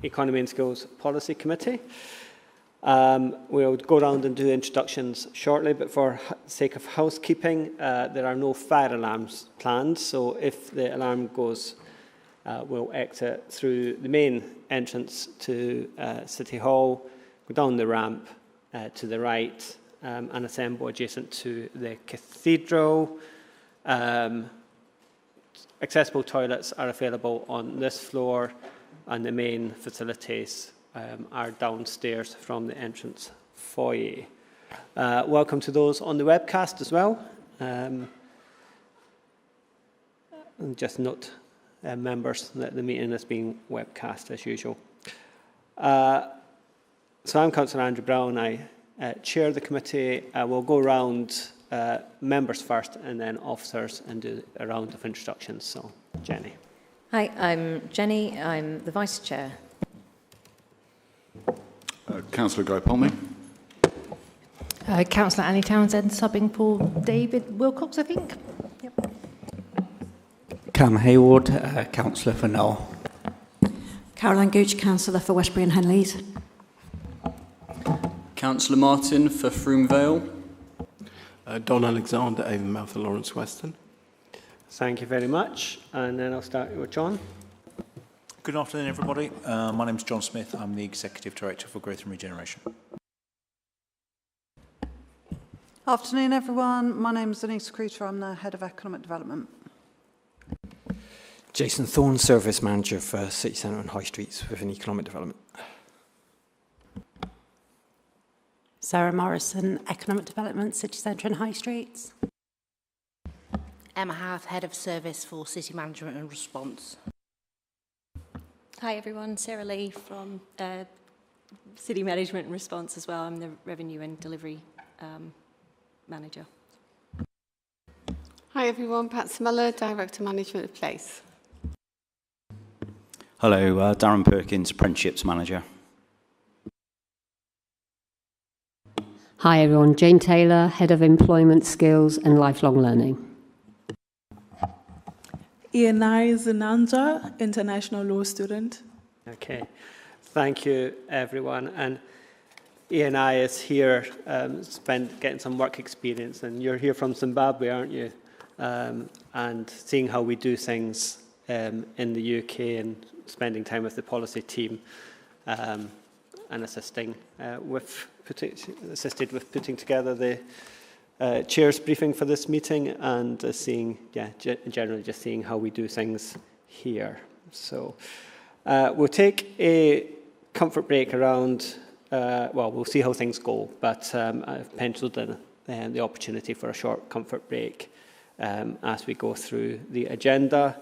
Economy and Skills Policy Committee. We'll go around and do introductions shortly, but for sake of housekeeping, there are no fire alarms planned, so if the alarm goes, we'll exit through the main entrance to City Hall, go down the ramp to the right, and assemble adjacent to the cathedral. Accessible toilets are available on this floor, and the main facilities are downstairs from the entrance foyer. Welcome to those on the webcast as well. And just note, members, that the meeting is being webcast as usual. So I'm Councillor Andrew Brown. I chair the committee. We'll go around members first and then officers and do a round of introductions. So, Jenny. Hi, I'm Jenny. I'm the Vice Chair. Councillor Guy Palmy. Councillor Annie Townsend, subbing for David Wilcox, I think. Yep. Cam Hayward, Councillor for Knoll. Caroline Gooch, Councillor for Westbury and Henleys. Councillor Martin for Froome Vale. Don Alexander, Avonmouth and Lawrence Weston. Thank you very much. And then I'll start with John. Good afternoon, everybody. My name is John Smith. I'm the Executive Director for Growth and Regeneration. Afternoon, everyone. My name is Denise Creeter. I'm the Head of Economic Development. Jason Thorne, Service Manager for City Centre and High Streets within Economic Development. Sarah Morrison, Economic Development, City Centre and High Streets. Emma Harth, Head of Service for City Management and Response. Hi everyone, Sarah Lee from City Management and Response as well. I'm the Revenue and Delivery Manager. Hi everyone, Pat Muller, Director Management of Place. Hello, Darren Perkins, Apprenticeships Manager. Hi everyone, Jane Taylor, Head of Employment, Skills and Lifelong Learning. Ianai Zinanja, International Law Student. Okay, thank you everyone. And Ianai is here, getting some work experience, and you're here from Zimbabwe, aren't you? And seeing how we do things in the UK and spending time with the policy team and assisted with putting together the chair's briefing for this meeting and generally just seeing how we do things here. So we'll take a comfort break around, we'll see how things go, but I've penciled in the opportunity for a short comfort break as we go through the agenda.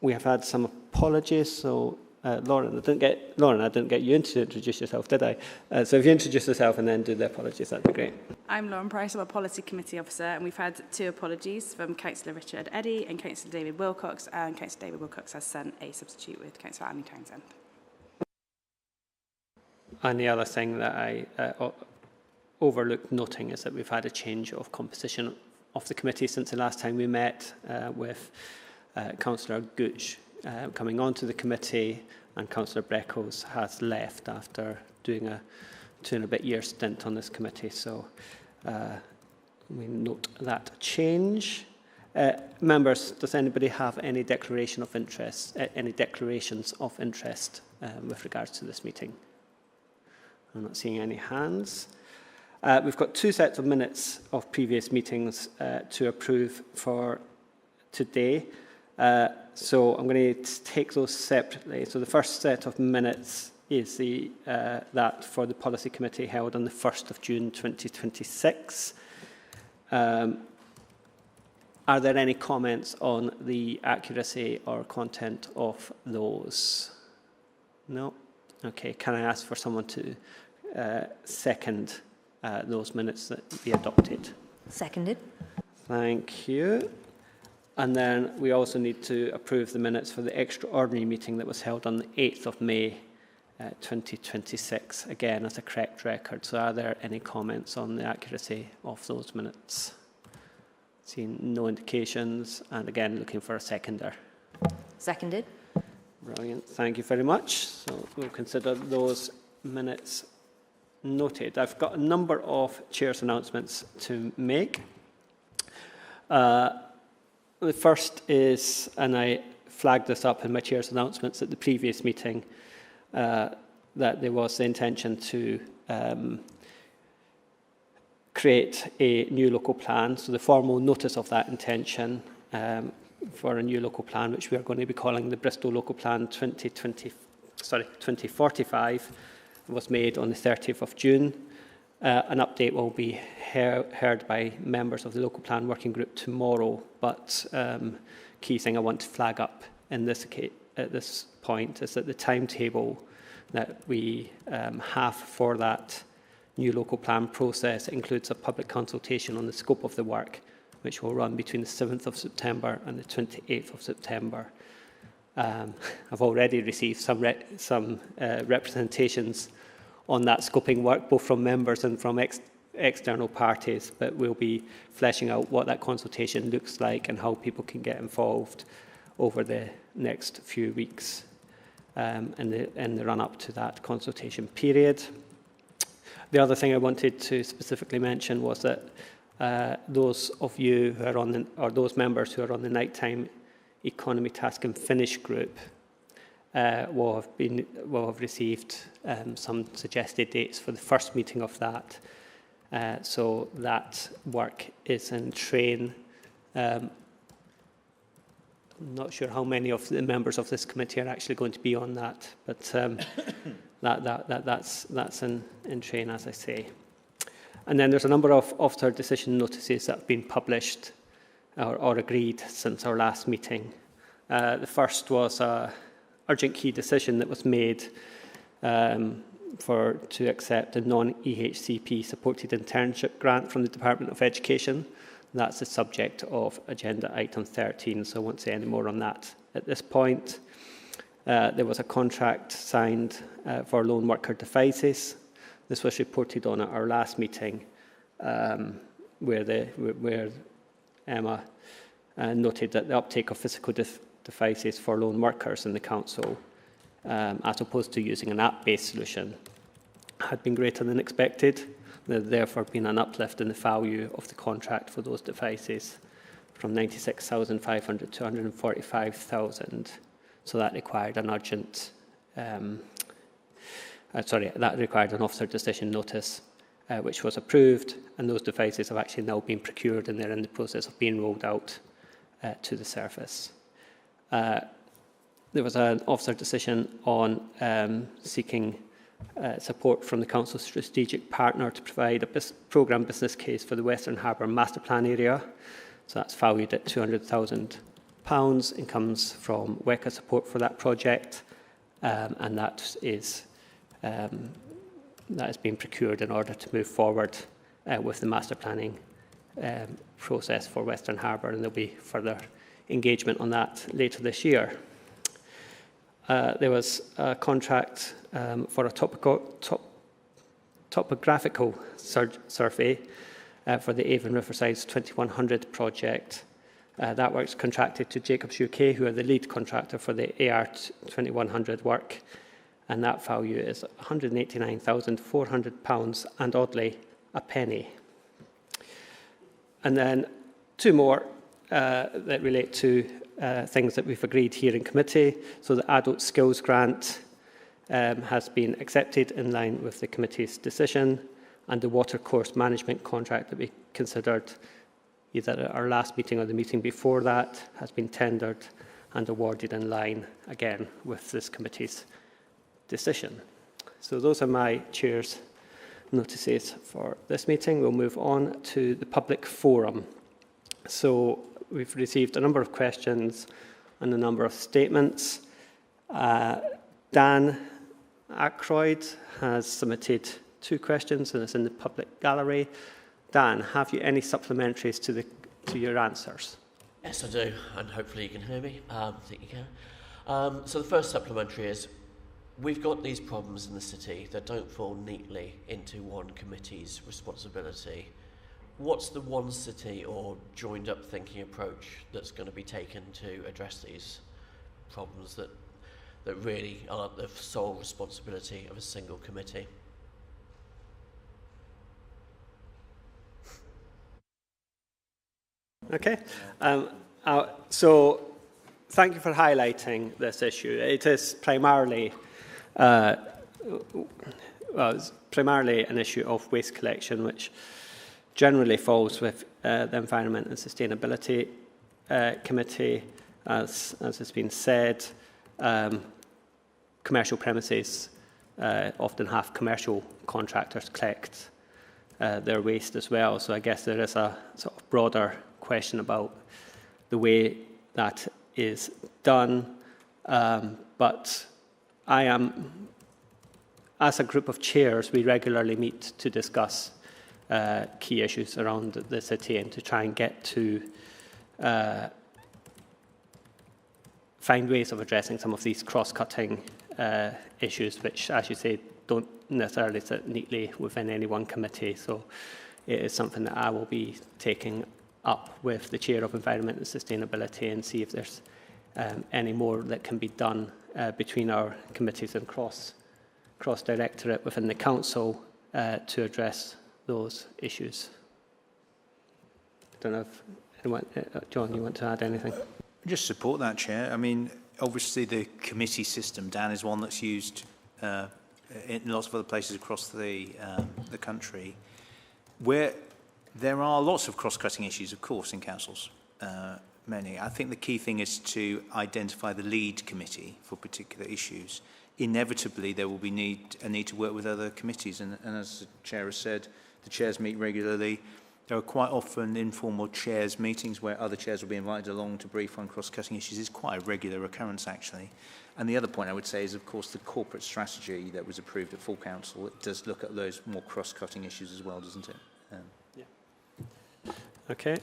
We have had some apologies, so Lauren, I didn't get you to introduce yourself, did I? So if you introduce yourself and then do the apologies, that'd be great. I'm Lauren Price, I'm a Policy Committee Officer, and we've had 2 apologies from Councillor Richard Eddy and Councillor David Wilcox, and Councillor David Wilcox has sent a substitute with Councillor Annie Townsend. And the other thing that I overlooked noting is that we've had a change of composition of the committee since the last time we met, with Councillor Gooch coming onto the committee, and Councillor Breckles has left after doing a 2.5-year stint on this committee. So we note that change. Members, does anybody have any declaration of interest, any declarations of interest with regards to this meeting? I'm not seeing any hands. We've got 2 sets of minutes of previous meetings to approve for today. So I'm going to take those separately. So the first set of minutes is that for the Policy Committee held on the 1st of June 2026. Are there any comments on the accuracy or content of those? No? Okay, can I ask for someone to second those minutes that be adopted? Seconded. Thank you. And then we also need to approve the minutes for the extraordinary meeting that was held on the 8th of May 2026, again as a correct record. So are there any comments on the accuracy of those minutes? Seeing no indications, and again looking for a seconder. Seconded. Brilliant. Thank you very much. So we'll consider those minutes noted. I've got a number of chair's announcements to make. The first is, and I flagged this up in my chair's announcements at the previous meeting, that there was the intention to create a new local plan. So the formal notice of that intention for a new local plan, which we are going to be calling the Bristol Local Plan 2045, was made on the 30th of June. An update will be heard by members of the Local Plan Working Group tomorrow, but key thing I want to flag up in this at this point is that the timetable that we have for that new local plan process includes a public consultation on the scope of the work, which will run between the 7th of September and the 28th of September. I've already received some representations on that scoping work, both from members and from external parties, but we'll be fleshing out what that consultation looks like and how people can get involved over the next few weeks in the run-up to that consultation period. The other thing I wanted to specifically mention was that those of you who are on or those members who are on the nighttime economy task and finish group will have received some suggested dates for the first meeting of that. So that work is in train. I'm not sure how many of the members of this committee are actually going to be on that, but that's in train, as I say. And then there's a number of officer decision notices that have been published or agreed since our last meeting. The first was an urgent key decision that was made to accept a non-EHCP supported internship grant from the Department of Education. That's the subject of agenda item 13, so I won't say any more on that at this point. There was a contract signed for lone worker devices. This was reported on at our last meeting, where Emma noted that the uptake of physical devices for lone workers in the council, as opposed to using an app-based solution, had been greater than expected. There had therefore been an uplift in the value of the contract for those devices from 96,500 to 145,000. So that required an urgent, that required an officer decision notice, which was approved, and those devices have actually now been procured and they're in the process of being rolled out to the service. There was an officer decision on seeking support from the Council's strategic partner to provide a programme business case for the Western Harbour Master Plan area. So that's valued at £200,000 and comes from WECA support for that project, and that has been procured in order to move forward with the master planning process for Western Harbour, and there'll be further engagement on that later this year. There was a contract for a topographical survey for the Avon Riverside's 2100 project. That work's contracted to Jacobs UK, who are the lead contractor for the AR 2100 work, and that value is £189,400 and oddly a penny. And then two more that relate to things that we've agreed here in committee. So the Adult Skills Grant has been accepted in line with the committee's decision, and the water course management contract that we considered either at our last meeting or the meeting before that has been tendered and awarded in line again with this committee's decision. So those are my chair's notices for this meeting. We'll move on to the public forum. So we've received a number of questions and a number of statements. Dan Ackroyd has submitted 2 questions and it's in the public gallery. Dan, have you any supplementaries to your answers? Yes, I do, and hopefully you can hear me. I think you can. So the first supplementary is, we've got these problems in the city that don't fall neatly into one committee's responsibility. What's the one city or joined up thinking approach that's going to be taken to address these problems that that really aren't the sole responsibility of a single committee. Okay. So thank you for highlighting this issue. It is primarily it's primarily an issue of waste collection, which generally falls with the Environment and Sustainability Committee, as has been said. Commercial premises often have commercial contractors collect their waste as well. So I guess there is a sort of broader question about the way that is done. But as a group of chairs, we regularly meet to discuss key issues around the city and to try and get to find ways of addressing some of these cross-cutting issues, which, as you say, don't necessarily sit neatly within any one committee. So it is something that I will be taking up with the Chair of Environment and Sustainability and see if there's any more that can be done between our committees and cross-directorate within the council to address those issues. I don't know if anyone, John, you want to add anything? Just support that, Chair. I mean, obviously the committee system, Dan, is one that's used in lots of other places across the country, where there are lots of cross-cutting issues, of course, in councils, many. I think the key thing is to identify the lead committee for particular issues. Inevitably, there will be a need to work with other committees, and as the Chair has said, the chairs meet regularly. There are quite often informal chairs meetings where other chairs will be invited along to brief on cross-cutting issues. It's quite a regular occurrence, actually. And the other point I would say is, of course, the corporate strategy that was approved at full council. It does look at those more cross-cutting issues as well, doesn't it? Yeah. Okay.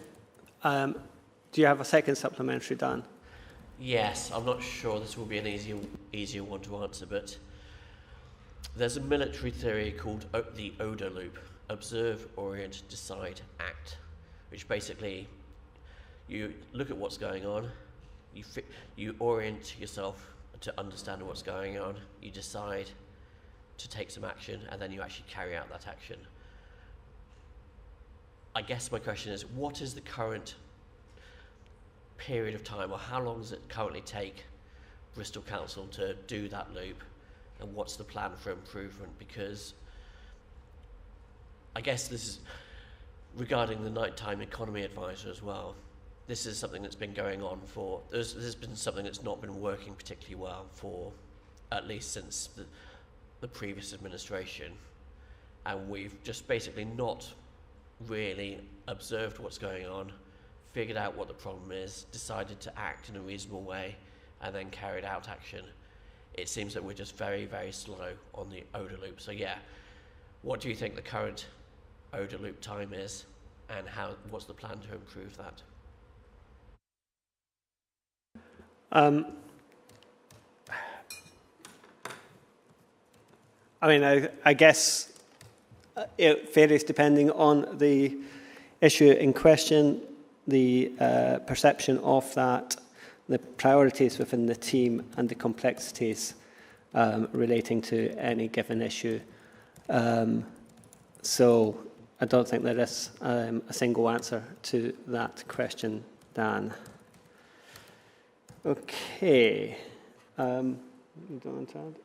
Do you have a second supplementary, Dan? Yes, I'm not sure this will be an easier one to answer, but there's a military theory called the OODA loop. Observe, orient, decide, act, which basically you look at what's going on, you orient yourself to understand what's going on, you decide to take some action, and then you actually carry out that action. I guess my question is, what is the current period of time, or how long does it currently take Bristol Council to do that loop, and what's the plan for improvement? Because I guess this is regarding the nighttime economy advisor as well. This is something that's been going on for, there's been something that's not been working particularly well for at least since the previous administration. And we've just basically not really observed what's going on, figured out what the problem is, decided to act in a reasonable way, and then carried out action. It seems that we're just very, very slow on the OODA loop. So yeah, what do you think the current OODA loop time is, and what's the plan to improve that? I mean, I guess it varies depending on the issue in question, the perception of that, the priorities within the team, and the complexities relating to any given issue. So I don't think there is a single answer to that question, Dan. Okay. You don't want to add?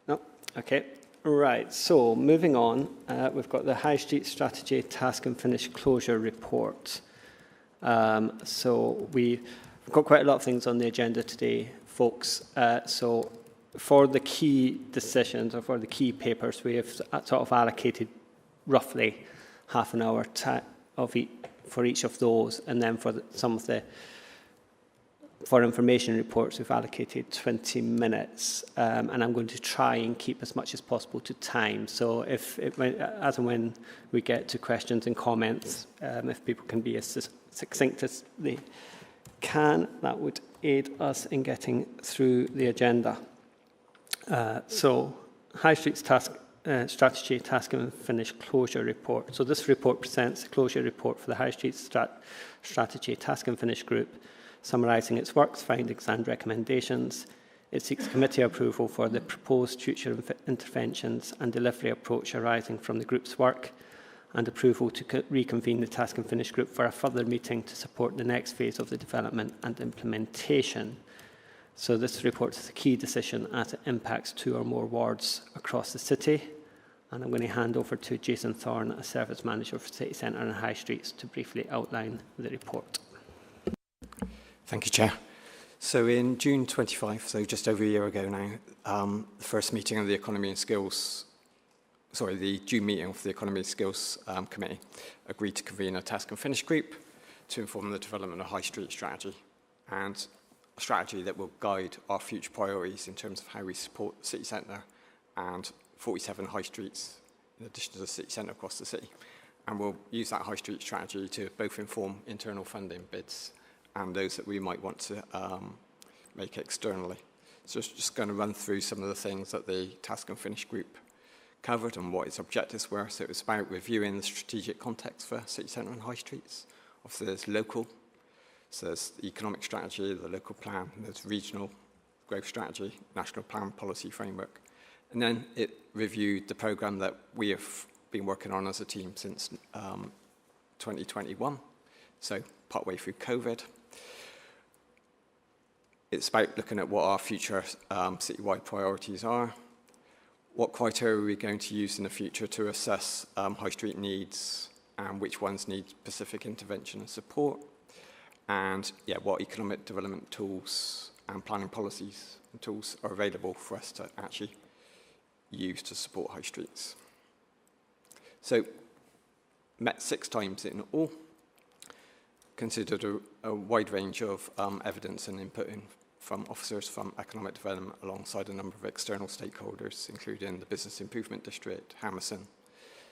No? Okay. Right. So moving on, we've got the High Street Strategy Task and Finish Closure Report. So we've got quite a lot of things on the agenda today, folks. So for the key decisions, or for the key papers, we have sort of allocated roughly half an hour for each of those, and then for for information reports, we've allocated 20 minutes, and I'm going to try and keep as much as possible to time. So as and when we get to questions and comments, if people can be as succinct as they can, that would aid us in getting through the agenda. So High Street's Strategy Task and Finish Closure Report. So this report presents a closure report for the High Street Strategy Task and Finish Group, summarising its works, findings and recommendations. It seeks committee approval for the proposed future interventions and delivery approach arising from the group's work, and approval to reconvene the Task and Finish group for a further meeting to support the next phase of the development and implementation. So this report is a key decision as it impacts 2 or more wards across the city. And I'm going to hand over to Jason Thorne, a service manager for City Centre and High Streets, to briefly outline the report. Thank you, Chair. So in June 25, so just over a year ago now, the first meeting of the Economy and Skills, the June meeting of the Economy and Skills Committee agreed to convene a Task and Finish group to inform the development of High Street strategy, and a strategy that will guide our future priorities in terms of how we support the city centre and 47 high streets in addition to the city centre across the city. And we'll use that high street strategy to both inform internal funding bids and those that we might want to make externally. So just going to run through some of the things that the Task and Finish group covered and what its objectives were. So it was about reviewing the strategic context for city centre and high streets. Obviously there's local, so there's the economic strategy, the local plan, and there's regional growth strategy, national plan policy framework. And then it reviewed the programme that we have been working on as a team since 2021, so partway through COVID. It's about looking at what our future citywide priorities are, what criteria are we going to use in the future to assess high street needs and which ones need specific intervention and support, and what economic development tools and planning policies and tools are available for us to actually use to support high streets. So, met 6 times in all, considered a wide range of evidence and input from officers from economic development alongside a number of external stakeholders, including the Business Improvement District, Hammerson,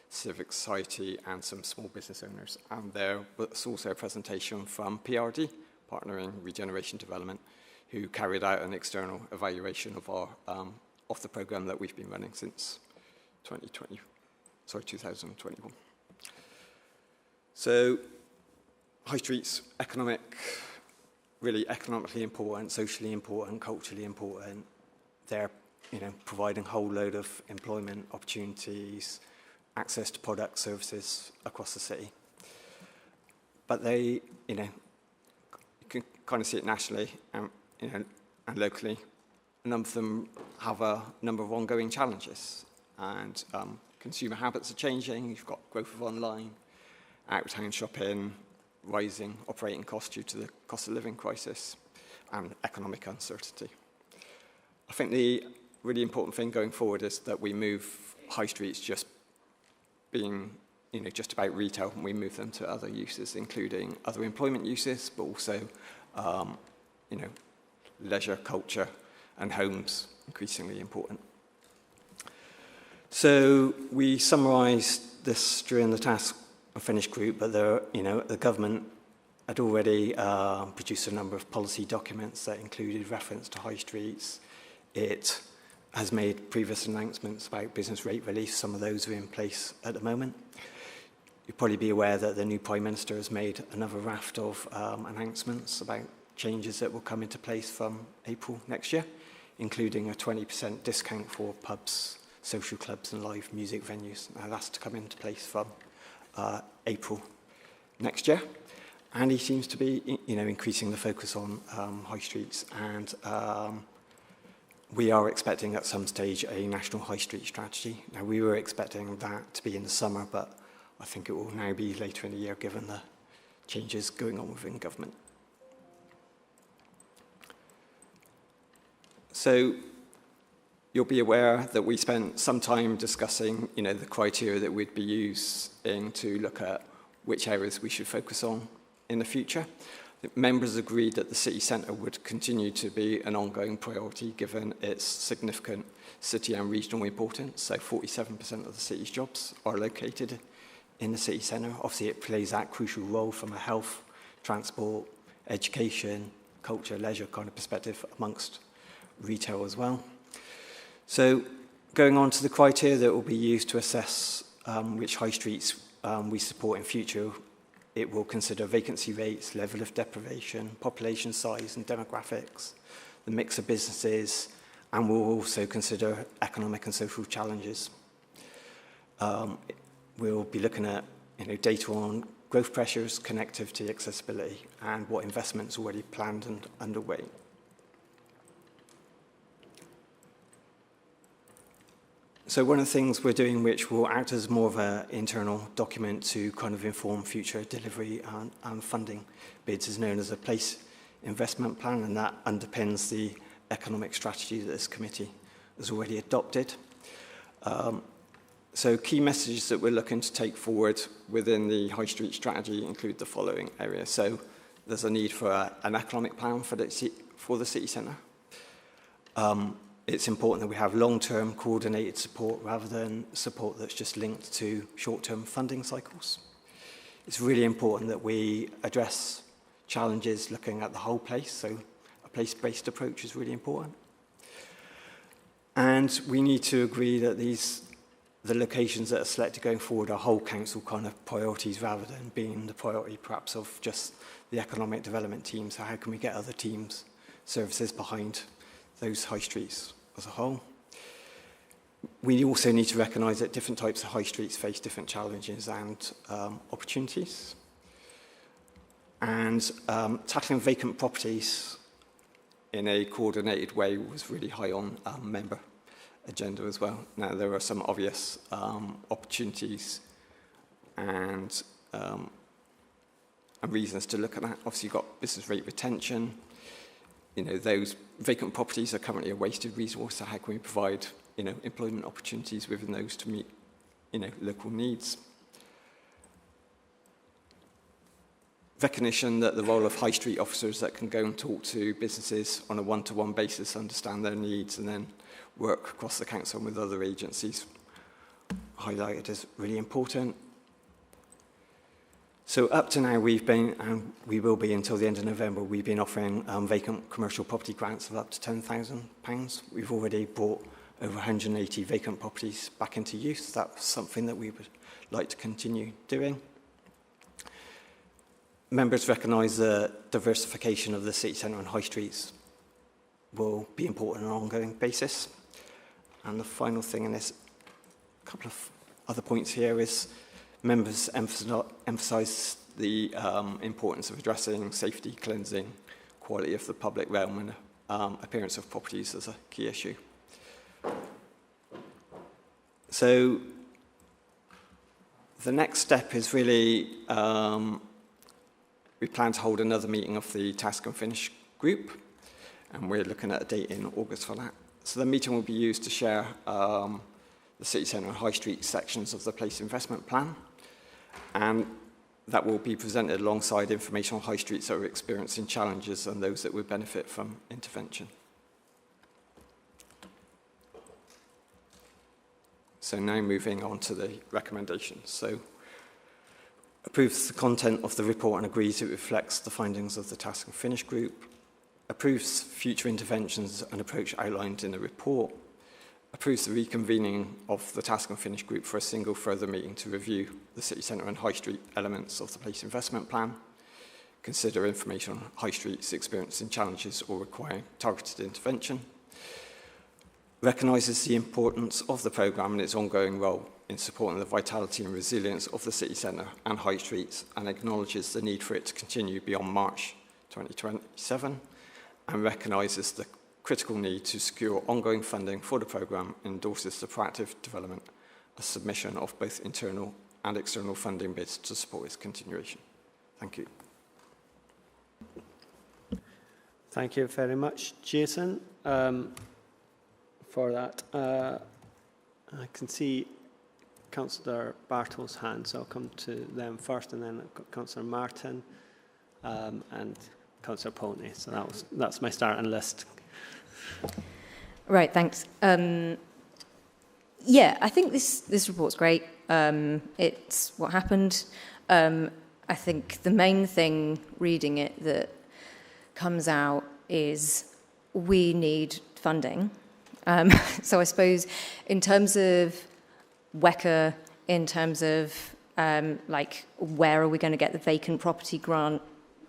civic society, and some small business owners. And there was also a presentation from PRD, Partnering Regeneration Development, who carried out an external evaluation of our of the programme that we've been running since 2021. So, high streets, really economically important, socially important, culturally important. They're, providing a whole load of employment opportunities, access to products, services across the city. But they, you can kind of see it nationally and, and locally. A number of them have a number of ongoing challenges, and consumer habits are changing. You've got growth of online, out-of-town shopping, rising operating costs due to the cost of living crisis, and economic uncertainty. I think the really important thing going forward is that we move high streets just being, just about retail, and we move them to other uses, including other employment uses, but also, leisure, culture, and homes, increasingly important. So we summarised this during the Task and Finish group, but the government had already produced a number of policy documents that included reference to high streets. It has made previous announcements about business rate relief. Some of those are in place at the moment. You'll probably be aware that the new Prime Minister has made another raft of announcements about changes that will come into place from April next year, including a 20% discount for pubs, social clubs and live music venues. Now that's to come into place from April next year. And he seems to be, increasing the focus on high streets. And we are expecting at some stage a national high street strategy. Now we were expecting that to be in the summer, but I think it will now be later in the year given the changes going on within government. So you'll be aware that we spent some time discussing, the criteria that we'd be using to look at which areas we should focus on in the future. The members agreed that the city centre would continue to be an ongoing priority given its significant city and regional importance. So 47% of the city's jobs are located in the city centre. Obviously, it plays that crucial role from a health, transport, education, culture, leisure kind of perspective amongst retail as well. So going on to the criteria that will be used to assess which high streets we support in future, it will consider vacancy rates, level of deprivation, population size and demographics, the mix of businesses, and we'll also consider economic and social challenges. We'll be looking at data on growth pressures, connectivity, accessibility, and what investments are already planned and underway. So one of the things we're doing, which will act as more of an internal document to kind of inform future delivery and funding bids, is known as a place investment plan, and that underpins the economic strategy that this committee has already adopted. So key messages that we're looking to take forward within the High Street strategy include the following areas. So there's a need for an economic plan for the city centre. It's important that we have long-term coordinated support rather than support that's just linked to short-term funding cycles. It's really important that we address challenges looking at the whole place, so a place-based approach is really important. And we need to agree that the locations that are selected going forward are whole council kind of priorities rather than being the priority perhaps of just the economic development team. So how can we get other teams, services behind those high streets as a whole? We also need to recognise that different types of high streets face different challenges and opportunities. And tackling vacant properties in a coordinated way was really high on member agenda as well. Now, there are some obvious opportunities and reasons to look at that. Obviously, you've got business rate retention. Those vacant properties are currently a wasted resource, so how can we provide, employment opportunities within those to meet, local needs? Recognition that the role of high street officers that can go and talk to businesses on a one-to-one basis, understand their needs, and then work across the council and with other agencies, highlighted as really important. So up to now, we've been, and we will be until the end of November, we've been offering vacant commercial property grants of up to £10,000. We've already brought over 180 vacant properties back into use. That's something that we would like to continue doing. Members recognise the diversification of the city centre and high streets will be important on an ongoing basis. And the final thing in this, a couple of other points here, is members emphasise the importance of addressing safety, cleansing, quality of the public realm and appearance of properties as a key issue. So the next step is really, we plan to hold another meeting of the Task and Finish group, and we're looking at a date in August for that. So the meeting will be used to share the city centre and high street sections of the place investment plan, and that will be presented alongside information on high streets that are experiencing challenges and those that would benefit from intervention. So now moving on to the recommendations. So approves the content of the report and agrees it reflects the findings of the Task and Finish group, approves future interventions and approach outlined in the report, approves the reconvening of the Task and Finish group for a single further meeting to review the city centre and high street elements of the place investment plan, consider information on high streets experiencing challenges or requiring targeted intervention, recognises the importance of the programme and its ongoing role in supporting the vitality and resilience of the city centre and high streets, and acknowledges the need for it to continue beyond March 2027, and recognises the critical need to secure ongoing funding for the programme, and endorses the proactive development and submission of both internal and external funding bids to support its continuation. Thank you. Thank you very much, Jason, for that. I can see Councillor Bartle's hand, so I'll come to them first, and then I've got Councillor Martin and Councillor Poultney. So that's my starting list. Right, thanks. Yeah, I think this report's great. It's what happened. I think the main thing reading it that comes out is we need funding. So I suppose in terms of WECA, in terms of like where are we going to get the vacant property grant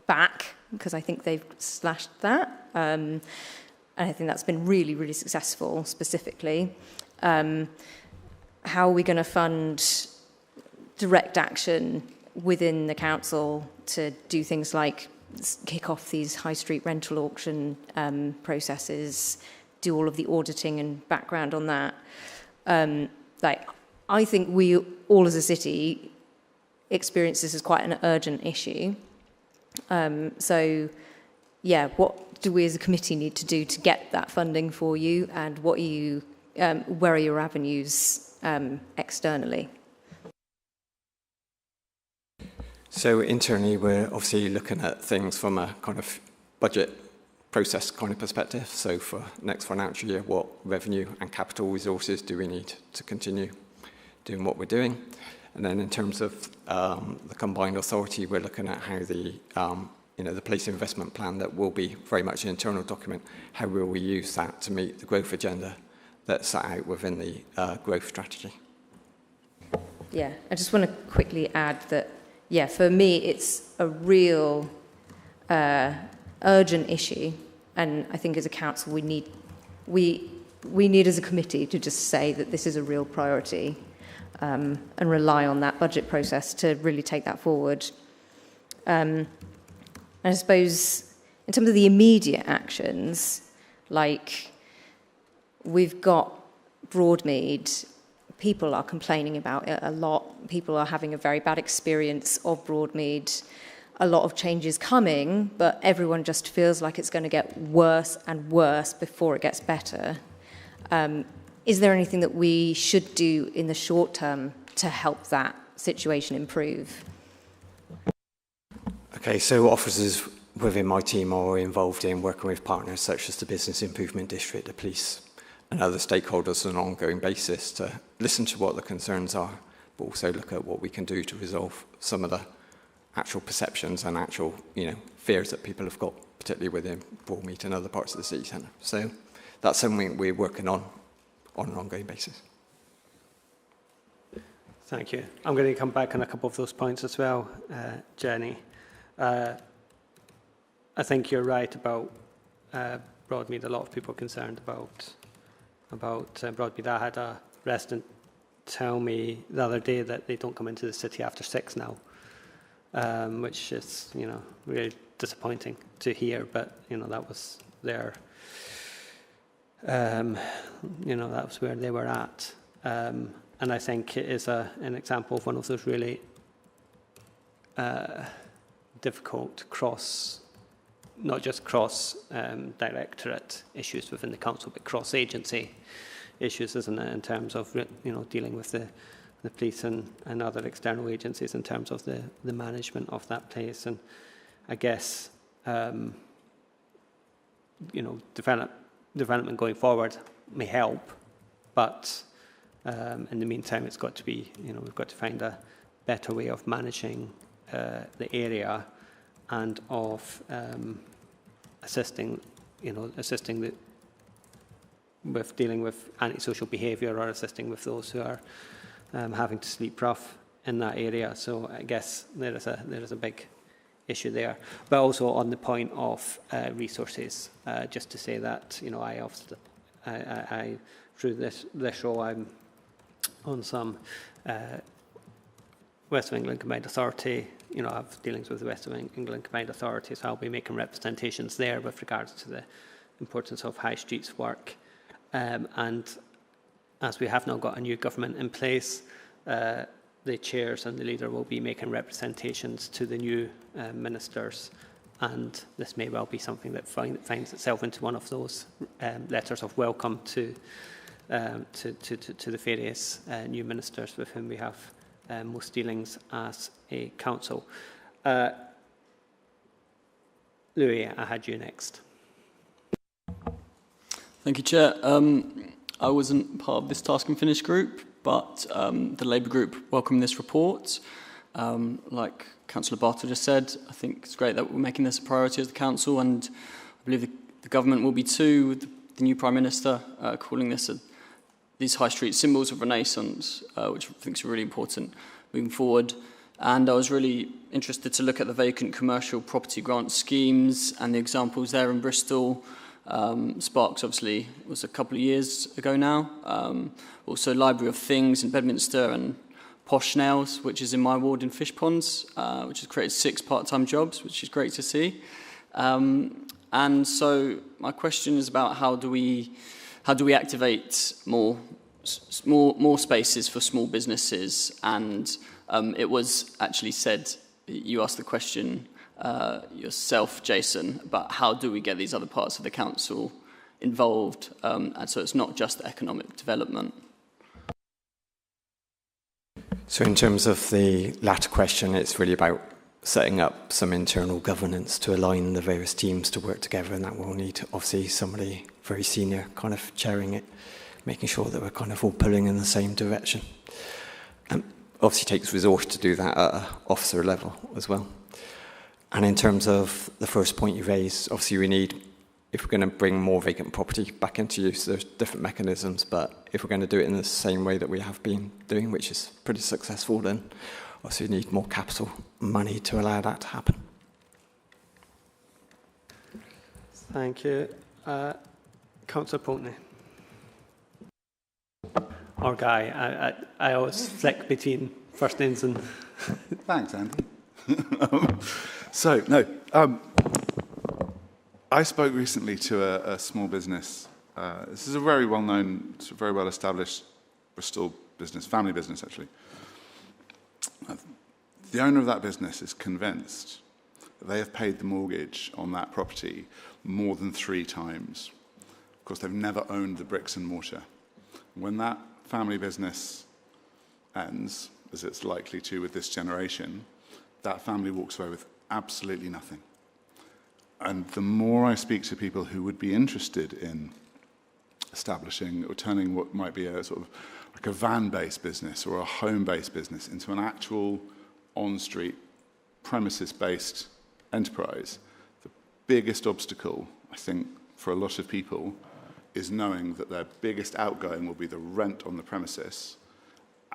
back, because I think they've slashed that. and I think that's been really, really successful specifically. How are we going to fund direct action within the council to do things like kick off these high street rental auction processes, do all of the auditing and background on that? I think we all as a city experience this as quite an urgent issue. So, yeah, what do we as a committee need to do to get that funding for you, and what are you, where are your avenues externally? So internally, we're obviously looking at things from a kind of budget process kind of perspective. So for next financial year, what revenue and capital resources do we need to continue doing what we're doing? And then in terms of the combined authority, we're looking at how the the place investment plan that will be very much an internal document, how will we use that to meet the growth agenda that's set out within the growth strategy? Yeah, I just want to quickly add that, yeah, for me, it's a real urgent issue, and I think as a council we need as a committee to just say that this is a real priority, and rely on that budget process to really take that forward. I suppose in terms of the immediate actions, like we've got Broadmead, people are complaining about it a lot. People are having a very bad experience of Broadmead. A lot of changes coming, but everyone just feels like it's going to get worse and worse before it gets better. Is there anything that we should do in the short term to help that situation improve? Okay, so officers within my team are involved in working with partners such as the Business Improvement District, the police, and other stakeholders on an ongoing basis to listen to what the concerns are, but also look at what we can do to resolve some of the actual perceptions and actual, fears that people have got, particularly within Broadmead and other parts of the city centre. So that's something we're working on an ongoing basis. Thank you. I'm going to come back on a couple of those points as well, Jenny. I think you're right about Broadmead. A lot of people are concerned about Broadmead. I had a resident tell me the other day that they don't come into the city after 6 now, which is, really disappointing to hear. But that was their, that was where they were at. And I think it is an example of one of those really difficult not just cross directorate issues within the council, but cross agency issues, isn't it, in terms of dealing with the police and other external agencies in terms of the management of that place. And I guess development going forward may help, but in the meantime, it's got to be, we've got to find a better way of managing the area and of assisting with dealing with antisocial behaviour, or assisting with those who are having to sleep rough in that area. So I guess there is a big issue there. But also on the point of resources, just to say that I through this role I'm on some West of England Combined Authority. I have dealings with the West of England Combined Authority, so I'll be making representations there with regards to the importance of high streets work. And as we have now got a new government in place, the chairs and the leader will be making representations to the new ministers, and this may well be something that finds itself into one of those letters of welcome to the various new ministers with whom we have most dealings as a council. Louis, I had you next. Thank you, Chair. I wasn't part of this task and finish group, but the Labour group welcomed this report. Like Councillor Bartle just said, I think it's great that we're making this a priority as the council, and I believe the government will be too, with the new Prime Minister calling these high street symbols of Renaissance, which I think is really important moving forward. And I was really interested to look at the vacant commercial property grant schemes and the examples there in Bristol, Sparks obviously was a couple of years ago now. Also Library of Things in Bedminster and Posh Nails, which is in my ward in Fish Ponds, which has created 6 part-time jobs, which is great to see. And so my question is about how do we activate more spaces for small businesses? And it was actually said, you asked the question yourself, Jason, about how do we get these other parts of the council involved, and so it's not just economic development. So in terms of the latter question, it's really about setting up some internal governance to align the various teams to work together, and that will need obviously somebody very senior kind of chairing it, making sure that we're kind of all pulling in the same direction. Obviously takes resource to do that at an officer level as well. And in terms of the first point you raised, obviously we need, if we're going to bring more vacant property back into use, there's different mechanisms, but if we're going to do it in the same way that we have been doing, which is pretty successful, then obviously we need more capital money to allow that to happen. Thank you. Councillor Pulteney. Our guy, I always flick between first names and... Thanks, Andy. I spoke recently to a small business. This is a very well-known, very well-established Bristol business, family business actually. The owner of that business is convinced that they have paid the mortgage on that property more than 3 times. Of course, they've never owned the bricks and mortar. When that family business ends, as it's likely to with this generation, that family walks away with absolutely nothing. And the more I speak to people who would be interested in establishing or turning what might be a sort of like a van-based business or a home-based business into an actual on-street, premises-based enterprise, the biggest obstacle, I think, for a lot of people is knowing that their biggest outgoing will be the rent on the premises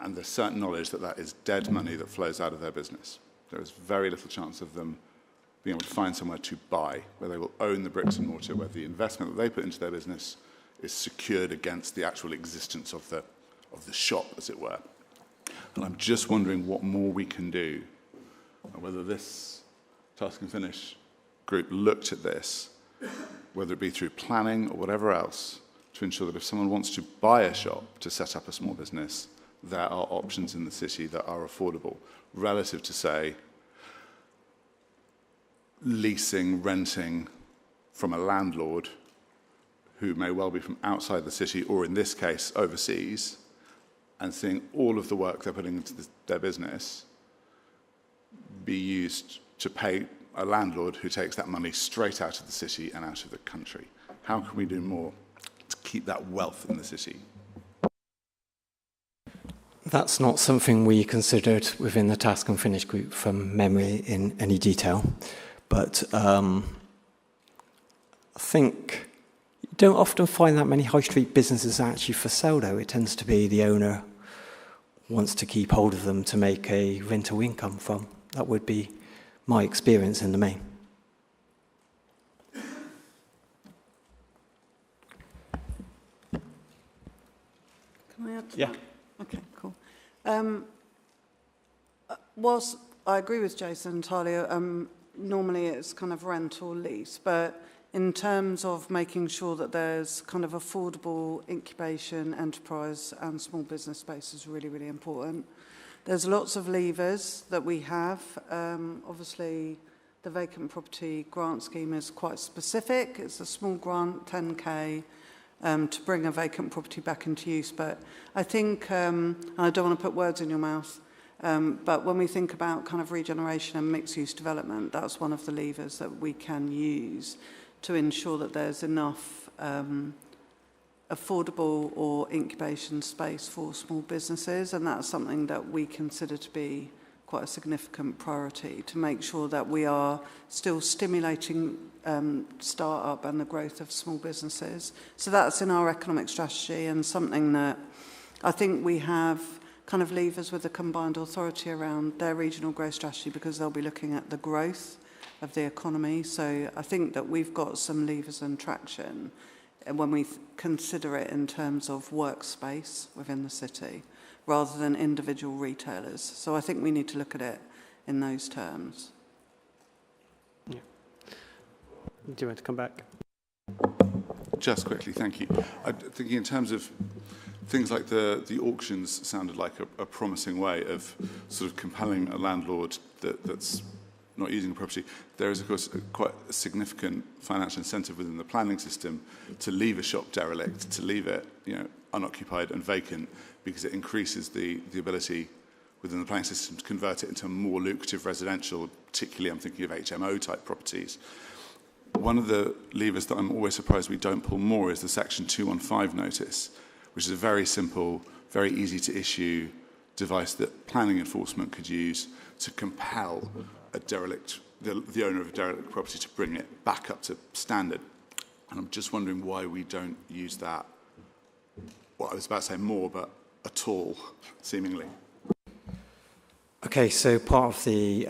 and the certain knowledge that that is dead money that flows out of their business. There is very little chance of them being able to find somewhere to buy, where they will own the bricks and mortar, where the investment that they put into their business is secured against the actual existence of the shop, as it were. And I'm just wondering what more we can do, and whether this Task and Finish group looked at this, whether it be through planning or whatever else, to ensure that if someone wants to buy a shop to set up a small business, there are options in the city that are affordable, relative to, say, leasing, renting from a landlord who may well be from outside the city, or in this case, overseas, and seeing all of the work they're putting into their business be used to pay a landlord who takes that money straight out of the city and out of the country. How can we do more to keep that wealth in the city? That's not something we considered within the Task and Finish group from memory in any detail, but I think you don't often find that many high street businesses actually for sale, though. It tends to be the owner wants to keep hold of them to make a rental income from. That would be my experience in the main. Can I add to Yeah. that? Okay, cool. Whilst I agree with Jason entirely, normally it's kind of rent or lease, but in terms of making sure that there's kind of affordable incubation, enterprise and small business space is really, really important. There's lots of levers that we have. Obviously, the vacant property grant scheme is quite specific. It's a small grant, 10k, to bring a vacant property back into use. But I think, I don't want to put words in your mouth, but when we think about kind of regeneration and mixed-use development, that's one of the levers that we can use to ensure that there's enough affordable or incubation space for small businesses, and that's something that we consider to be quite a significant priority, to make sure that we are still stimulating start-up and the growth of small businesses. So that's in our economic strategy, and something that I think we have kind of levers with the combined authority around their regional growth strategy, because they'll be looking at the growth of the economy. So I think that we've got some levers and traction when we consider it in terms of workspace within the city rather than individual retailers. So I think we need to look at it in those terms. Yeah. Do you want to come back? Just quickly, thank you. I'm thinking in terms of things like the auctions sounded like a promising way of sort of compelling a landlord that's not using a property. There is, of course, quite a significant financial incentive within the planning system to leave a shop derelict, to leave it, unoccupied and vacant, because it increases the ability within the planning system to convert it into more lucrative residential, particularly I'm thinking of HMO type properties. One of the levers that I'm always surprised we don't pull more is the Section 215 notice, which is a very simple, very easy to issue device that planning enforcement could use to compel a derelict, the owner of a derelict property to bring it back up to standard. And I'm just wondering why we don't use that, well, I was about to say more, but at all, seemingly. Okay, so part of the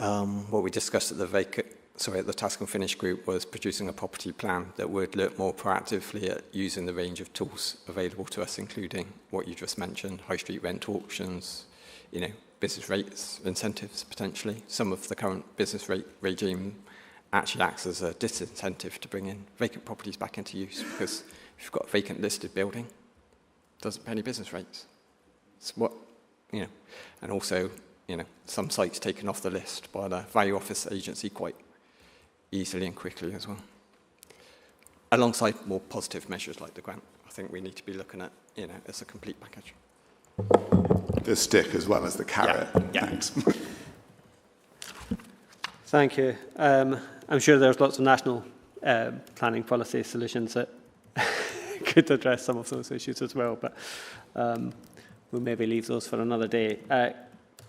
what we discussed at the Task and Finish group was producing a property plan that would look more proactively at using the range of tools available to us, including what you just mentioned, high street rent auctions, business rates, incentives potentially. Some of the current business rate regime actually acts as a disincentive to bring in vacant properties back into use, because if you've got a vacant listed building, it doesn't pay any business rates. It's what, and also, some sites taken off the list by the Value Office Agency quite easily and quickly as well. Alongside more positive measures like the grant, I think we need to be looking at, as a complete package. The stick as well as the carrot. Yeah. Thanks. Thank you. I'm sure there's lots of national planning policy solutions that could address some of those issues as well, but we'll maybe leave those for another day.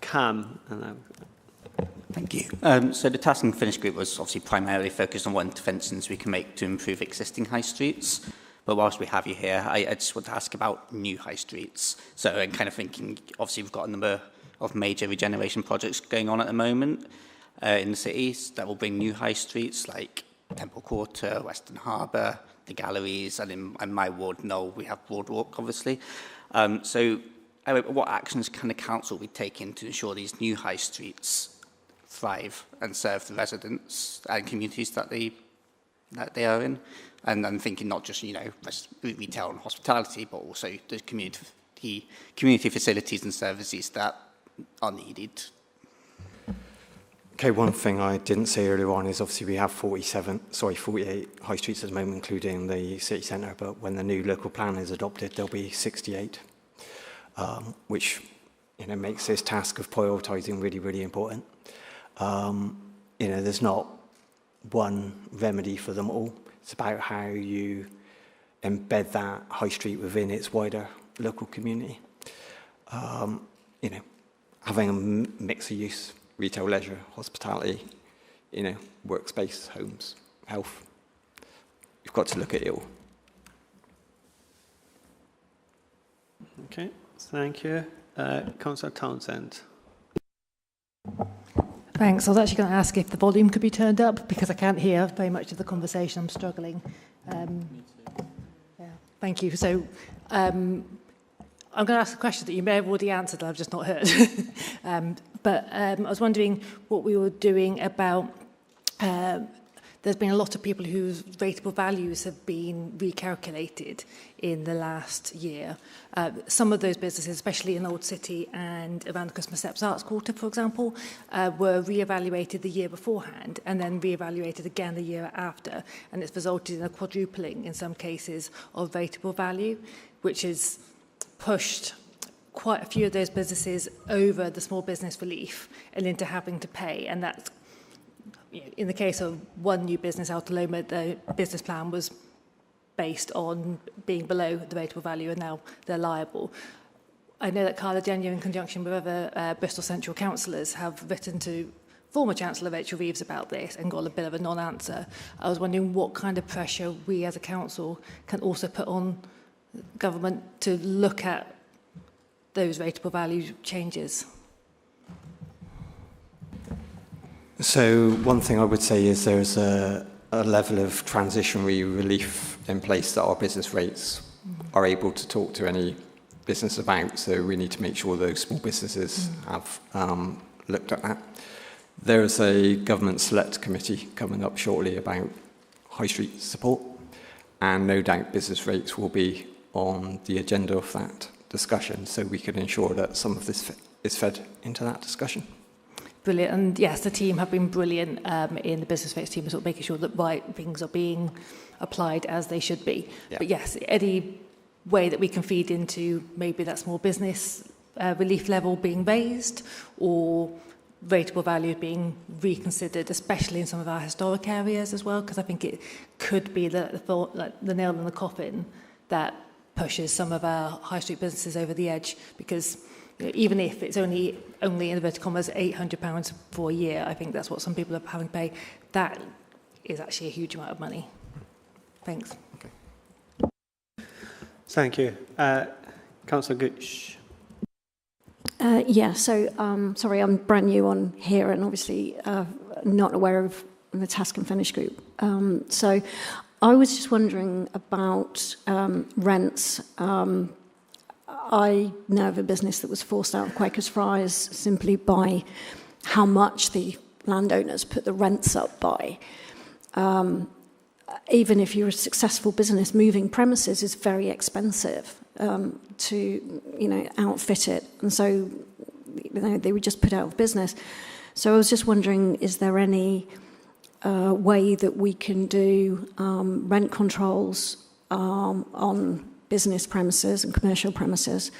Cam. Thank you. So the Task and Finish group was obviously primarily focused on what interventions we can make to improve existing high streets. But whilst we have you here, I just want to ask about new high streets. So I'm kind of thinking, obviously we've got a number of major regeneration projects going on at the moment in the cities that will bring new high streets like Temple Quarter, Western Harbour, the galleries, and in my ward, Knoll, we have Broadwalk, obviously. So what actions can the council be taking to ensure these new high streets thrive and serve the residents and communities that they are in? And I'm thinking not just, retail and hospitality, but also the community facilities and services that are needed. Okay, one thing I didn't say earlier on is obviously we have 48 high streets at the moment, including the city centre, but when the new local plan is adopted, there'll be 68, which makes this task of prioritising really, really important. There's not one remedy for them all. It's about how you embed that high street within its wider local community. Having a mix of use, retail, leisure, hospitality, workspace, homes, health. You've got to look at it all. Okay, thank you. Councillor Townsend. Thanks. I was actually going to ask if the volume could be turned up because I can't hear very much of the conversation. I'm struggling. Thank you. So I'm going to ask a question that you may have already answered that I've just not heard. But I was wondering what we were doing about there's been a lot of people whose rateable values have been recalculated in the last year. Some of those businesses, especially in Old City and around the Christmas Steps Arts Quarter, for example, were re-evaluated the year beforehand and then re-evaluated again the year after. And it's resulted in a quadrupling, in some cases, of rateable value, which has pushed quite a few of those businesses over the small business relief and into having to pay. And that's, in the case of one new business, Outturn, the business plan was based on being below the rateable value, and now they're liable. I know that Carla Denyer, in conjunction with other Bristol Central councillors, have written to former Chancellor Rachel Reeves about this and got a bit of a non-answer. I was wondering what kind of pressure we as a council can also put on government to look at those rateable value changes. So one thing I would say is there's a level of transitionary relief in place that our business rates are able to talk to any business about. So we need to make sure those small businesses have looked at that. There's a government select committee coming up shortly about high street support, and no doubt business rates will be on the agenda of that discussion, so we can ensure that some of this is fed into that discussion. Brilliant. And yes, the team have been brilliant in the business rates team, sort of making sure that right things are being applied as they should be. Yeah. But yes, any way that we can feed into maybe that small business relief level being raised, or rateable value being reconsidered, especially in some of our historic areas as well, because I think it could be the nail in the coffin that pushes some of our high street businesses over the edge, because even if it's only in inverted commas £800 for a year, I think that's what some people are having to pay. That is actually a huge amount of money. Thanks. Okay. Thank you. Councillor Gooch. Sorry, I'm brand new on here and obviously not aware of the Task and Finish group. So I was just wondering about rents. I know of a business that was forced out of Quakers Friars simply by how much the landowners put the rents up by. Even if you're a successful business, moving premises is very expensive to outfit it, and so they were just put out of business. So I was just wondering, is there any way that we can do rent controls on business premises and commercial premises,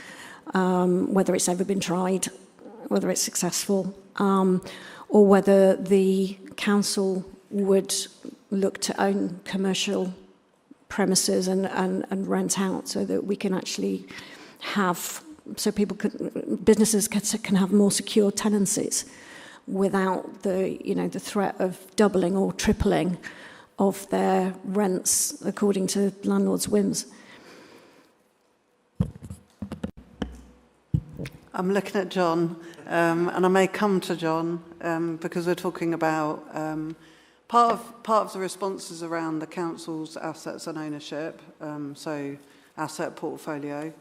whether it's ever been tried, whether it's successful, or whether the council would look to own commercial premises and rent out, so that we can actually have, so businesses can have more secure tenancies without the threat of doubling or tripling of their rents according to landlords' whims. I'm looking at John, and I may come to John because we're talking about part of the responses around the council's assets and ownership, so asset portfolio.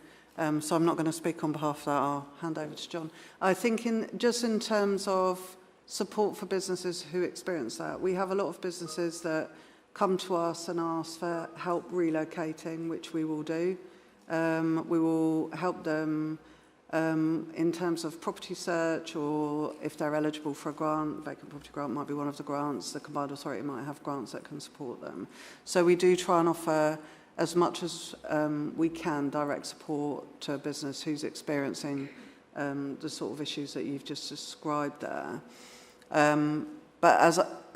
So I'm not going to speak on behalf of that. I'll hand over to John. I think in terms of support for businesses who experience that, we have a lot of businesses that come to us and ask for help relocating, which we will do. We will help them in terms of property search, or if they're eligible for a grant, vacant property grant might be one of the grants. The combined authority might have grants that can support them. So we do try and offer as much as we can direct support to a business who's experiencing the sort of issues that you've just described there. But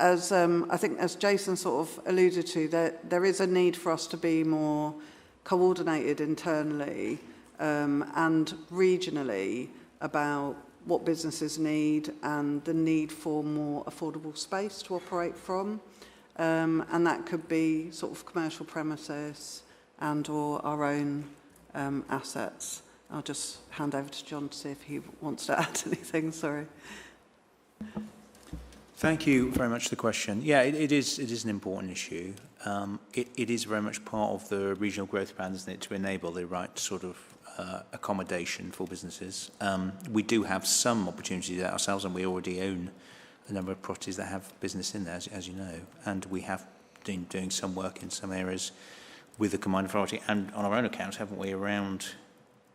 as I think as Jason sort of alluded to, there is a need for us to be more coordinated internally and regionally about what businesses need and the need for more affordable space to operate from. And that could be sort of commercial premises and or our own assets. I'll just hand over to John to see if he wants to add anything. Sorry. Thank you very much for the question. Yeah, it is an important issue. It is very much part of the regional growth plan, isn't it, to enable the right sort of accommodation for businesses. We do have some opportunities there ourselves, and we already own a number of properties that have business in there, as you know, and we have been doing some work in some areas with the combined authority and on our own account, haven't we, around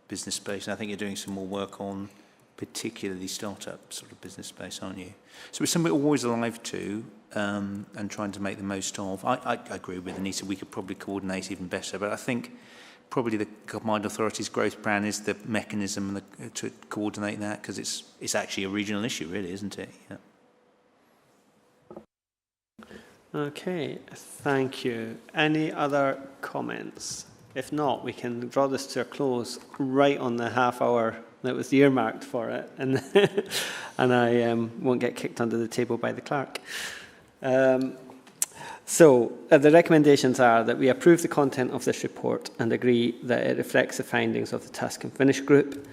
business space. And I think you're doing some more work on particularly startup sort of business space, aren't you? So it's something we're always alive to and trying to make the most of. I agree with Anita, we could probably coordinate even better, but I think probably the combined authority's growth plan is the mechanism to coordinate that, because it's actually a regional issue, really, isn't it? Yeah. Okay, thank you. Any other comments? If not, we can draw this to a close right on the half hour that was earmarked for it, and and I won't get kicked under the table by the clerk. So the recommendations are that we approve the content of this report and agree that it reflects the findings of the Task and Finish group,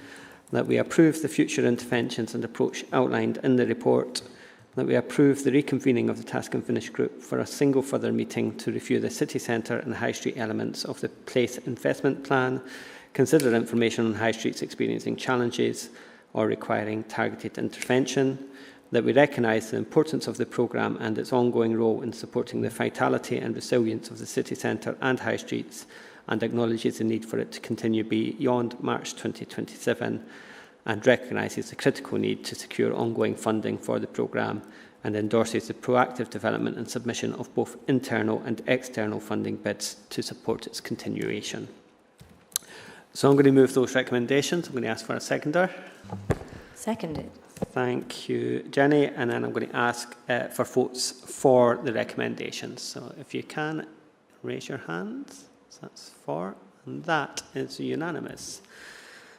that we approve the future interventions and approach outlined in the report, that we approve the reconvening of the Task and Finish Group for a single further meeting to review the city centre and high street elements of the Place Investment Plan, consider information on high streets experiencing challenges or requiring targeted intervention, that we recognise the importance of the programme and its ongoing role in supporting the vitality and resilience of the city centre and high streets, and acknowledges the need for it to continue beyond March 2027, and recognises the critical need to secure ongoing funding for the programme, and endorses the proactive development and submission of both internal and external funding bids to support its continuation. So I'm going to move those recommendations. I'm going to ask for a seconder. Seconded. Thank you, Jenny. And then I'm going to ask for votes for the recommendations. So if you can, raise your hands. So that's 4. And that is unanimous.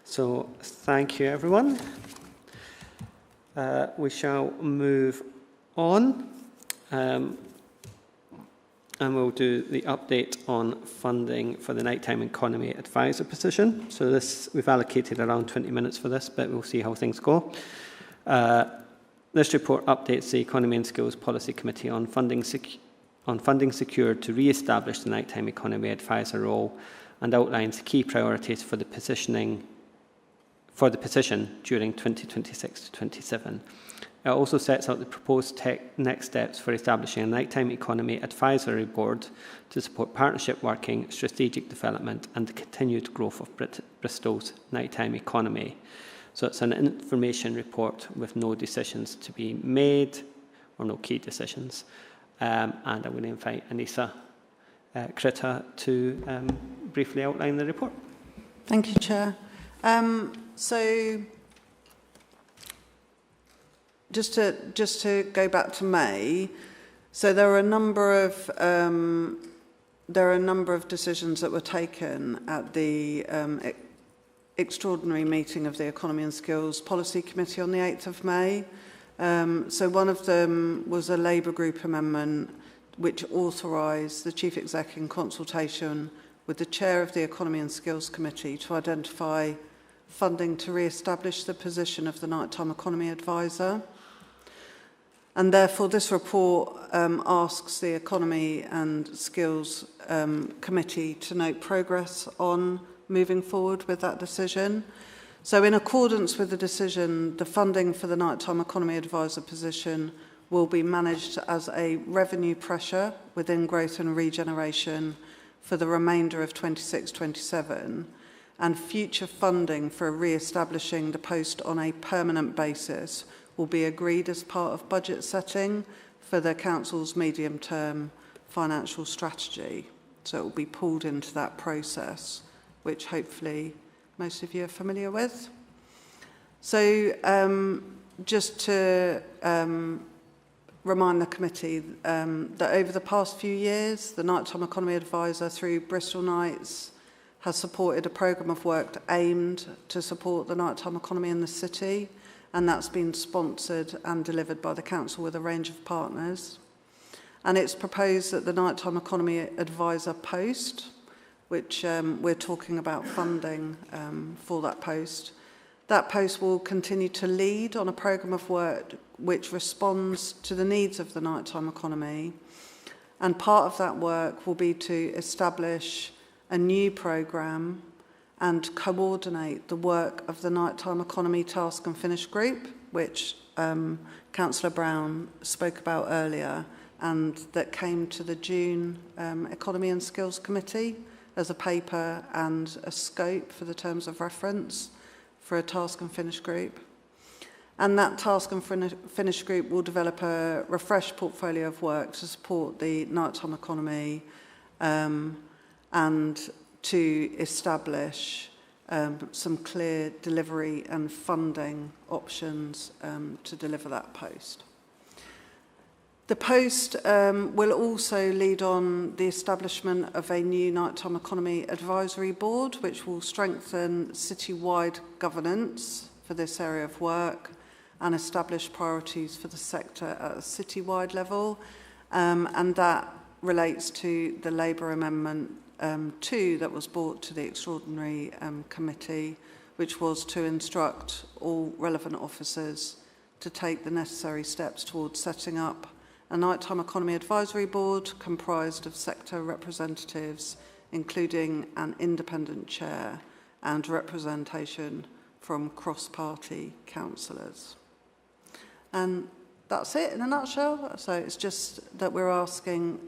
So thank you, everyone. We shall move on. And we'll do the update on funding for the Nighttime Economy Advisor position. So this, we've allocated around 20 minutes for this, but we'll see how things go. This report updates the Economy and Skills Policy Committee on funding secured to re-establish the Nighttime Economy Advisor role, and outlines key priorities for the position during 2026 to 27. It also sets out the proposed next steps for establishing a Nighttime Economy Advisory Board to support partnership working, strategic development and the continued growth of Bristol's nighttime economy. So it's an information report with no decisions to be made, or no key decisions. And I'm going to invite Anissa Critta to briefly outline the report. Thank you, Chair. So just to go back to May, so there are a number of decisions that were taken at the extraordinary meeting of the Economy and Skills Policy Committee on the 8th of May. So one of them was a Labour Group amendment which authorised the Chief Exec in consultation with the Chair of the Economy and Skills Committee to identify funding to re-establish the position of the Nighttime Economy Advisor. And therefore this report asks the Economy and Skills Committee to note progress on moving forward with that decision. So in accordance with the decision, the funding for the Nighttime Economy Advisor position will be managed as a revenue pressure within growth and regeneration for the remainder of 26-27, and future funding for re-establishing the post on a permanent basis will be agreed as part of budget setting for the Council's medium-term financial strategy. So it will be pulled into that process, which hopefully most of you are familiar with. So just to remind the committee that over the past few years, the Nighttime Economy Advisor through Bristol Nights has supported a programme of work aimed to support the nighttime economy in the city, and that's been sponsored and delivered by the Council with a range of partners. And it's proposed that the Nighttime Economy Advisor post, which we're talking about funding for that post will continue to lead on a programme of work which responds to the needs of the nighttime economy. And part of that work will be to establish a new programme and coordinate the work of the Nighttime Economy Task and Finish Group, which Councillor Brown spoke about earlier, and that came to the June Economy and Skills Committee as a paper and a scope for the terms of reference for a Task and Finish Group. And that Task and Finish Group will develop a refreshed portfolio of work to support the nighttime economy and to establish some clear delivery and funding options to deliver that post. The post will also lead on the establishment of a new Nighttime Economy Advisory Board, which will strengthen city-wide governance for this area of work and establish priorities for the sector at a city-wide level. And that relates to the Labour Amendment 2 that was brought to the Extraordinary Committee, which was to instruct all relevant officers to take the necessary steps towards setting up a nighttime economy advisory board comprised of sector representatives, including an independent chair and representation from cross-party councillors. And that's it in a nutshell. So it's just that we're asking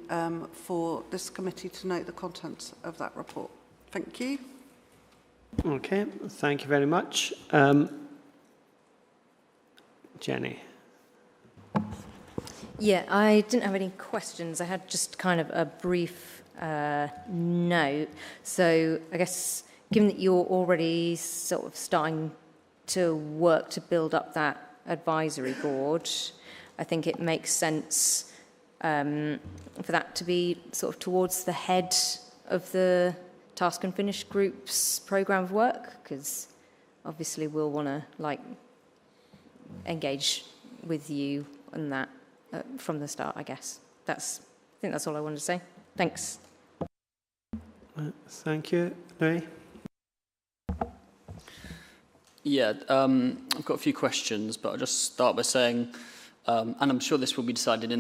for this committee to note the contents of that report. Thank you. Okay, thank you very much. Jenny. Yeah, I didn't have any questions. I had just kind of a brief note. So I guess given that you're already sort of starting to work to build up that advisory board, I think it makes sense for that to be sort of towards the head of the Task and Finish group's programme of work, because obviously we'll want to like engage with you on that from the start, I guess. I think that's all I wanted to say. Thanks. Thank you. Louis? Yeah, I've got a few questions, but I'll just start by saying, and I'm sure this will be decided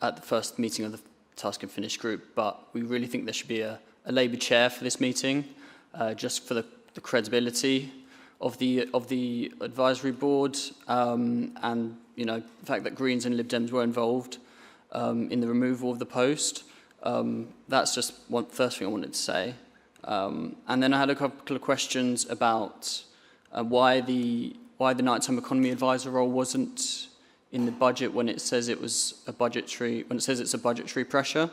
at the first meeting of the Task and Finish group, but we really think there should be a Labour chair for this meeting, just for the credibility of the advisory board, and you know the fact that Greens and Lib Dems were involved in the removal of the post. That's just one first thing I wanted to say, and then I had a couple of questions about why the nighttime economy advisor role wasn't in the budget when it says it's a budgetary pressure.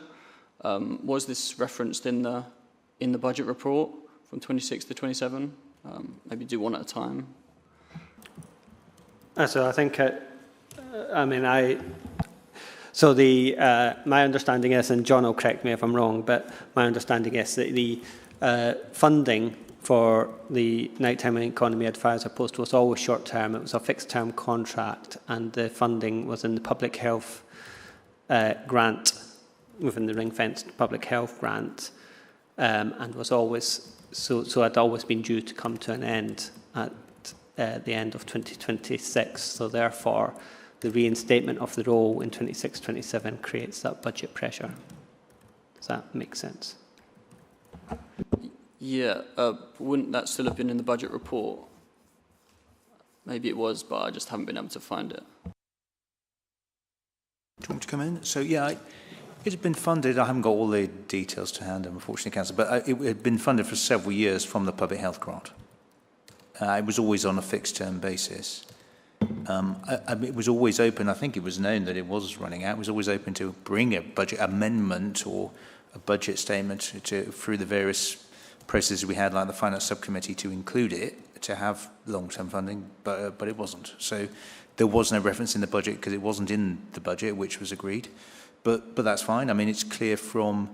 Was this referenced in the budget report from 26 to 27? Maybe do one at a time. So I think, my understanding is, and John will correct me if I'm wrong, but my understanding is that the funding for the nighttime economy advisor post was always short term. It was a fixed term contract, and the funding was in the public health grant, within the ring-fenced public health grant, and was always so had always been due to come to an end at the end of 2026. So therefore, the reinstatement of the role in 26-27 creates that budget pressure. Does that make sense? Yeah, wouldn't that still have been in the budget report? Maybe it was, but I just haven't been able to find it. Do you want me to come in? So yeah, it had been funded. I haven't got all the details to hand, unfortunately, Councillor, but it had been funded for several years from the public health grant. It was always on a fixed term basis. It was always open. I think it was known that it was running out. It was always open to bring a budget amendment or a budget statement through the various processes we had, like the finance subcommittee, to include it, to have long-term funding, but it wasn't. So there was no reference in the budget because it wasn't in the budget, which was agreed. But that's fine. I mean, it's clear from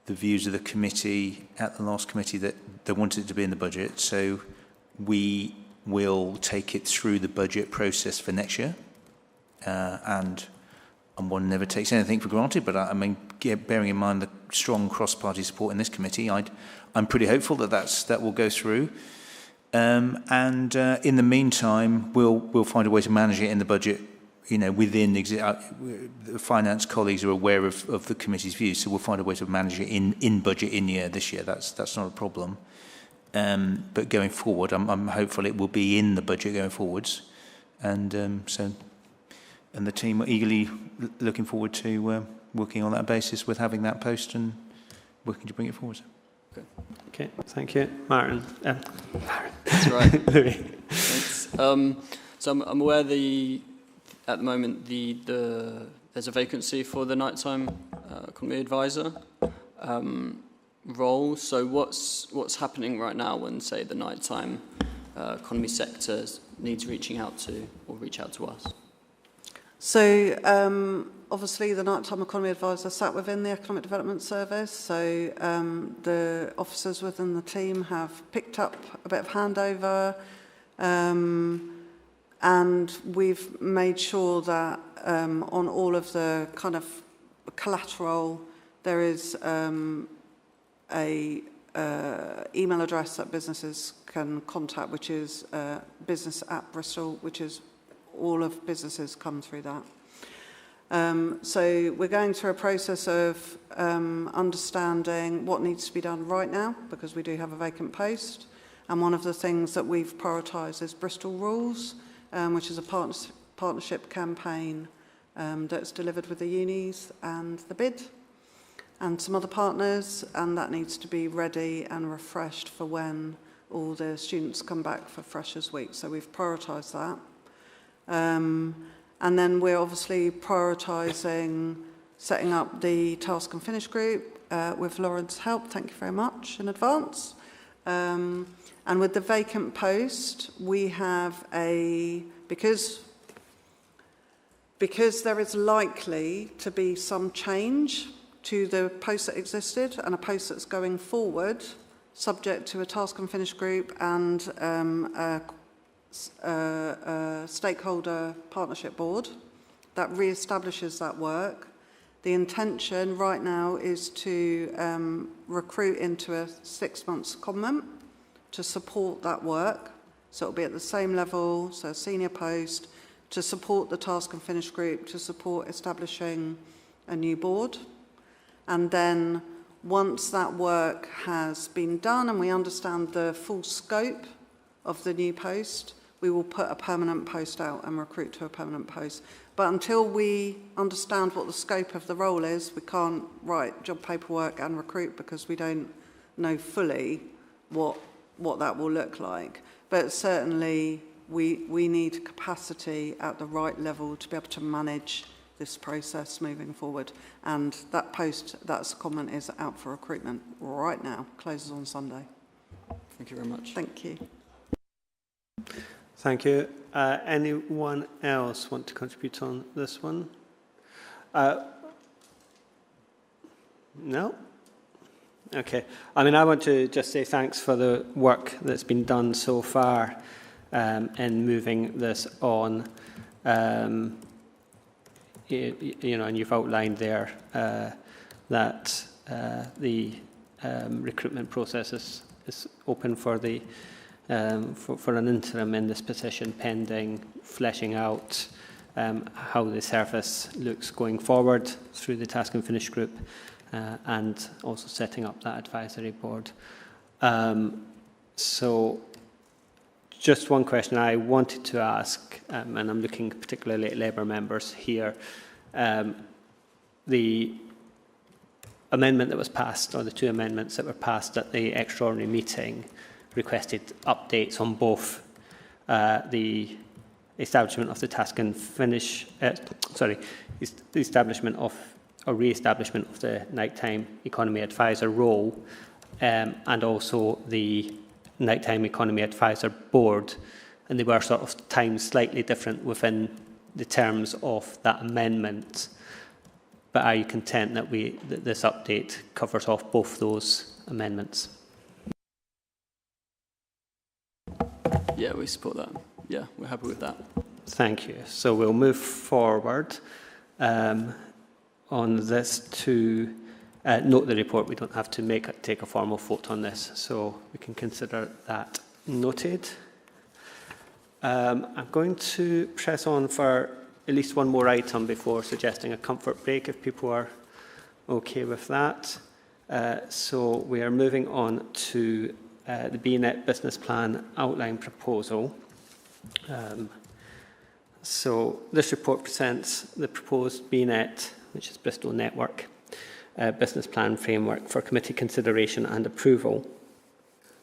the views of the committee at the last committee that they wanted it to be in the budget. So we will take it through the budget process for next year. And one never takes anything for granted, but I mean, bearing in mind the strong cross-party support in this committee, I'm pretty hopeful that will go through. And in the meantime, we'll find a way to manage it in the budget. You know, within the finance colleagues are aware of the committee's views, so we'll find a way to manage it in budget in year this year. That's not a problem. But going forward, I'm hopeful it will be in the budget going forwards, and the team are eagerly looking forward to working on that basis with having that post and working to bring it forward. Okay, thank you, Martin. That's right. Louis. Thanks. So I'm aware at the moment there's a vacancy for the nighttime economy advisor role. So what's happening right now when, say, the nighttime economy sector needs reaching out to or reach out to us? So obviously the nighttime economy advisor sat within the Economic Development Service, so the officers within the team have picked up a bit of handover, and we've made sure that on all of the kind of collateral there is a email address that businesses can contact, which is business@Bristol, which is all of businesses come through that. So we're going through a process of understanding what needs to be done right now, because we do have a vacant post. And one of the things that we've prioritised is Bristol Rules, which is a partnership campaign that's delivered with the unis and the BID and some other partners, and that needs to be ready and refreshed for when all the students come back for Freshers' Week. So we've prioritised that. And then we're obviously prioritising setting up the task and finish group with Lauren's help. Thank you very much in advance. And with the vacant post, we have because there is likely to be some change to the post that existed and a post that's going forward, subject to a task and finish group and a stakeholder partnership board that re-establishes that work. The intention right now is to recruit into a 6 months secondment to support that work. So it'll be at the same level, so a senior post, to support the task and finish group, to support establishing a new board. And then once that work has been done and we understand the full scope of the new post, we will put a permanent post out and recruit to a permanent post. But until we understand what the scope of the role is, we can't write job paperwork and recruit, because we don't know fully what that will look like. But certainly we need capacity at the right level to be able to manage this process moving forward. And that post, that secondment, is out for recruitment right now. Closes on Sunday. Thank you very much. Thank you. Thank you. Anyone else want to contribute on this one? No? Okay. I mean, I want to just say thanks for the work that's been done so far in moving this on. You know, and you've outlined there that the recruitment process is open for the for an interim in this position, pending fleshing out how the service looks going forward through the task and finish group, and also setting up that advisory board. So just one question I wanted to ask, and I'm looking particularly at Labour members here. The amendment that was passed, or the two amendments that were passed at the extraordinary meeting, requested updates on both the establishment of the task and finish, the establishment of or re-establishment of the nighttime economy advisor role, and also the nighttime economy advisor board, and they were sort of timed slightly different within the terms of that amendment. But are you content that this update covers off both those amendments? Yeah, we support that. Yeah, we're happy with that. Thank you. So we'll move forward on this to note the report. We don't have to take a formal vote on this, so we can consider that noted. I'm going to press on for at least one more item before suggesting a comfort break, if people are okay with that. So we are moving on to the BNET business plan outline proposal. So this report presents the proposed BNET, which is Bristol Network, business plan framework for committee consideration and approval.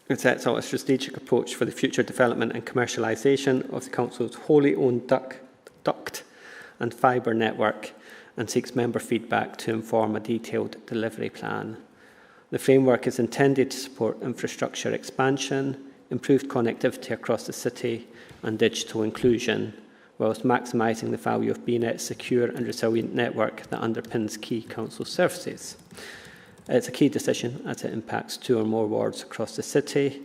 It sets out a strategic approach for the future development and commercialisation of the Council's wholly owned duct and fibre network, and seeks member feedback to inform a detailed delivery plan. The framework is intended to support infrastructure expansion, improved connectivity across the city, and digital inclusion, whilst maximising the value of BNET's secure and resilient network that underpins key council services. It's a key decision as it impacts 2 or more wards across the city,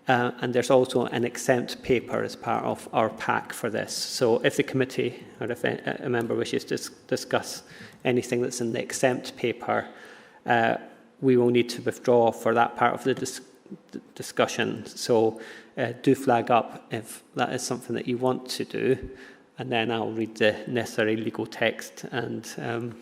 and there's also an exempt paper as part of our pack for this. So if the committee or if a member wishes to discuss anything that's in the exempt paper, we will need to withdraw for that part of the discussion. So do flag up if that is something that you want to do. and then I'll read the necessary legal text, and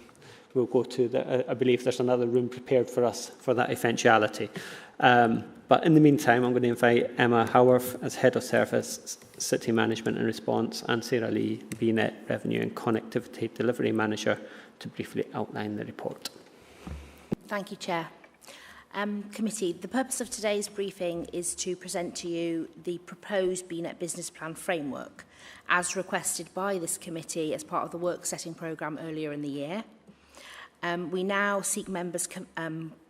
we'll go to the, I believe there's another room prepared for us for that eventuality. But in the meantime, I'm going to invite Emma Howarth as Head of Service, City Management and Response, and Sarah Lee, BNET Revenue and Connectivity Delivery Manager, to briefly outline the report. Thank you, Chair. Committee, the purpose of today's briefing is to present to you the proposed BNET Business Plan Framework, as requested by this committee as part of the work setting programme earlier in the year. We now seek members'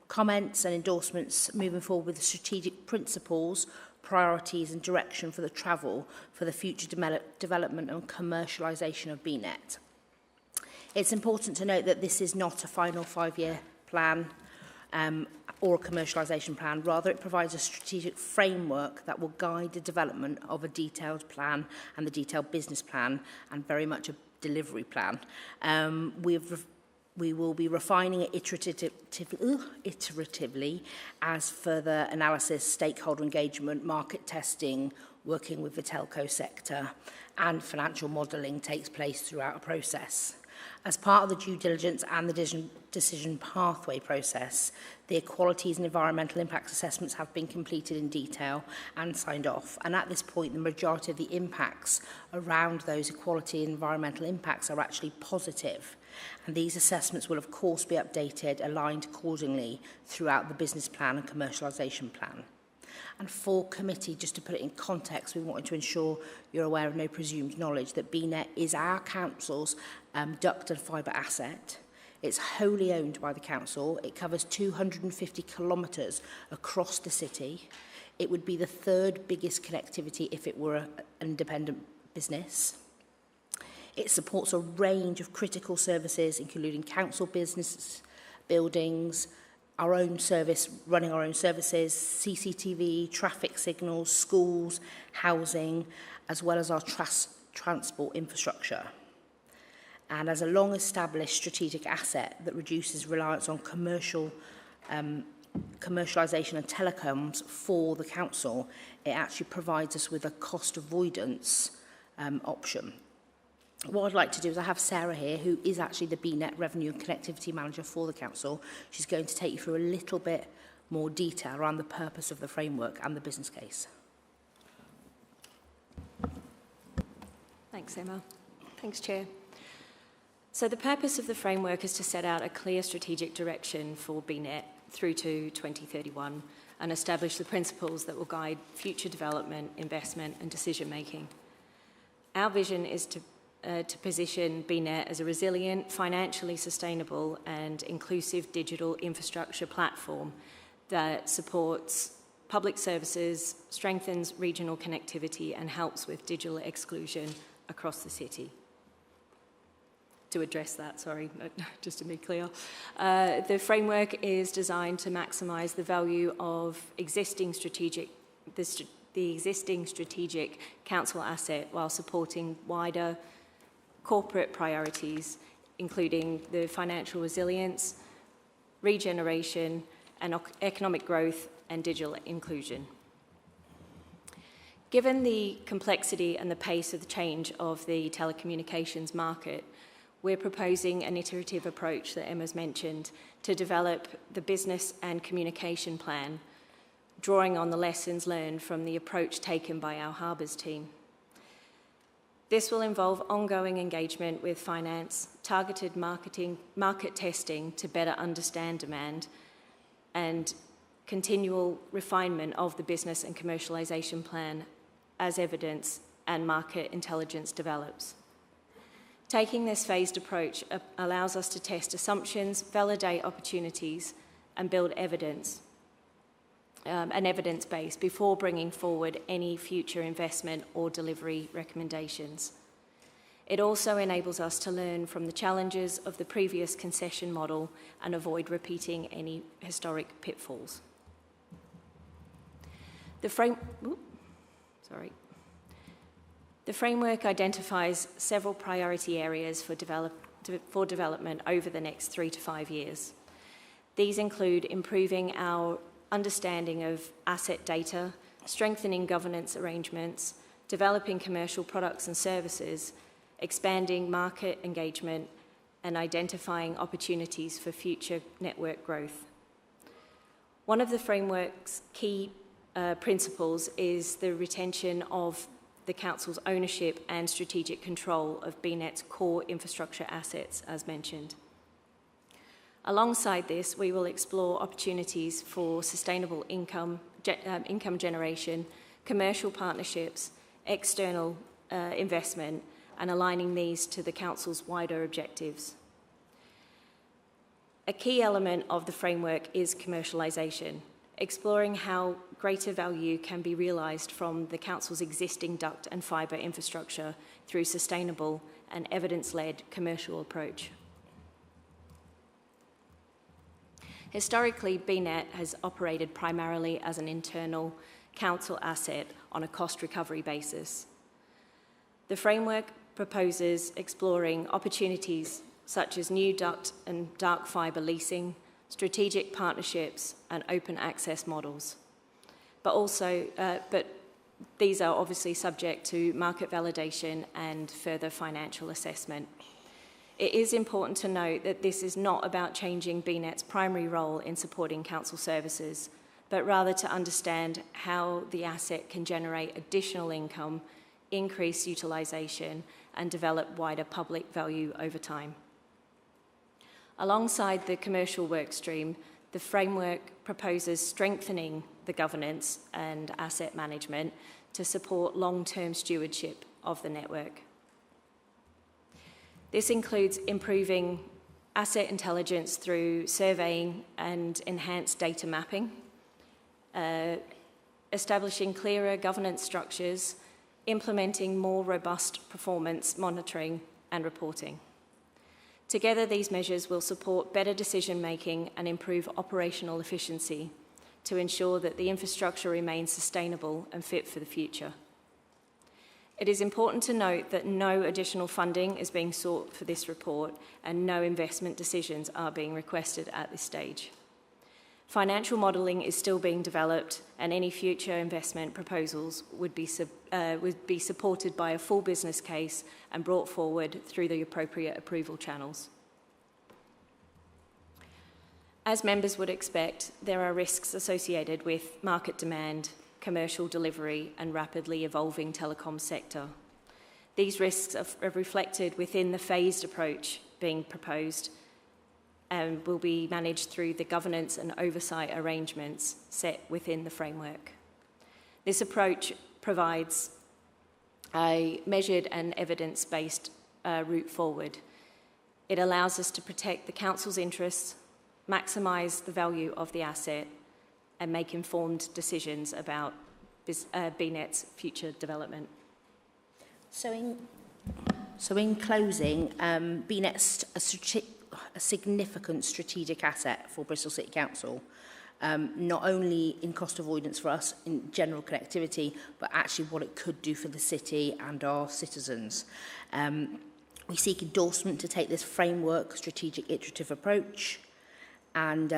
comments and endorsements moving forward with the strategic principles, priorities and direction for the travel for the future development and commercialisation of BNET. It's important to note that this is not a final 5-year plan or a commercialisation plan. Rather, it provides a strategic framework that will guide the development of a detailed plan and the detailed business plan, and very much a delivery plan. We will be refining it iteratively as further analysis, stakeholder engagement, market testing, working with the telco sector, and financial modelling takes place throughout a process. As part of the due diligence and the decision pathway process, the equalities and environmental impact assessments have been completed in detail and signed off. And at this point, the majority of the impacts around those equality and environmental impacts are actually positive. And these assessments will, of course, be updated, aligned accordingly throughout the business plan and commercialisation plan. And for committee, just to put it in context, we wanted to ensure you're aware of no presumed knowledge that BNET is our council's duct and fibre asset. It's wholly owned by the council. It covers 250 kilometres across the city. It would be the third biggest connectivity if it were an independent business. It supports a range of critical services, including council business, buildings, our own service, running our own services, CCTV, traffic signals, schools, housing, as well as our transport infrastructure. And as a long-established strategic asset that reduces reliance on commercialisation and telecoms for the council, it actually provides us with a cost avoidance option. What I'd like to do is I have Sarah here, who is actually the BNET Revenue and Connectivity Manager for the Council. She's going to take you through a little bit more detail around the purpose of the framework and the business case. Thanks, Emma. Thanks, Chair. So the purpose of the framework is to set out a clear strategic direction for BNET through to 2031 and establish the principles that will guide future development, investment and decision-making. Our vision is to position BNET as a resilient, financially sustainable and inclusive digital infrastructure platform that supports public services, strengthens regional connectivity and helps with digital exclusion across the city. To address that, sorry, just to be clear. The framework is designed to maximise the value of the existing strategic council asset while supporting wider corporate priorities, including the financial resilience, regeneration, and economic growth and digital inclusion. Given the complexity and the pace of the change of the telecommunications market, we're proposing an iterative approach that Emma's mentioned to develop the business and communication plan, drawing on the lessons learned from the approach taken by our Harbours team. This will involve ongoing engagement with finance, targeted market testing to better understand demand, and continual refinement of the business and commercialisation plan as evidence and market intelligence develops. Taking this phased approach allows us to test assumptions, validate opportunities, and build evidence, an evidence base before bringing forward any future investment or delivery recommendations. It also enables us to learn from the challenges of the previous concession model and avoid repeating any historic pitfalls. The framework identifies several priority areas for development over the next 3 to 5 years. These include improving our understanding of asset data, strengthening governance arrangements, developing commercial products and services, expanding market engagement, and identifying opportunities for future network growth. One of the framework's key principles is the retention of the Council's ownership and strategic control of BNET's core infrastructure assets, as mentioned. Alongside this, we will explore opportunities for sustainable income generation, commercial partnerships, external investment, and aligning these to the Council's wider objectives. A key element of the framework is commercialisation, exploring how greater value can be realised from the Council's existing duct and fibre infrastructure through sustainable and evidence-led commercial approach. Historically, BNET has operated primarily as an internal Council asset on a cost recovery basis. The framework proposes exploring opportunities such as new duct and dark fibre leasing, strategic partnerships, and open access models. But these are obviously subject to market validation and further financial assessment. It is important to note that this is not about changing BNET's primary role in supporting Council services, but rather to understand how the asset can generate additional income, increase utilisation, and develop wider public value over time. Alongside the commercial work stream, the framework proposes strengthening the governance and asset management to support long-term stewardship of the network. This includes improving asset intelligence through surveying and enhanced data mapping, establishing clearer governance structures, implementing more robust performance monitoring and reporting. Together, these measures will support better decision-making and improve operational efficiency to ensure that the infrastructure remains sustainable and fit for the future. It is important to note that no additional funding is being sought for this report and no investment decisions are being requested at this stage. Financial modelling is still being developed, and any future investment proposals would be supported by a full business case and brought forward through the appropriate approval channels. As members would expect, there are risks associated with market demand, commercial delivery, and rapidly evolving telecom sector. These risks are reflected within the phased approach being proposed and will be managed through the governance and oversight arrangements set within the framework. This approach provides a measured and evidence-based route forward. It allows us to protect the Council's interests, maximise the value of the asset, and make informed decisions about BNET's future development. So in closing, BNET's a significant strategic asset for Bristol City Council, not only in cost avoidance for us in general connectivity, but actually what it could do for the city and our citizens. We seek endorsement to take this framework, strategic iterative approach, and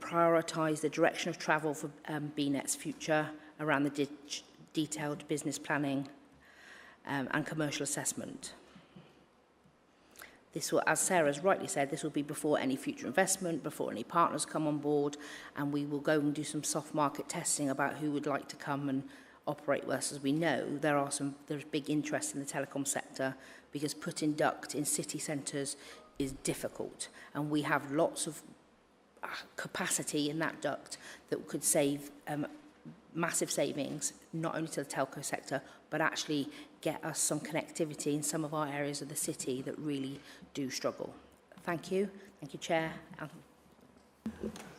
prioritise the direction of travel for BNET's future around the detailed business planning and commercial assessment. This will, as Sarah's rightly said, this will be before any future investment, before any partners come on board, and we will go and do some soft market testing about who would like to come and operate with us. As we know, there's big interest in the telecom sector because putting duct in city centres is difficult, and we have lots of capacity in that duct that could save massive savings, not only to the telco sector, but actually get us some connectivity in some of our areas of the city that really do struggle. Thank you. Thank you, Chair.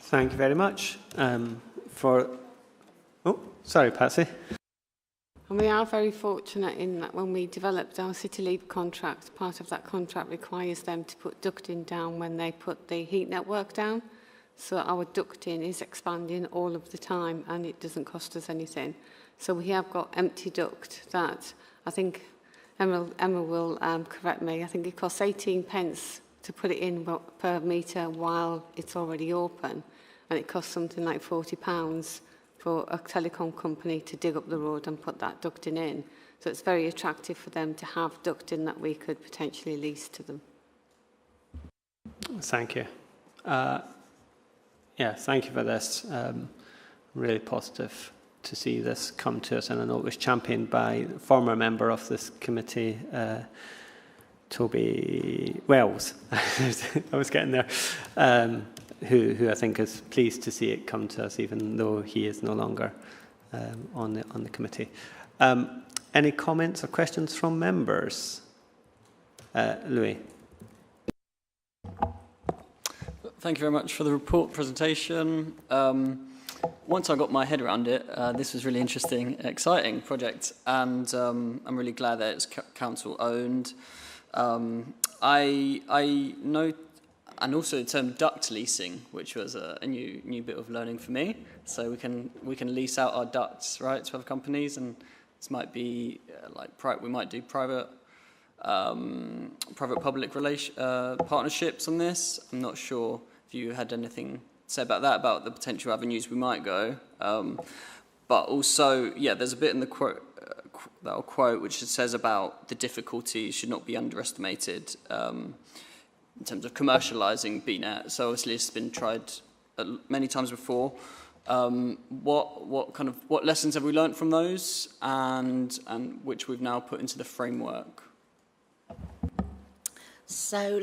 Thank you very much. Sorry, Patsy. And we are very fortunate in that when we developed our City Leap contract, part of that contract requires them to put ducting down when they put the heat network down. So our ducting is expanding all of the time and it doesn't cost us anything. So we have got empty duct that I think Emma will correct me. I think it costs 18 pence to put it in per metre while it's already open. And it costs something like £40 for a telecom company to dig up the road and put that ducting in. So it's very attractive for them to have ducting that we could potentially lease to them. Thank you. Yeah, thank you for this. Really positive to see this come to us, and I know it was championed by a former member of this committee, Toby Wells. I was getting there. Who I think is pleased to see it come to us, even though he is no longer on the committee. Any comments or questions from members? Louis. Thank you very much for the report presentation. Once I got my head around it, this was really interesting, exciting project, and I'm really glad that it's council owned. I know, and also the term duct leasing, which was a new bit of learning for me. So we can lease out our ducts, right, to other companies, and this might be we might do private public partnerships on this. I'm not sure if you had anything to say about that, about the potential avenues we might go. But also, yeah, there's a bit in the quote which says about the difficulties should not be underestimated in terms of commercialising BNET. So obviously it's been tried many times before. What lessons have we learnt from those, and which we've now put into the framework? So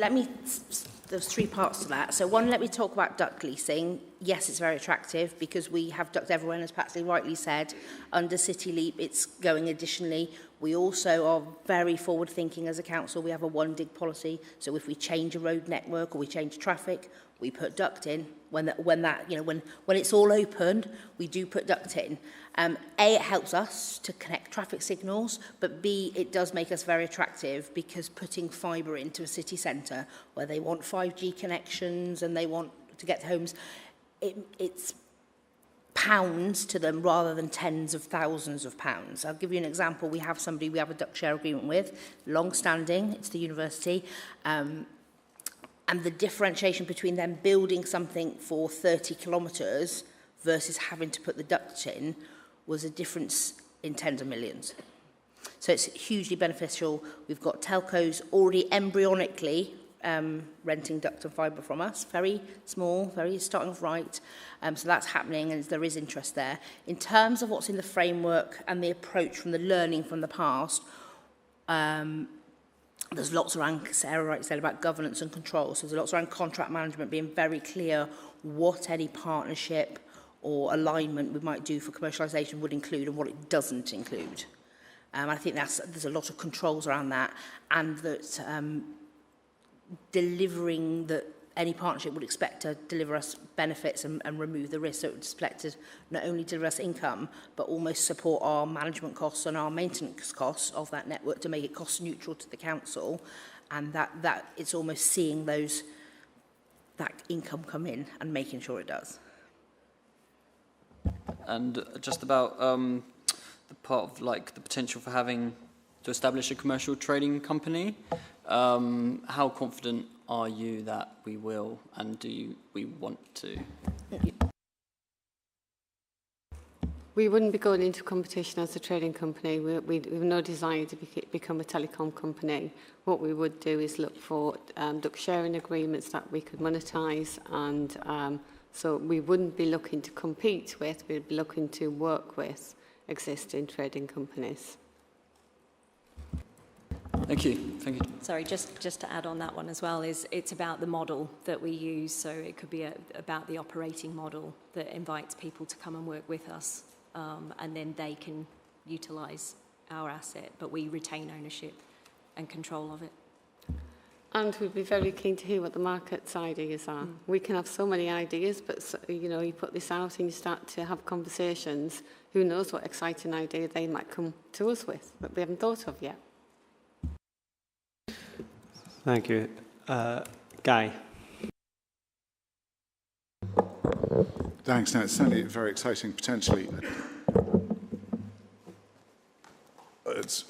there's three parts to that. So one, let me talk about duct leasing. Yes, it's very attractive because we have duct everywhere, and as Patsy rightly said, under City Leap it's going additionally. We also are very forward thinking as a council. We have a one dig policy. So if we change a road network or we change traffic, we put duct in. When it's all open, we do put duct in. A, it helps us to connect traffic signals, but B, it does make us very attractive because putting fibre into a city centre where they want 5G connections and they want to get to homes, it's pounds to them rather than tens of thousands of pounds. I'll give you an example. We have a duct share agreement with, long-standing, it's the university, and the differentiation between them building something for 30 kilometres versus having to put the duct in was a difference in tens of millions. So it's hugely beneficial. We've got telcos already embryonically renting duct and fibre from us, very small, very starting off right. So that's happening, and there is interest there. In terms of what's in the framework and the approach from the learning from the past, there's lots around, Sarah rightly said, about governance and control. So there's lots around contract management, being very clear what any partnership or alignment we might do for commercialisation would include and what it doesn't include. I think there's a lot of controls around that, and that delivering that any partnership would expect to deliver us benefits and remove the risk. So it would expect to not only deliver us income, but almost support our management costs and our maintenance costs of that network to make it cost neutral to the council, and that it's almost seeing that income come in and making sure it does. And just about the part of the potential for having to establish a commercial trading company, how confident are you that we will, and we want to? We wouldn't be going into competition as a trading company. We've no desire to become a telecom company. What we would do is look for duct sharing agreements that we could monetize, and so we wouldn't be looking to compete with, we'd be looking to work with existing trading companies. Thank you. Thank you. Sorry, just to add on that one as well, it's about the model that we use. So it could be about the operating model that invites people to come and work with us, and then they can utilise our asset, but we retain ownership and control of it. And we'd be very keen to hear what the market's ideas are. We can have so many ideas, but you put this out and you start to have conversations. Who knows what exciting idea they might come to us with that we haven't thought of yet. Thank you. Guy. Thanks. No, it's certainly very exciting potentially. It's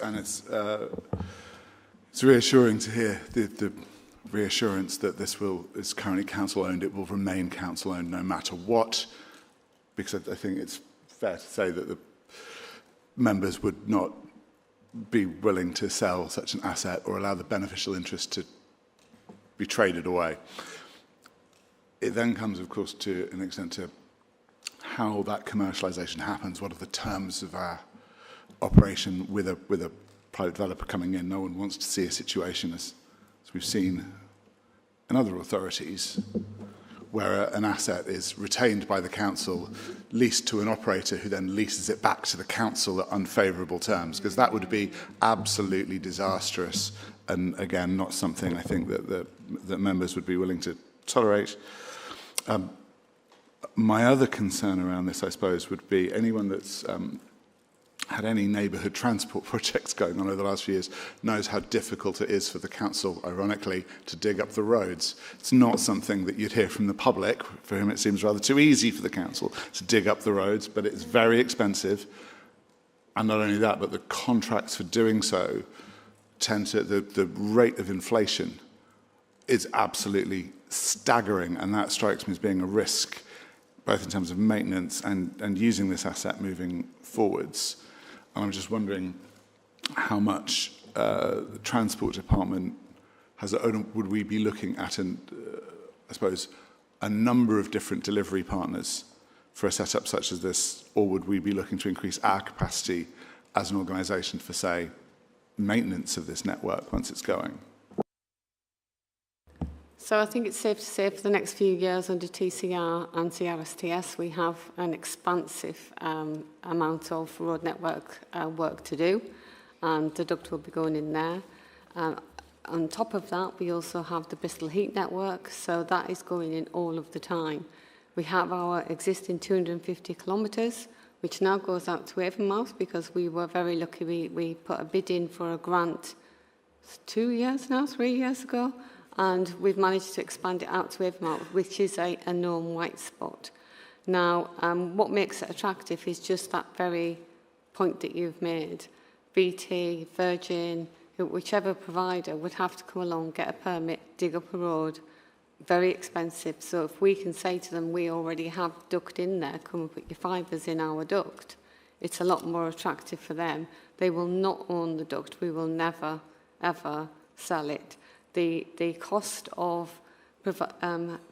reassuring to hear the reassurance that this is currently council-owned. It will remain council-owned no matter what, because I think it's fair to say that the members would not be willing to sell such an asset or allow the beneficial interest to be traded away. It then comes, of course, to an extent to how that commercialization happens. What are the terms of our operation with a private developer coming in? No one wants to see a situation, as we've seen in other authorities, where an asset is retained by the council, leased to an operator who then leases it back to the council at unfavourable terms, because that would be absolutely disastrous, and again, not something I think that members would be willing to tolerate. My other concern around this, I suppose, would be anyone that's had any neighbourhood transport projects going on over the last few years knows how difficult it is for the council, ironically, to dig up the roads. It's not something that you'd hear from the public, for whom it seems rather too easy for the council to dig up the roads, but it's very expensive. And not only that, but the contracts for doing so tend to, the rate of inflation is absolutely staggering, and that strikes me as being a risk, both in terms of maintenance and using this asset moving forwards. And I'm just wondering how much the Transport Department has, would we be looking at, I suppose, a number of different delivery partners for a setup such as this, or would we be looking to increase our capacity as an organisation for, say, maintenance of this network once it's going? So I think it's safe to say for the next few years under TCR and CRSTS, we have an expansive amount of road network work to do, and the duct will be going in there. On top of that, we also have the Bristol Heat Network, so that is going in all of the time. We have our existing 250 kilometres, which now goes out to Avonmouth, because we were very lucky. We put a bid in for a grant 3 years ago, and we've managed to expand it out to Avonmouth, which is a known white spot. Now, what makes it attractive is just that very point that you've made. BT, Virgin, whichever provider would have to come along, get a permit, dig up a road, very expensive. So if we can say to them, we already have duct in there, come and put your fibres in our duct, it's a lot more attractive for them. They will not own the duct. We will never, ever sell it. The cost of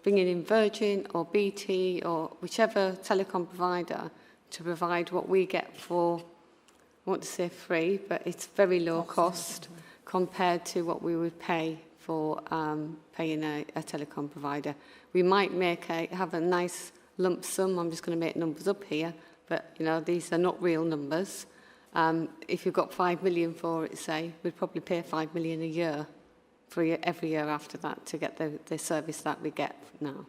bringing in Virgin or BT or whichever telecom provider to provide what we get for, I want to say free, but it's very low cost compared to what we would pay for paying a telecom provider. We might have a nice lump sum. I'm just going to make numbers up here, but these are not real numbers. If you've got 5 million for it, say, we'd probably pay 5 million a year for every year after that to get the service that we get now.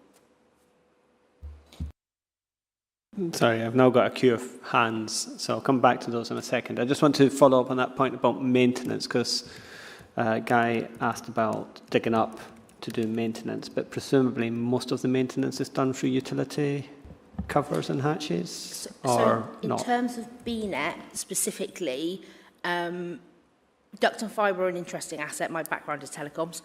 Sorry, I've now got a queue of hands, so I'll come back to those in a second. I just want to follow up on that point about maintenance, because Guy asked about digging up to do maintenance, but presumably most of the maintenance is done through utility covers and hatches, or not? In terms of BNET specifically, duct and fibre are an interesting asset. My background is telecoms.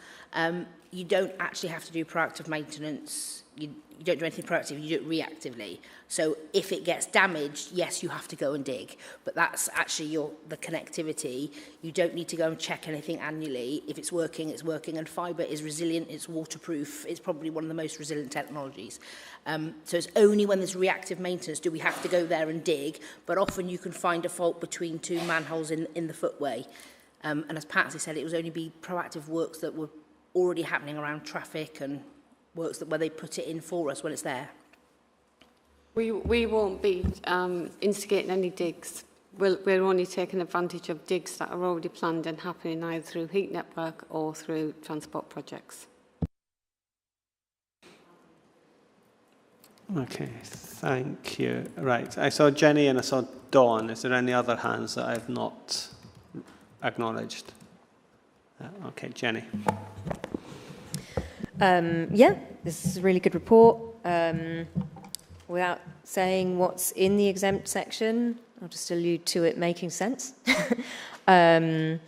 You don't actually have to do proactive maintenance. You don't do anything proactive, you do it reactively. So if it gets damaged, yes, you have to go and dig. But that's actually the connectivity. You don't need to go and check anything annually. If it's working, it's working. And fibre is resilient, it's waterproof. It's probably one of the most resilient technologies. So it's only when there's reactive maintenance do we have to go there and dig. But often you can find a fault between two manholes in the footway. And as Patsy said, it was only be proactive works that were already happening around traffic and works where they put it in for us when it's there. We won't be instigating any digs. We're only taking advantage of digs that are already planned and happening either through heat network or through transport projects. Okay, thank you. Right, I saw Jenny and I saw Dawn. Is there any other hands that I've not acknowledged? Okay, Jenny. Yeah, this is a really good report. Without saying what's in the exempt section, I'll just allude to it making sense. I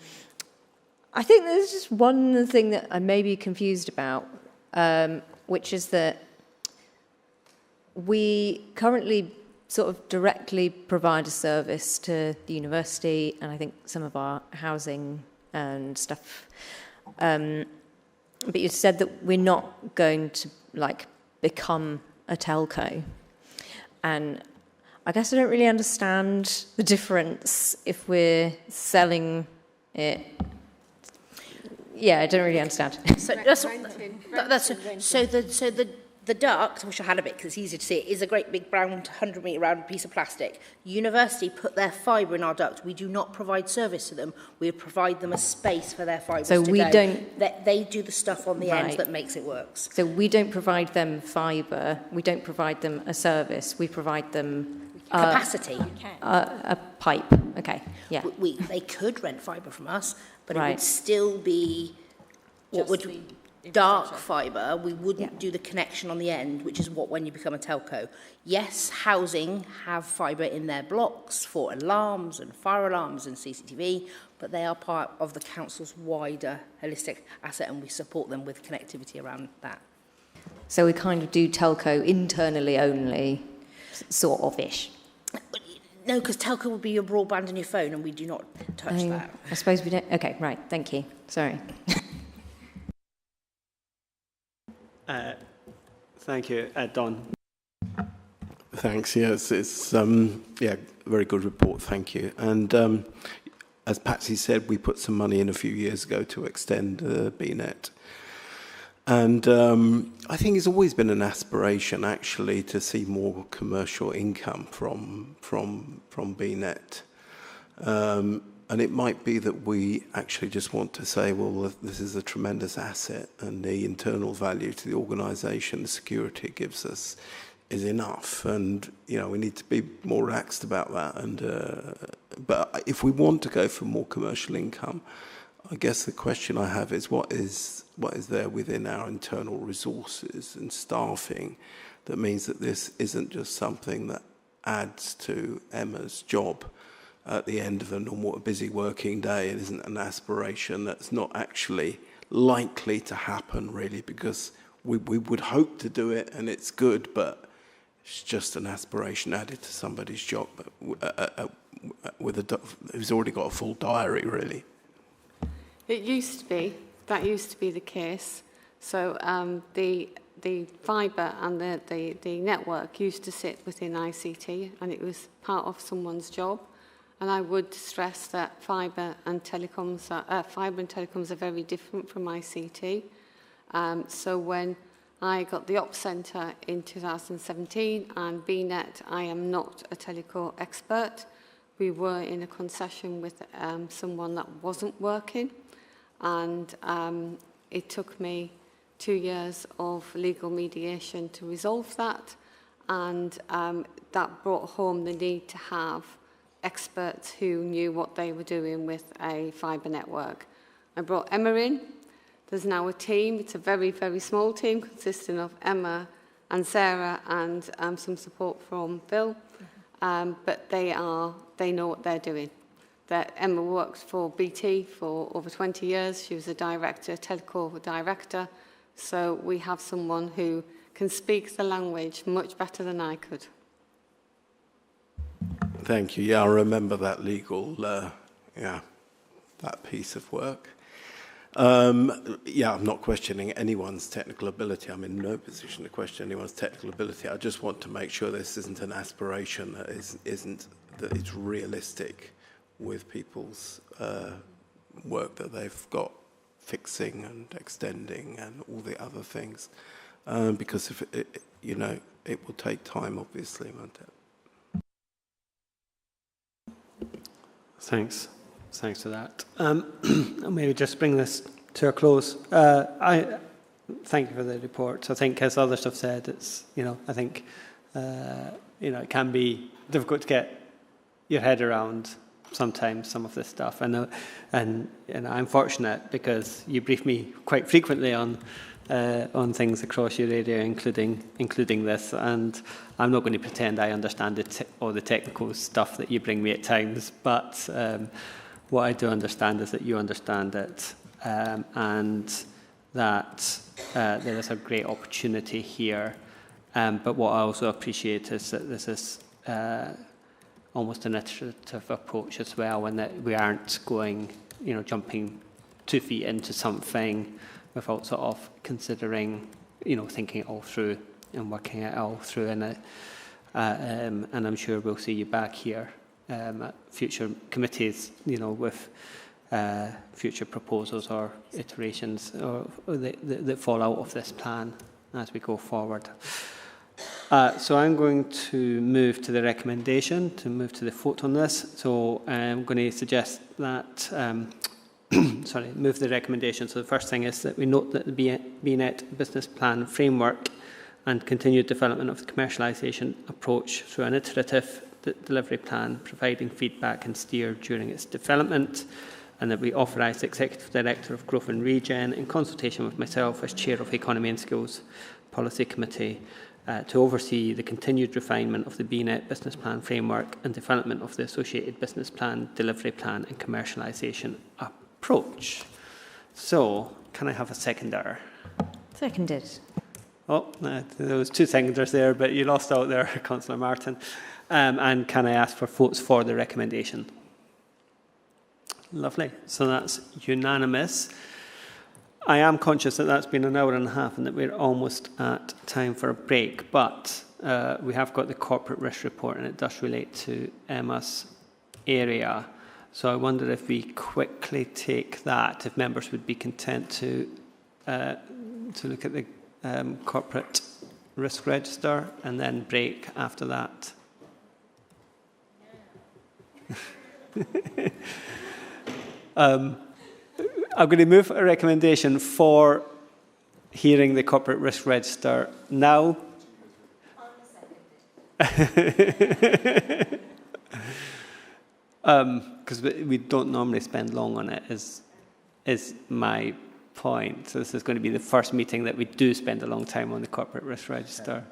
think there's just one thing that I may be confused about, which is that we currently sort of directly provide a service to the university and I think some of our housing and stuff. But you said that we're not going to like become a telco. And I guess I don't really understand the difference if we're selling it. Yeah, I don't really understand. So the duct, I wish I had a bit because it's easier to see it, is a great big brown 100-metre round piece of plastic. University put their fibre in our duct. We do not provide service to them. We provide them a space for their fibres to go. So we don't... They do the stuff on the end that makes it work. So we don't provide them fibre. We don't provide them a service. We provide them... capacity. A pipe. Okay, yeah. They could rent fibre from us, but it would still be... dark fibre, we wouldn't do the connection on the end, which is what when you become a telco. Yes, housing have fibre in their blocks for alarms and fire alarms and CCTV, but they are part of the council's wider holistic asset and we support them with connectivity around that. So we kind of do telco internally only, sort of-ish. No, because telco would be your broadband and your phone and we do not touch that. I suppose we don't... Okay, right, thank you. Sorry. Thank you, Don. Thanks. Yes, it's very good report. Thank you. And as Patsy said, we put some money in a few years ago to extend BNET. And I think it's always been an aspiration, actually, to see more commercial income from BNET. And it might be that we actually just want to say, well, this is a tremendous asset and the internal value to the organisation, the security it gives us is enough. And, you know, we need to be more relaxed about that. And but if we want to go for more commercial income, I guess the question I have is what is there within our internal resources and staffing that means that this isn't just something that adds to Emma's job at the end of a busy working day. It isn't an aspiration that's not actually likely to happen, really, because we would hope to do it and it's good, but it's just an aspiration added to somebody's job who's already got a full diary, really. It used to be. That used to be the case. So the fibre and the network used to sit within ICT and it was part of someone's job. And I would stress that fibre and telecoms are very different from ICT. So when I got the Ops Centre in 2017 and BNET, I am not a teleco expert. We were in a concession with someone that wasn't working. And it took me 2 years of legal mediation to resolve that. And that brought home the need to have experts who knew what they were doing with a fibre network. I brought Emma in. There's now a team. It's a very, very small team consisting of Emma and Sarah and some support from Phil. But they know what they're doing. Emma worked for BT for over 20 years. She was a director, telco director. So we have someone who can speak the language much better than I could. Thank you. Yeah, I remember that legal, that piece of work. I'm not questioning anyone's technical ability. I'm in no position to question anyone's technical ability. I just want to make sure this isn't an aspiration that that it's realistic with people's work that they've got fixing and extending and all the other things. Because if it will take time, obviously, won't it? Thanks for that. I'll maybe just bring this to a close. I thank you for the report. I think, as others have said, it's I think it can be difficult to get your head around sometimes some of this stuff, and I'm fortunate because you brief me quite frequently on things across your area, including this, and I'm not going to pretend I understand all the technical stuff that you bring me at times, but what I do understand is that you understand it, and that there is a great opportunity here. But what I also appreciate is that this is almost an iterative approach as well, and that we aren't going, jumping 2 feet into something without sort of considering, thinking it all through and working it all through. And I'm sure we'll see you back here at future committees, with future proposals or iterations that fall out of this plan as we go forward. So I'm going to move to the recommendation, to move to the vote on this. So I'm going to suggest that, move the recommendation. So the first thing is that we note that the BNET business plan framework and continued development of the commercialisation approach through an iterative delivery plan, providing feedback and steer during its development, and that we authorise the Executive Director of Growth and Regen, in consultation with myself as Chair of the Economy and Skills Policy Committee, to oversee the continued refinement of the BNET business plan framework and development of the associated business plan, delivery plan and commercialisation approach. So, can I have a seconder? Seconded. Oh, there was 2 seconders there, but you lost out there, Councillor Martin. And can I ask for votes for the recommendation? Lovely. So that's unanimous. I am conscious that that's been an hour and a half and that we're almost at time for a break, but we have got the corporate risk report and it does relate to Emma's area. So I wonder if we quickly take that, if members would be content to look at the corporate risk register and then break after that. I'm going to move a recommendation for hearing the corporate risk register now. Because we don't normally spend long on it, is my point. So this is going to be the first meeting that we do spend a long time on the corporate risk register.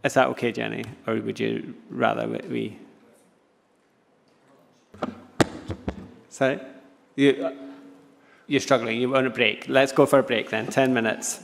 Is that okay, Jenny? Or would you rather we... Sorry? You're struggling, you want a break. Let's go for a break then, 10 minutes.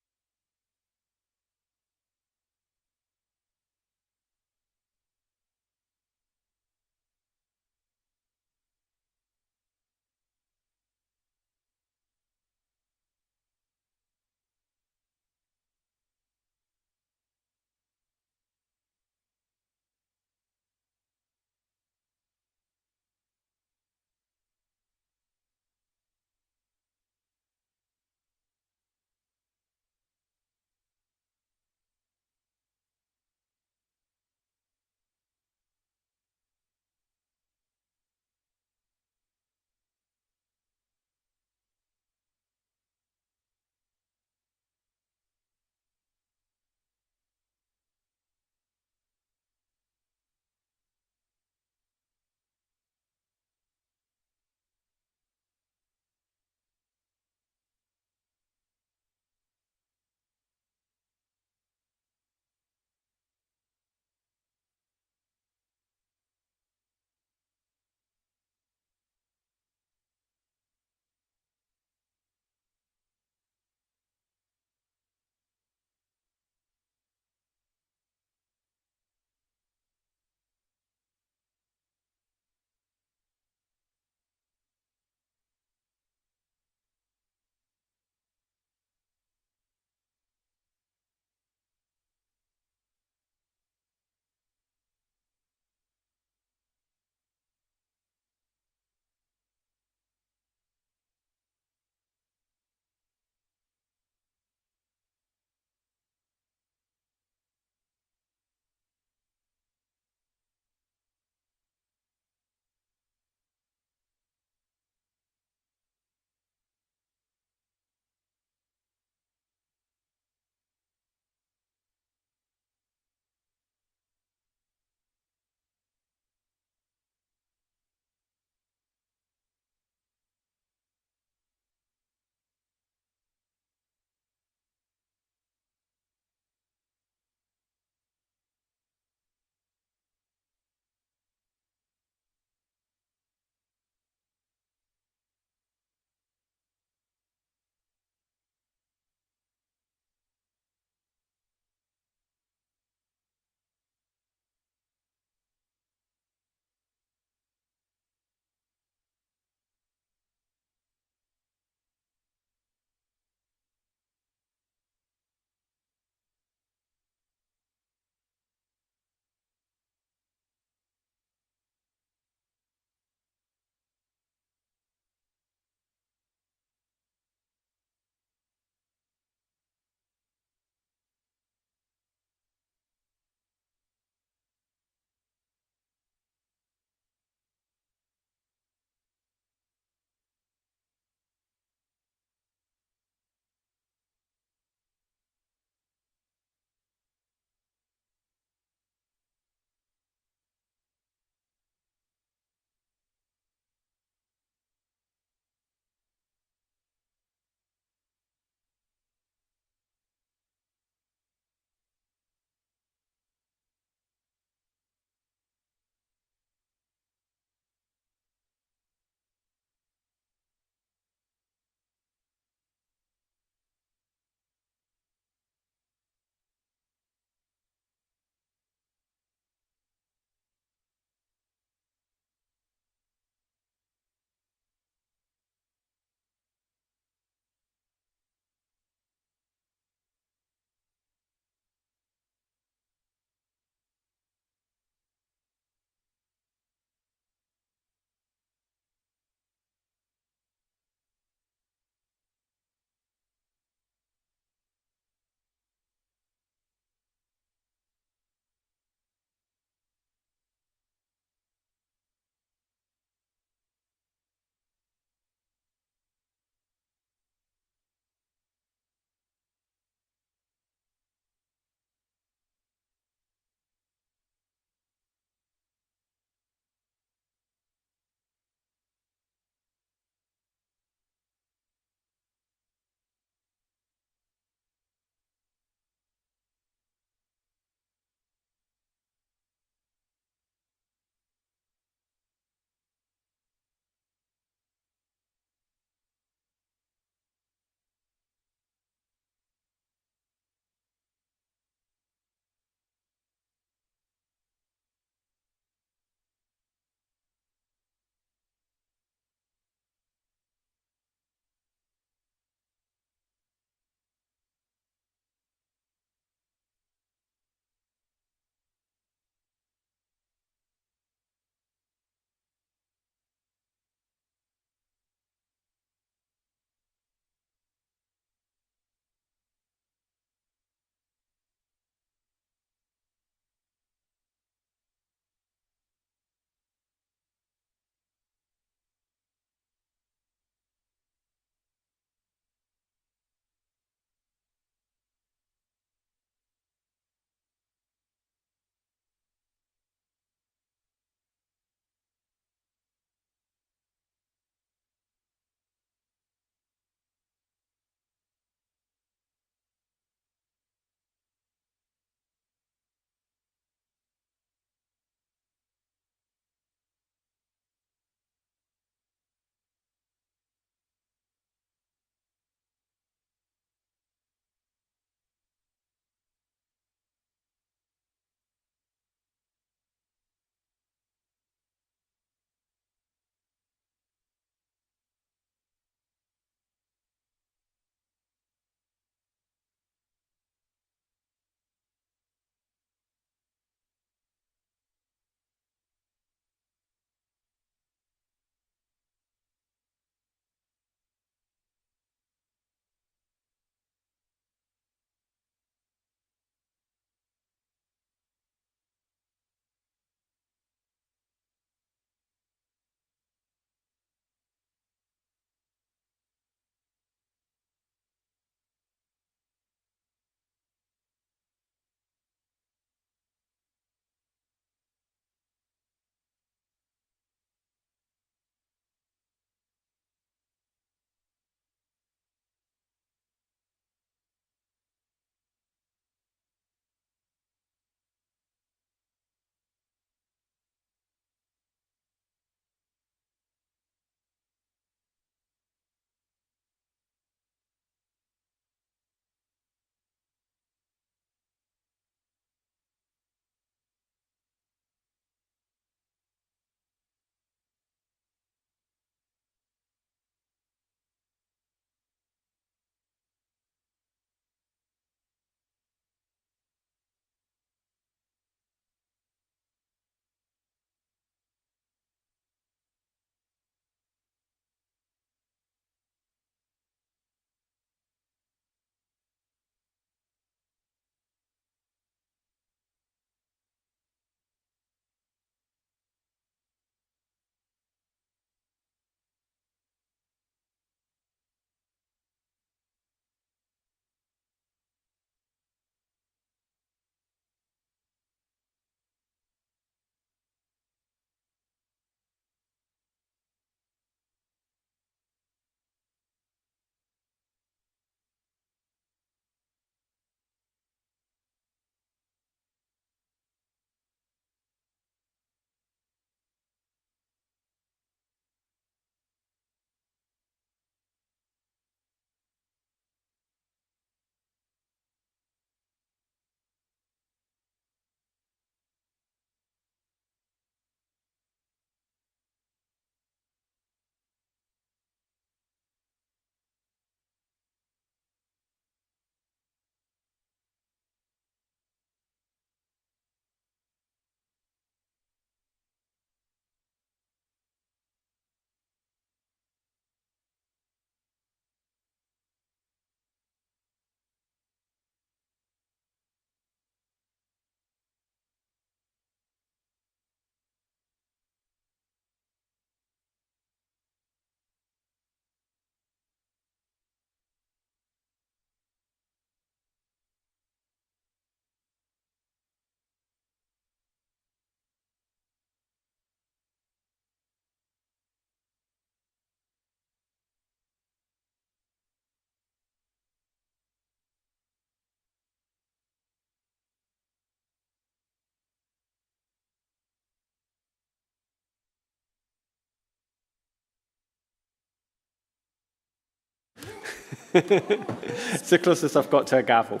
It's the closest I've got to a gavel.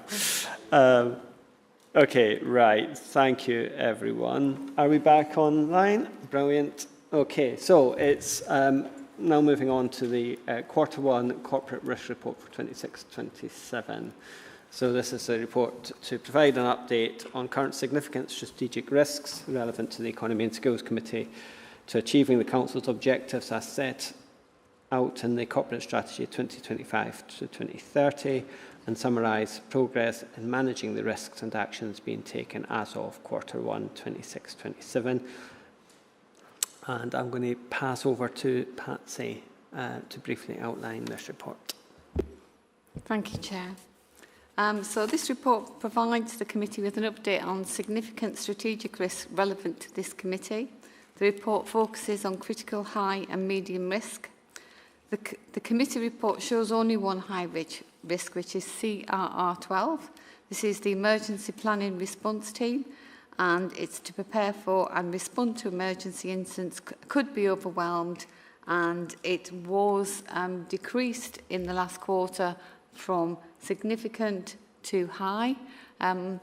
Okay, right. Thank you, everyone. Are we back online? Brilliant. Okay, so it's now moving on to the Q1 Corporate Risk Report for 26-27. So this is a report to provide an update on current significant strategic risks relevant to the Economy and Skills Committee to achieving the Council's objectives as set out in the Corporate Strategy 2025 to 2030 and summarise progress in managing the risks and actions being taken as of Q1 26-27. And I'm going to pass over to Patsy to briefly outline this report. Thank you, Chair. So this report provides the committee with an update on significant strategic risks relevant to this committee. The report focuses on critical high and medium risk. The committee report shows only one high risk, which is CRR12. This is the Emergency Planning Response Team, and it's to prepare for and respond to emergency incidents, could be overwhelmed, and it was decreased in the last quarter from significant to high. I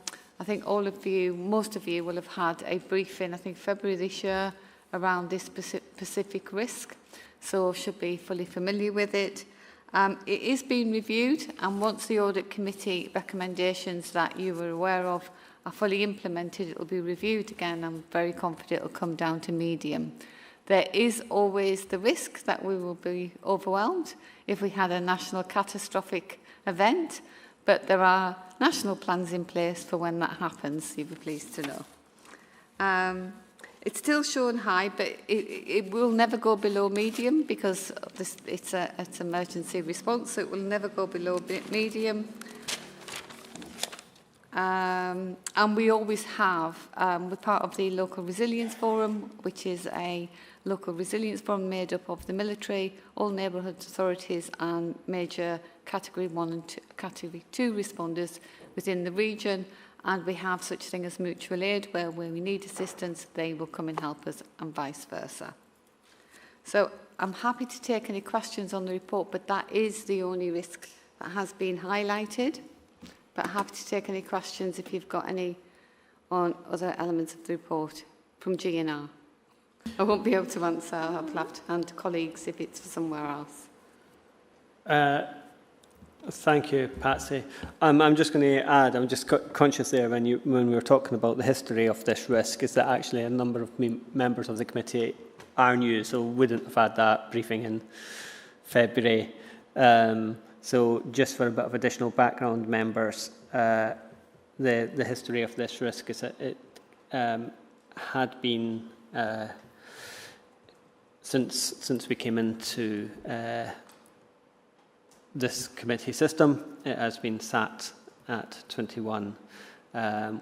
think all of you, most of you will have had a briefing, I think February this year, around this specific risk, so should be fully familiar with it. It is being reviewed, and once the Audit Committee recommendations that you were aware of are fully implemented, it will be reviewed again. I'm very confident it will come down to medium. There is always the risk that we will be overwhelmed if we had a national catastrophic event, but there are national plans in place for when that happens, you'll be pleased to know. It's still shown high, but it will never go below medium because it's emergency response, so it will never go below medium. And we always have, we're part of the Local Resilience Forum, which is a local resilience forum made up of the military, all neighbourhood authorities and major Category 1 and Category 2 responders within the region. And we have such thing as mutual aid, where when we need assistance, they will come and help us, and vice versa. So I'm happy to take any questions on the report, but that is the only risk that has been highlighted. But happy to take any questions if you've got any on other elements of the report from GNR. I won't be able to answer. I'll have to hand to colleagues if it's for somewhere else. Thank you, Patsy. I'm just going to add, I'm just conscious there when we were talking about the history of this risk, is that actually a number of members of the committee are new, so we wouldn't have had that briefing in February. So just for a bit of additional background, members, the history of this risk is that it had been, since we came into this committee system, it has been sat at 21,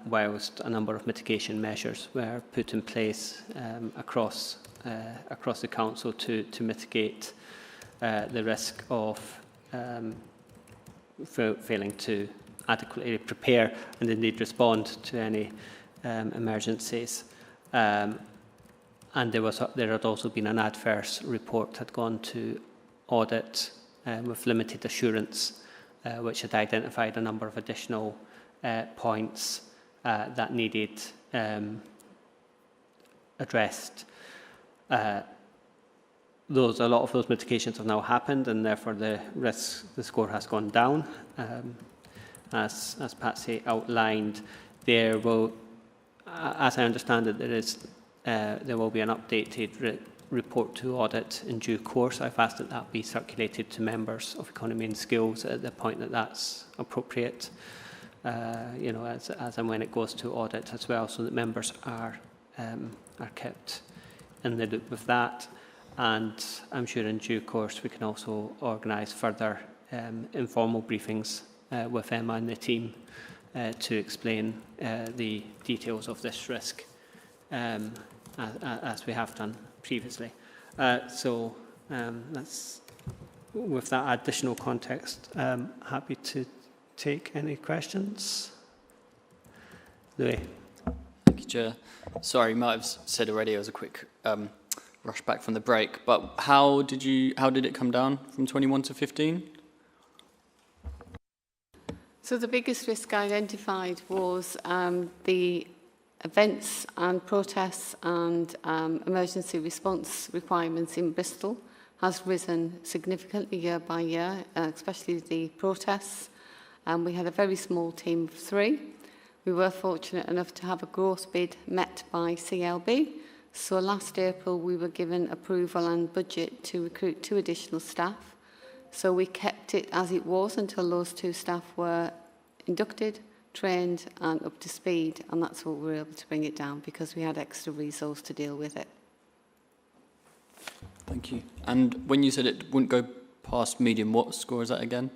whilst a number of mitigation measures were put in place across the council to mitigate the risk of failing to adequately prepare and indeed respond to any emergencies. And there had also been an adverse report had gone to audit with limited assurance, which had identified a number of additional points that needed addressed. A lot of those mitigations have now happened, and therefore the score has gone down. As Patsy outlined, there will, as I understand it, there will be an updated report to audit in due course. I've asked that be circulated to members of Economy and Skills at the point that that's appropriate, as and when it goes to audit as well, so that members are kept in the loop with that. And I'm sure in due course we can also organise further informal briefings with Emma and the team to explain the details of this risk as we have done previously. So that's, with that additional context, happy to take any questions. Louis. Thank you, Chair. Sorry, you might have said already, it was a quick rush back from the break, but how did it come down from 21 to 15? So the biggest risk identified was the events and protests and emergency response requirements in Bristol has risen significantly year by year, especially the protests. We had a very small team of 3. We were fortunate enough to have a growth bid met by CLB. So last April we were given approval and budget to recruit 2 additional staff. So we kept it as it was until those 2 staff were inducted, trained and up to speed, and that's what we were able to bring it down because we had extra resource to deal with it. Thank you. And when you said it wouldn't go past medium, what score is that again?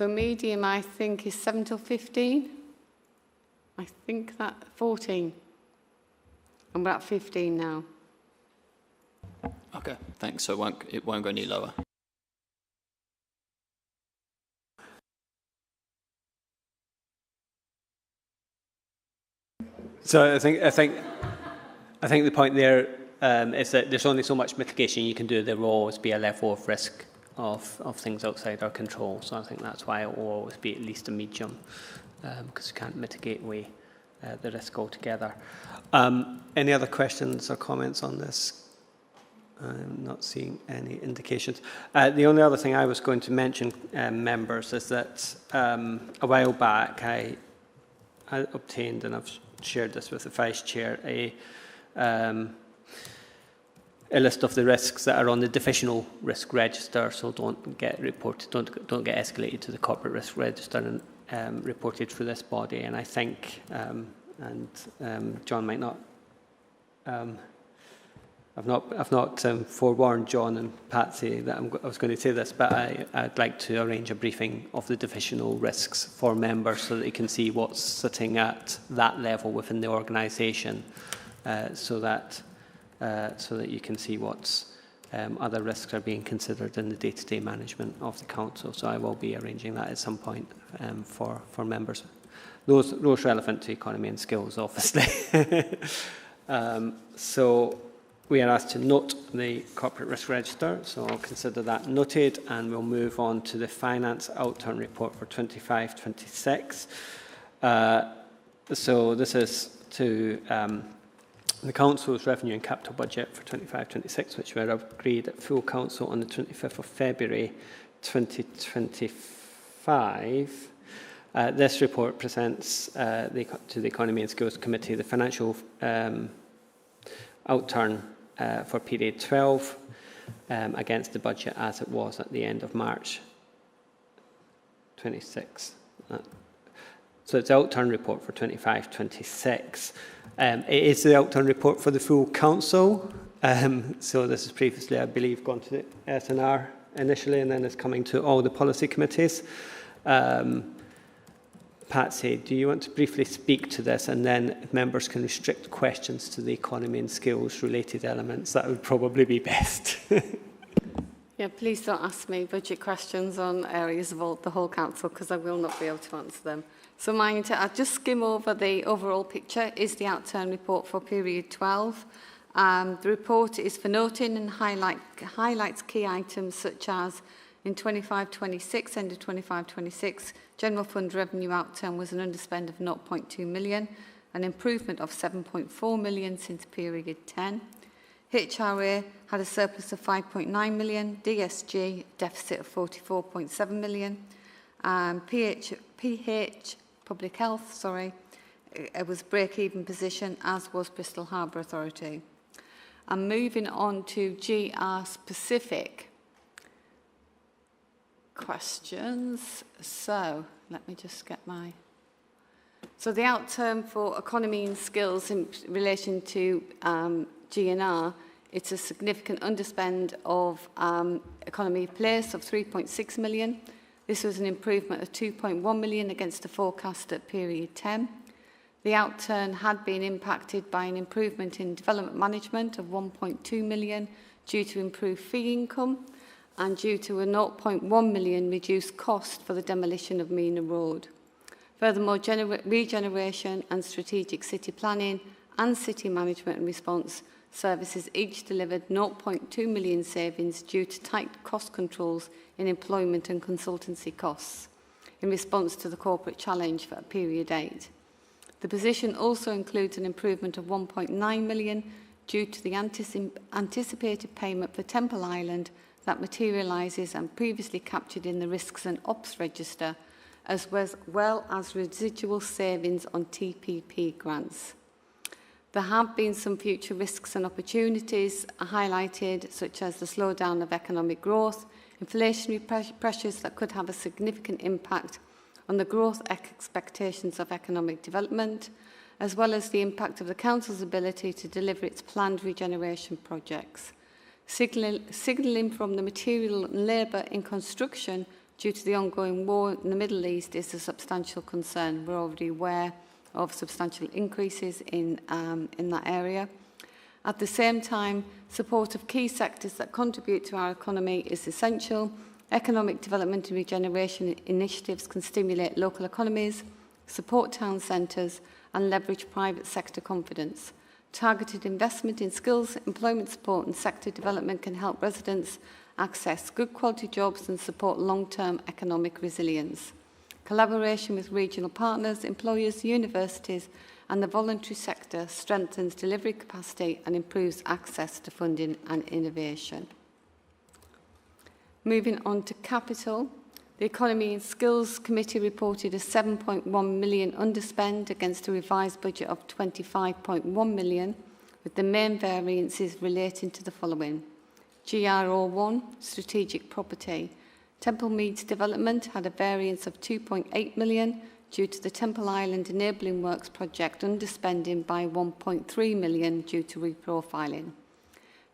So medium, I think, is 7 till 15. I think that 14. And we're at 15 now. Okay, thanks. So it won't go any lower. So I think the point there is that there's only so much mitigation you can do. There will always be a level of risk of things outside our control. So I think that's why it will always be at least a medium, because you can't mitigate away the risk altogether. Any other questions or comments on this? I'm not seeing any indications. The only other thing I was going to mention, members, is that a while back I obtained, and I've shared this with the Vice Chair, a list of the risks that are on the divisional risk register, so don't get reported, don't get escalated to the corporate risk register and reported through this body. And I think, John might not, I've not forewarned John and Patsy that I was going to say this, but I'd like to arrange a briefing of the divisional risks for members so that they can see what's sitting at that level within the organisation, so that you can see what other risks are being considered in the day-to-day management of the council. So I will be arranging that at some point for members. Those relevant to economy and skills, obviously. So we are asked to note the corporate risk register, so I'll consider that noted, and we'll move on to the finance outturn report for 25-26. So this is to the Council's revenue and capital budget for 25-26, which were agreed at full council on the 25th of February 2025. This report presents to the Economy and Skills Committee the financial outturn for period 12 against the budget as it was at the end of March 26. So it's the outturn report for 25-26. It is the outturn report for the full council. So this has previously, I believe, gone to the S&R initially, and then it's coming to all the policy committees. Patsy, do you want to briefly speak to this, and then if members can restrict questions to the economy and skills related elements, that would probably be best. Yeah, please don't ask me budget questions on areas of the whole council, because I will not be able to answer them. So I'll just skim over the overall picture. Is the outturn report for period 12. The report is for noting and highlights key items such as in 25-26, end of 25-26, general fund revenue outturn was an underspend of 0.2 million, an improvement of 7.4 million since period 10. HRA had a surplus of 5.9 million, DSG deficit of 44.7 million, PH Public Health, it was break-even position, as was Bristol Harbour Authority. And moving on to GR specific questions. So let me just get my... So the outturn for economy and skills in relation to GNR, it's a significant underspend of economy place of 3.6 million. This was an improvement of 2.1 million against the forecast at period 10. The outturn had been impacted by an improvement in development management of 1.2 million due to improved fee income and due to a 0.1 million reduced cost for the demolition of Mina Road. Furthermore, regeneration and strategic city planning and city management and response services each delivered 0.2 million savings due to tight cost controls in employment and consultancy costs. in response to the corporate challenge for period 8. The position also includes an improvement of 1.9 million due to the anticipated payment for Temple Island that materialises and previously captured in the Risks and Ops Register, as well as residual savings on TPP grants. There have been some future risks and opportunities highlighted, such as the slowdown of economic growth, inflationary pressures that could have a significant impact on the growth expectations of economic development, as well as the impact of the Council's ability to deliver its planned regeneration projects. Signalling from the material and labour in construction due to the ongoing war in the Middle East is a substantial concern. We're already aware of substantial increases in that area. At the same time, support of key sectors that contribute to our economy is essential. Economic development and regeneration initiatives can stimulate local economies, support town centres and leverage private sector confidence. Targeted investment in skills, employment support and sector development can help residents access good quality jobs and support long-term economic resilience. Collaboration with regional partners, employers, universities and the voluntary sector strengthens delivery capacity and improves access to funding and innovation. Moving on to capital, the Economy and Skills Committee reported a 7.1 million underspend against a revised budget of 25.1 million, with the main variances relating to the following. GRO1, Strategic Property. Temple Meads Development had a variance of 2.8 million due to the Temple Island Enabling Works project underspending by 1.3 million due to reprofiling.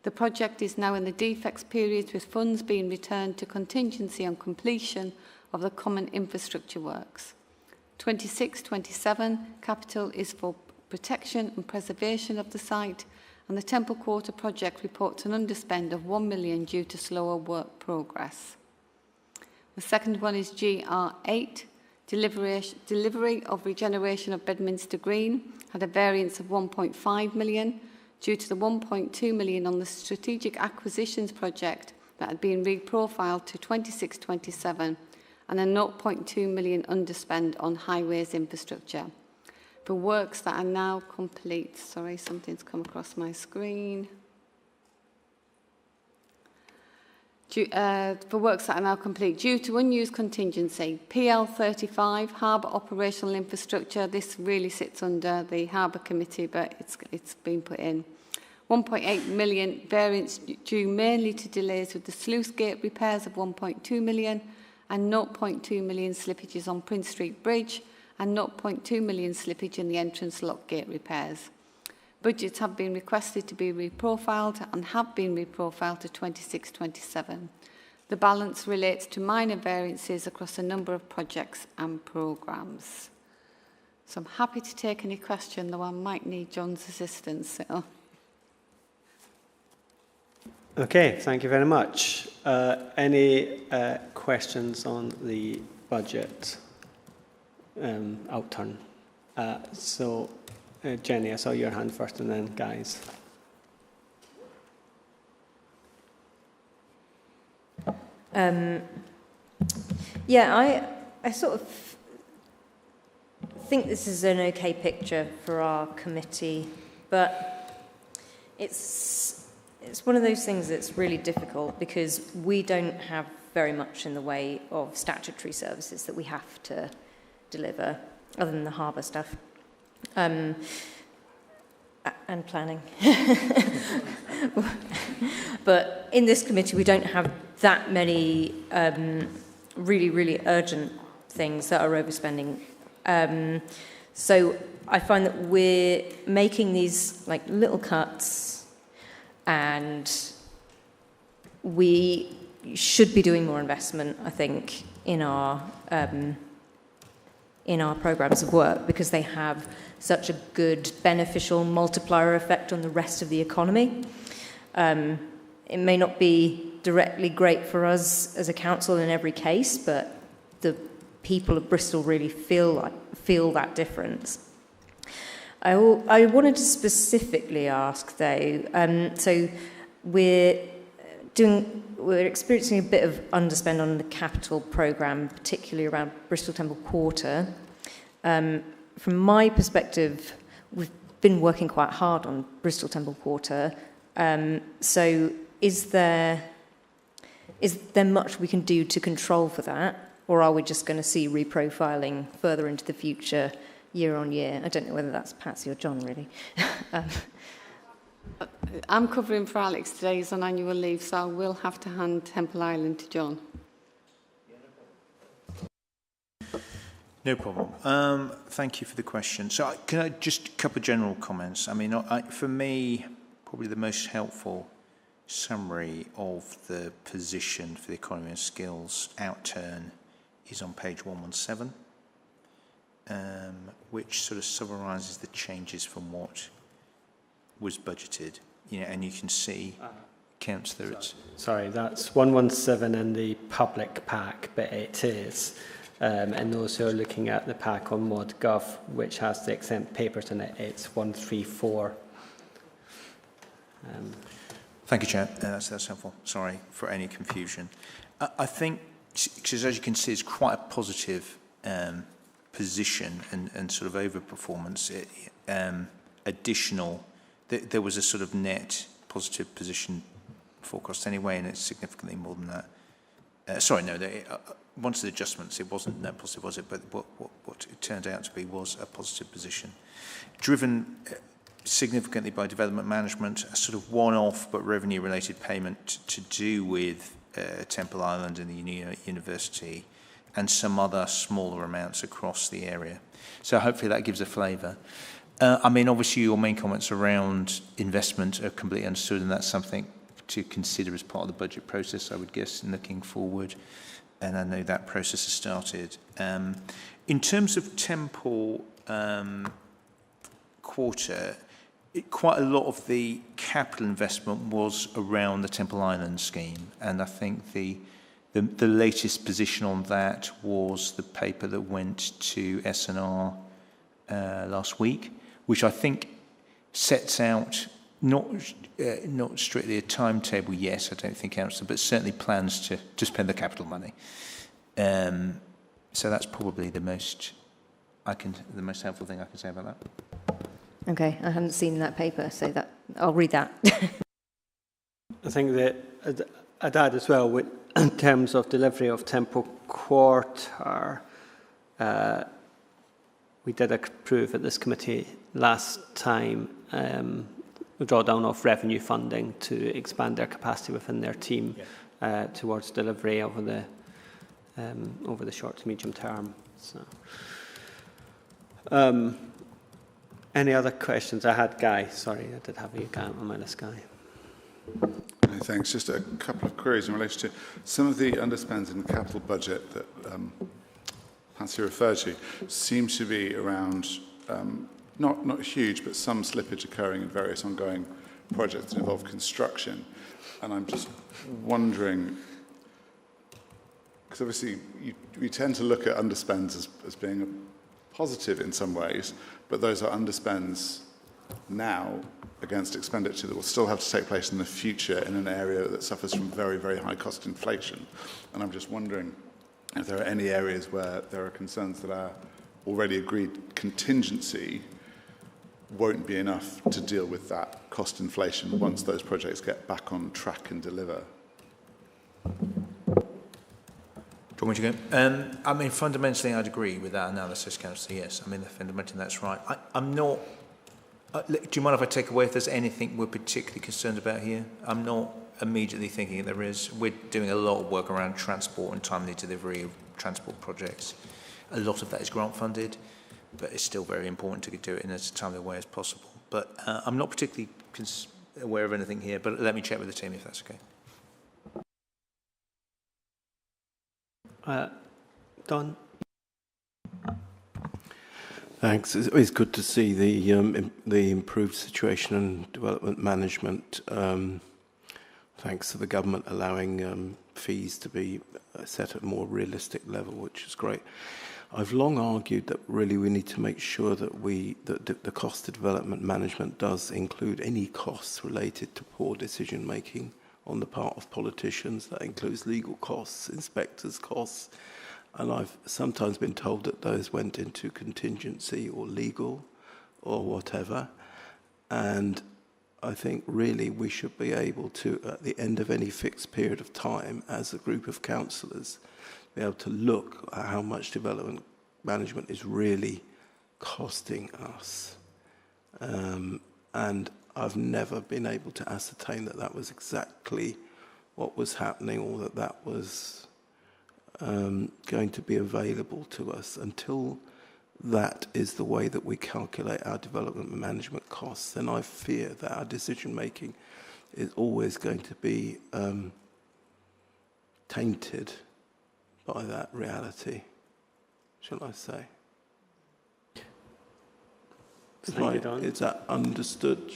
The project is now in the defects period, with funds being returned to contingency on completion of the common infrastructure works. 26-27 capital is for protection and preservation of the site, and the Temple Quarter project reports an underspend of 1 million due to slower work progress. The second one is GR8, delivery of regeneration of Bedminster Green, had a variance of 1.5 million due to the 1.2 million on the strategic acquisitions project that had been reprofiled to 26-27 and a 0.2 million underspend on highways infrastructure. For works that are now complete, sorry, something's come across my screen. For works that are now complete, due to unused contingency, PL35, Harbour Operational Infrastructure, this really sits under the Harbour Committee, but it's been put in. 1.8 million variance due mainly to delays with the sluice gate repairs of 1.2 million and 0.2 million slippages on Prince Street Bridge and 0.2 million slippage in the entrance lock gate repairs. Budgets have been requested to be reprofiled and have been reprofiled to 26-27. The balance relates to minor variances across a number of projects and programmes. So I'm happy to take any question, though I might need John's assistance. So. Okay, thank you very much. Any questions on the budget outturn? Jenny, I saw your hand first and then guys. Yeah, I sort of think this is an okay picture for our committee, but it's one of those things that's really difficult because we don't have very much in the way of statutory services that we have to deliver, other than the harbour stuff. And planning. But in this committee, we don't have that many really, really urgent things that are overspending. So I find that we're making these like little cuts, and we should be doing more investment, I think, in our programmes of work, because they have such a good beneficial multiplier effect on the rest of the economy. It may not be directly great for us as a council in every case, but the people of Bristol really feel that difference. I wanted to specifically ask, though, so we're we're experiencing a bit of underspend on the capital programme, particularly around Bristol Temple Quarter. From my perspective, we've been working quite hard on Bristol Temple Quarter. So is there much we can do to control for that? Or are we just going to see reprofiling further into the future, year on year? I don't know whether that's Patsy or John, really. I'm covering for Alex today. He's on annual leave, so I will have to hand Temple Island to John. No problem. Thank you for the question. So can I just a couple of general comments? I mean, for me, probably the most helpful summary of the position for the economy and skills outturn is on page 117, which sort of summarises the changes from what was budgeted. You know, and you can see, Councillor, sorry, that's 117 in the public pack, but it is. And those who are looking at the pack on ModGov, which has the exempt papers in it, it's 134. Thank you, Chair. That's helpful. Sorry for any confusion. I think, because as you can see, it's quite a positive position and sort of overperformance. Additional, there was a sort of net positive position forecast anyway, and it's significantly more than that. Sorry, no, once the adjustments, it wasn't net positive, was it? But what it turned out to be was a positive position, driven significantly by development management, a sort of one-off but revenue-related payment to do with Temple Island and the university, and some other smaller amounts across the area. So hopefully that gives a flavour. I mean, obviously your main comments around investment are completely understood, and that's something to consider as part of the budget process, I would guess, in looking forward. And I know that process has started. In terms of Temple Quarter, quite a lot of the capital investment was around the Temple Island scheme, and I think the latest position on that was the paper that went to S&R last week, which I think sets out not strictly a timetable, yes, I don't think, Councillor, but certainly plans to spend the capital money. So that's probably the most helpful thing I can say about that. Okay, I hadn't seen that paper, so that I'll read that. I think that I'd add as well, in terms of delivery of Temple Quarter, we did approve at this committee last time a drawdown of revenue funding to expand their capacity within their team towards delivery over the short to medium term. So, any other questions? I had Guy. Sorry, I did have you Guy on my list, Guy. Thanks. Just a couple of queries in relation to some of the underspends in the capital budget that Patsy referred to seem to be around, not huge, but some slippage occurring in various ongoing projects that involve construction. And I'm just wondering, because obviously we tend to look at underspends as being a positive in some ways, but those are underspends now against expenditure that will still have to take place in the future in an area that suffers from very, very high cost inflation. And I'm just wondering if there are any areas where there are concerns that our already agreed contingency won't be enough to deal with that cost inflation once those projects get back on track and deliver. Do you want me to go? I mean, fundamentally, I'd agree with that analysis, Councillor. Yes, I mean, fundamentally, that's right. I'm not. Do you mind if I take away if there's anything we're particularly concerned about here? I'm not immediately thinking there is. We're doing a lot of work around transport and timely delivery of transport projects. A lot of that is grant funded, but it's still very important to do it in as timely a way as possible. But I'm not particularly aware of anything here, but let me check with the team if that's okay. Don? Thanks. It's good to see the improved situation and development management. Thanks to the government allowing fees to be set at a more realistic level, which is great. I've long argued that really we need to make sure that the cost of development management does include any costs related to poor decision making on the part of politicians. That includes legal costs, inspectors' costs, and I've sometimes been told that those went into contingency or legal or whatever. And I think really we should be able to, at the end of any fixed period of time, as a group of councillors, be able to look at how much development management is really costing us. And I've never been able to ascertain that that was exactly what was happening, or that that was going to be available to us. Until that is the way that we calculate our development management costs, then I fear that our decision making is always going to be tainted by that reality, shall I say. Thank you, Don. Is that understood?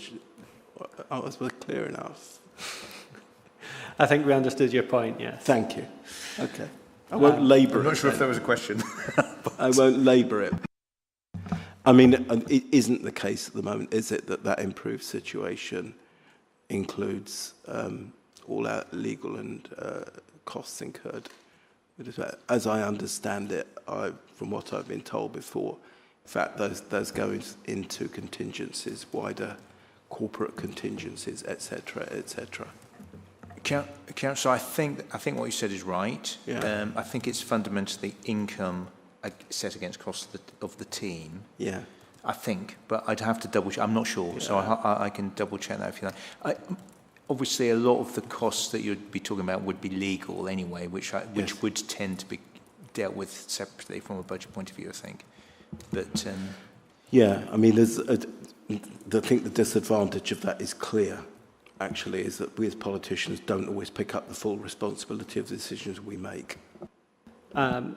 I was clear enough. I think we understood your point, yes. Thank you. Okay. I won't labour it. I'm not sure if there was a question. I won't labour it. I mean, it isn't the case at the moment, is it, that that improved situation includes all our legal and costs incurred? As I understand it, from what I've been told before, in fact, those go into contingencies, wider corporate contingencies, etc., etc. Councillor, I think what you said is right. Yeah. I think it's fundamentally income set against costs of the team. Yeah. I think, but I'd have to double check. I'm not sure, so I can double check that if you like. Obviously, a lot of the costs that you'd be talking about would be legal anyway, which would tend to be dealt with separately from a budget point of view, I think. But yeah, I mean, I think the disadvantage of that is clear. Actually, is that we as politicians don't always pick up the full responsibility of the decisions we make. The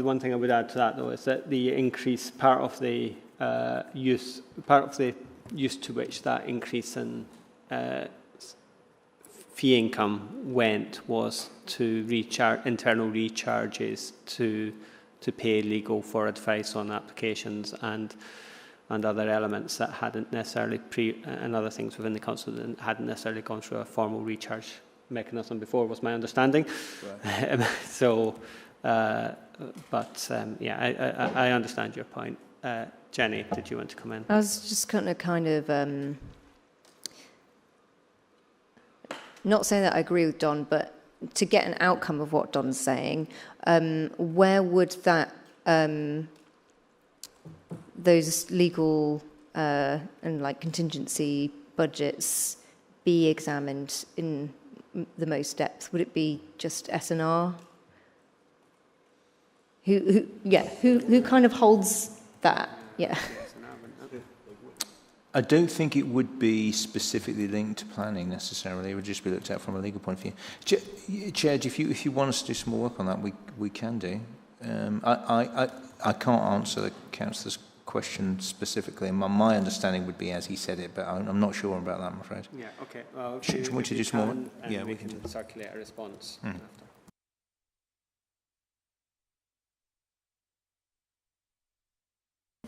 one thing I would add to that, though, is that the increase, part of the use to which that increase in fee income went was to internal recharges to pay legal for advice on applications and other elements that hadn't necessarily and other things within the council that hadn't necessarily gone through a formal recharge mechanism before, was my understanding. Right. Yeah, I understand your point. Jenny, did you want to come in? I was just kind of not saying that I agree with Don, but to get an outcome of what Don's saying, where would that those legal and like contingency budgets be examined in the most depth? Would it be just S&R? Who kind of holds that? Yeah. I don't think it would be specifically linked to planning necessarily. It would just be looked at from a legal point of view. Chair, if you want us to do some more work on that, we can do. I can't answer the councillor's question specifically. My understanding would be as he said it, but I'm not sure about that, I'm afraid. Yeah, okay. Well, should we do some more? Yeah, we can circulate a response after.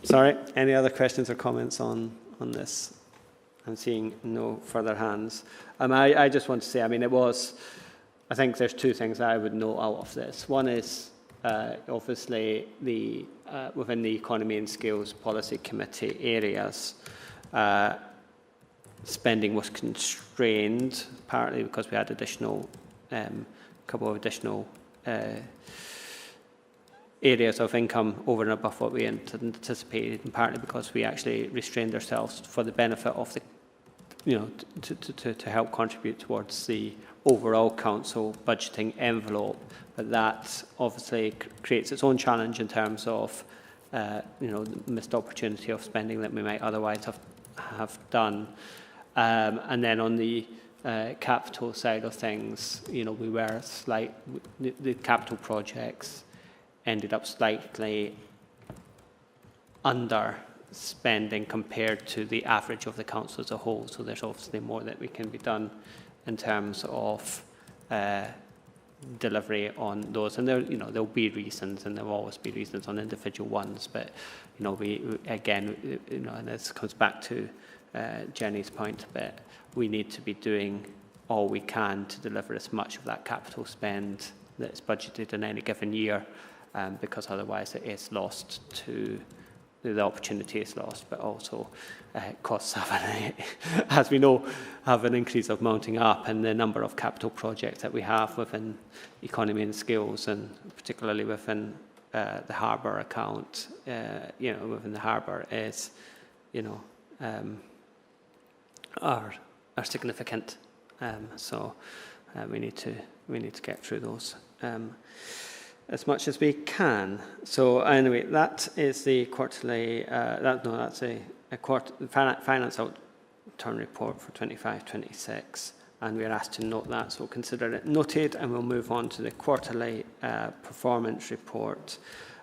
Sorry, any other questions or comments on this? I'm seeing no further hands. I just want to say, I mean, I think there's two things I would note out of this. One is obviously within the Economy and Skills Policy Committee areas, spending was constrained, partly because we had couple of additional areas of income over and above what we anticipated, and partly because we actually restrained ourselves for the benefit of to help contribute towards the overall council budgeting envelope. But that obviously creates its own challenge in terms of the missed opportunity of spending that we might otherwise have done. And then on the capital side of things, we were the capital projects ended up slightly under spending compared to the average of the council as a whole. So there's obviously more that we can be done in terms of delivery on those. And there'll be reasons, and there'll always be reasons on individual ones. But we again, and this comes back to Jenny's point a bit, we need to be doing all we can to deliver as much of that capital spend that's budgeted in any given year, because otherwise it is lost to, the opportunity is lost, but also costs have, as we know, have an increase of mounting up, and the number of capital projects that we have within economy and skills, and particularly within the harbour account, within the harbour is, are significant. So we need to get through those as much as we can. So anyway, that is the quarterly. That's a finance outturn report for 25-26, and we are asked to note that. So we'll consider it noted, and we'll move on to the quarterly performance report.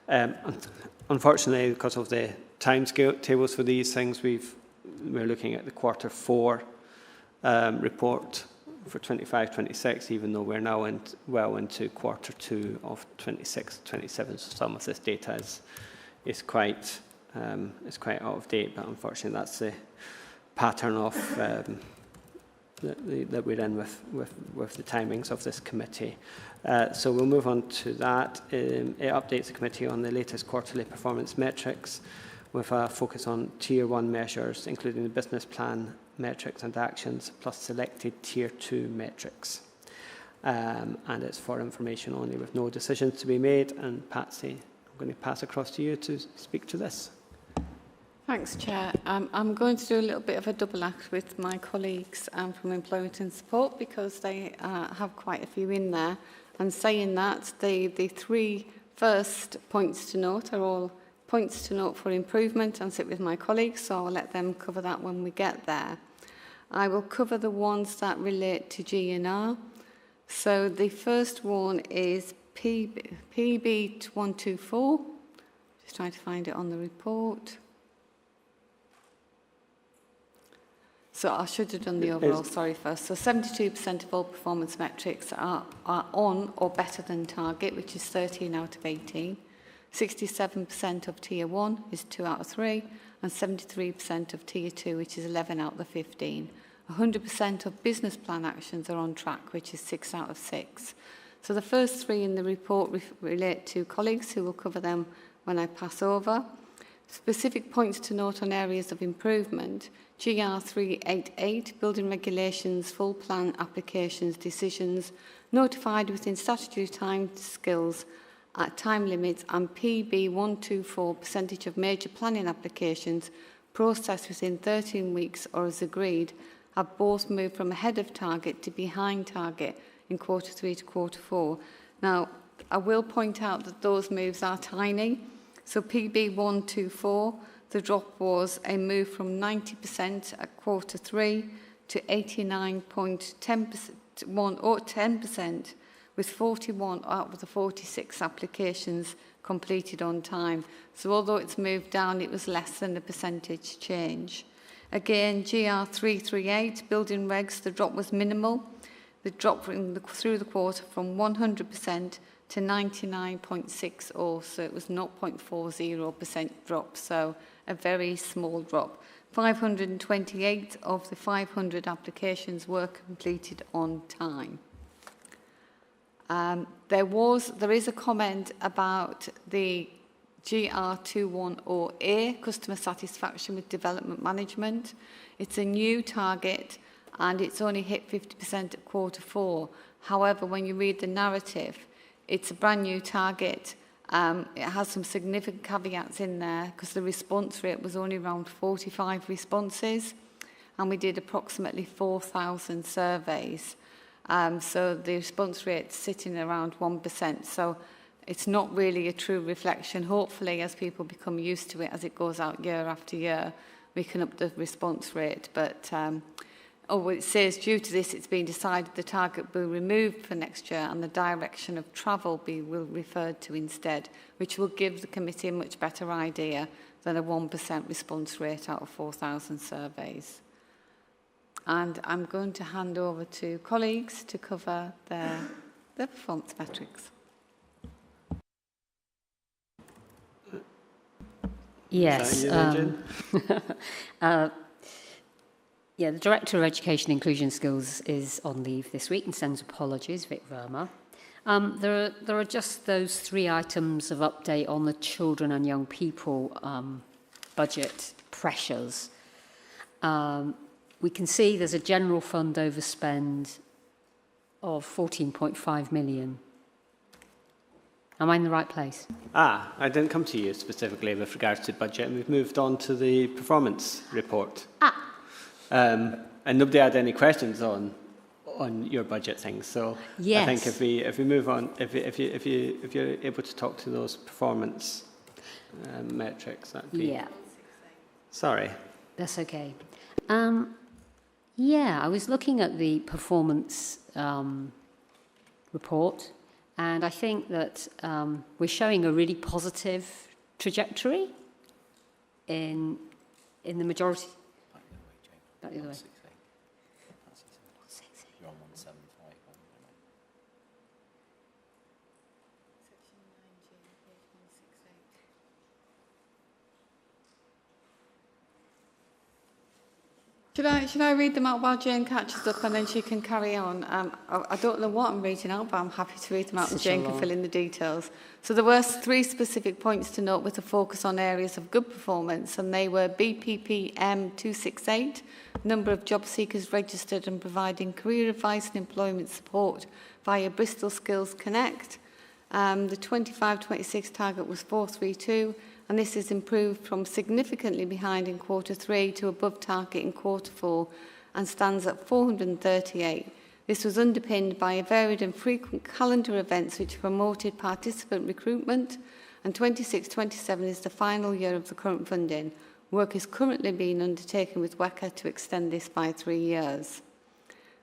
Unfortunately, because of the timetables for these things, we're looking at the quarter 4 report for 25-26, even though we're now well into quarter 2 of 26-27. So some of this data is quite out of date, but unfortunately that's the pattern of that we're in with the timings of this committee. So we'll move on to that. It updates the committee on the latest quarterly performance metrics, with a focus on Tier 1 measures, including the business plan metrics and actions, plus selected Tier 2 metrics. And it's for information only, with no decisions to be made. And Patsy, I'm going to pass across to you to speak to this. Thanks, Chair. I'm going to do a little bit of a double act with my colleagues from Employment and Support, because they have quite a few in there. And saying that, the 3 first points to note are all points to note for improvement, and sit with my colleagues, so I'll let them cover that when we get there. I will cover the ones that relate to G&R. So the first one is PB124. Just trying to find it on the report. So I should have done the overall, sorry, first. So 72% of all performance metrics are on or better than target, which is 13 out of 18. 67% of Tier 1 is 2 out of 3, and 73% of Tier 2, which is 11 out of the 15. 100% of business plan actions are on track, which is 6 out of 6. So the first 3 in the report relate to colleagues, who will cover them when I pass over. Specific points to note on areas of improvement: GR 388, building regulations, full plan applications, decisions, notified within statutory time skills at time limits, and PB124, percentage of major planning applications processed within 13 weeks or as agreed, have both moved from ahead of target to behind target in quarter 3 to quarter 4. Now, I will point out that those moves are tiny. So PB124, the drop was a move from 90% at quarter 3 to 89.10%, with 41 out of the 46 applications completed on time. So although it's moved down, it was less than a percentage change. Again, GR 338, building regs, the drop was minimal. The drop through the quarter from 100% to 99.60, so it was 0.40% drop, so a very small drop. 528 of the 500 applications were completed on time. There is a comment about the GR210A, customer satisfaction with development management. It's a new target, and it's only hit 50% at quarter 4. However, when you read the narrative, it's a brand new target. It has some significant caveats in there, because the response rate was only around 45 responses, and we did approximately 4,000 surveys. So the response rate is sitting around 1%. So it's not really a true reflection. Hopefully, as people become used to it, as it goes out year after year, we can up the response rate. But it says due to this, it's been decided the target will be removed for next year, and the direction of travel will referred to instead, which will give the committee a much better idea than a 1% response rate out of 4,000 surveys. And I'm going to hand over to colleagues to cover their performance metrics. Yes. Yeah, the Director of Education Inclusion and Skills is on leave this week and sends apologies, Vic Verma. There are just those 3 items of update on the children and young people budget pressures. We can see there's a general fund overspend of 14.5 million. Am I in the right place? I didn't come to you specifically with regards to budget, and we've moved on to the performance report. And nobody had any questions on your budget things. So yes. I think if we move on, if you're able to talk to those performance metrics, that'd be. Yeah. Sorry. That's okay. Yeah, I was looking at the performance report, and I think that we're showing a really positive trajectory in the majority. Back the other way. You're on 175. Should I read them out while Jane catches up and then she can carry on? I don't know what I'm reading out, but I'm happy to read them out and Jane can fill in the details. So there were 3 specific points to note with a focus on areas of good performance, and they were BPPM 268, number of job seekers registered and providing career advice and employment support via Bristol Skills Connect. The 25-26 target was 432. And this is improved from significantly behind in Q3 to above target in Q4 and stands at 438. This was underpinned by a varied and frequent calendar events which promoted participant recruitment, and 26-27 is the final year of the current funding. Work is currently being undertaken with WECA to extend this by 3 years.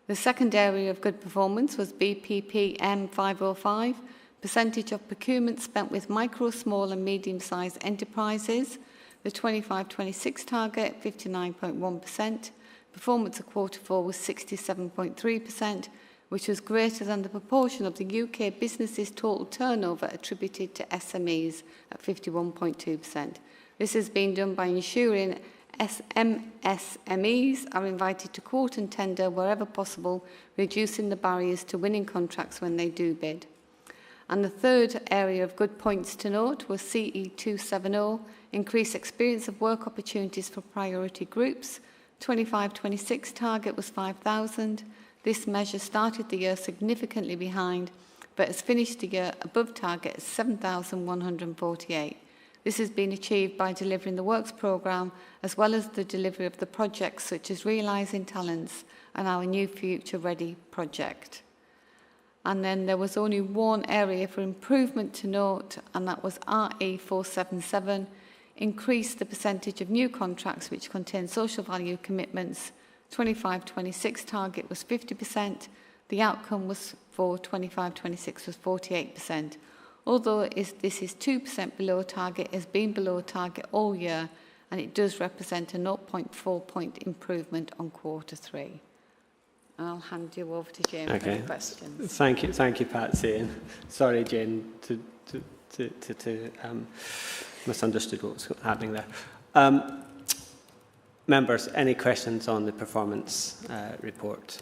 The second area of good performance was BPPM 505, percentage of procurement spent with micro, small and medium-sized enterprises. The 25-26 target, 59.1%. Performance of Q4 was 67.3%, which was greater than the proportion of the UK businesses' total turnover attributed to SMEs at 51.2%. This has been done by ensuring MSMEs are invited to quote and tender wherever possible, reducing the barriers to winning contracts when they do bid. And the third area of good points to note was CE270, increase experience of work opportunities for priority groups. 25-26 target was 5,000. This measure started the year significantly behind, but has finished the year above target at 7,148. This has been achieved by delivering the Works programme, as well as the delivery of the projects such as Realising Talents and our new Future Ready project. And then there was only one area for improvement to note, and that was RE477, increase the percentage of new contracts which contain social value commitments. 25-26 target was 50%. The outcome was for 25-26 was 48%. Although this is 2% below target, it has been below target all year, and it does represent a 0.4 point improvement on Q3. I'll hand you over to Jane for the questions. Thank you, Patsy. And sorry, Jane, to misunderstood what was happening there. Members, any questions on the performance report?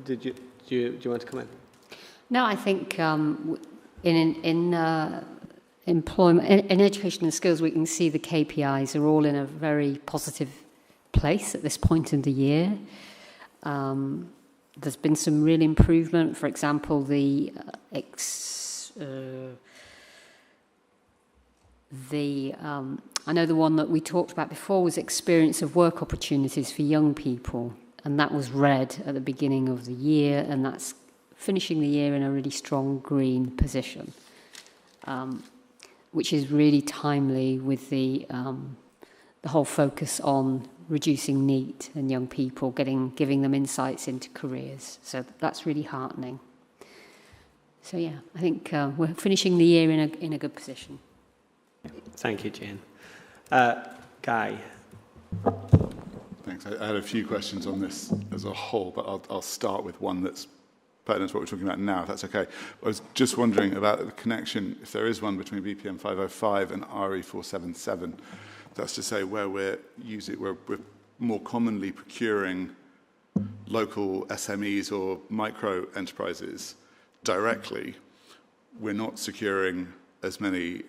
Do you want to come in? No, I think in employment, in education and skills, we can see the KPIs are all in a very positive place at this point in the year. There's been some real improvement. For example, I know the one that we talked about before was experience of work opportunities for young people, and that was red at the beginning of the year, and that's finishing the year in a really strong green position, which is really timely with the whole focus on reducing NEET and young people, giving them insights into careers. So that's really heartening. So yeah, I think we're finishing the year in a good position. Thank you, Jane. Guy. Thanks. I had a few questions on this as a whole, but I'll start with one that's pertinent to what we're talking about now, if that's okay. I was just wondering about the connection, if there is one, between BPM 505 and RE477. That's to say where we're more commonly procuring local SMEs or micro enterprises directly, we're not securing as many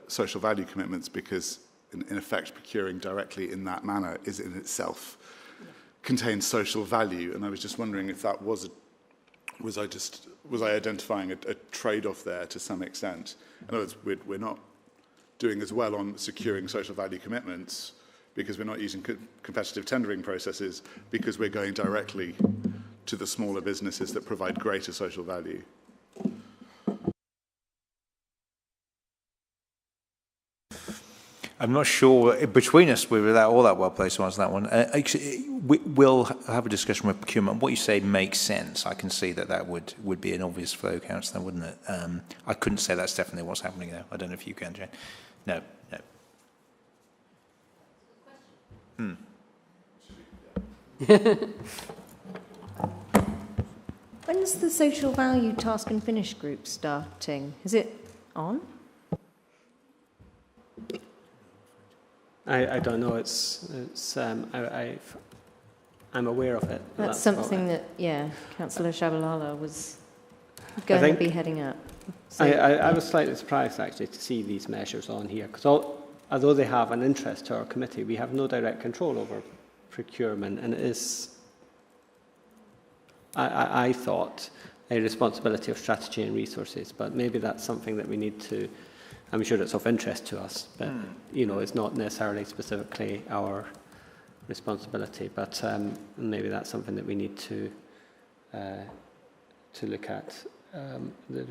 social value commitments, because in effect procuring directly in that manner is in itself contains social value. And I was just wondering if that was I identifying a trade-off there to some extent? In other words, we're not doing as well on securing social value commitments because we're not using competitive tendering processes, because we're going directly to the smaller businesses that provide greater social value. I'm not sure, between us, we were all that well placed to answer that one. Actually, we'll have a discussion with procurement. What you say makes sense. I can see that would be an obvious flow, Councillor, wouldn't it? I couldn't say that's definitely what's happening there. I don't know if you can, Jane. No. When's the social value task and finish group starting? Is it on? I don't know. I'm aware of it. That's something that, Councillor Shabalala was going to be heading up. So, I was slightly surprised, actually, to see these measures on here, because although they have an interest to our committee, we have no direct control over procurement, and it is, I thought, a responsibility of strategy and resources, but maybe that's something that we need to, I'm sure it's of interest to us, but it's not necessarily specifically our responsibility, but maybe that's something that we need to look at, the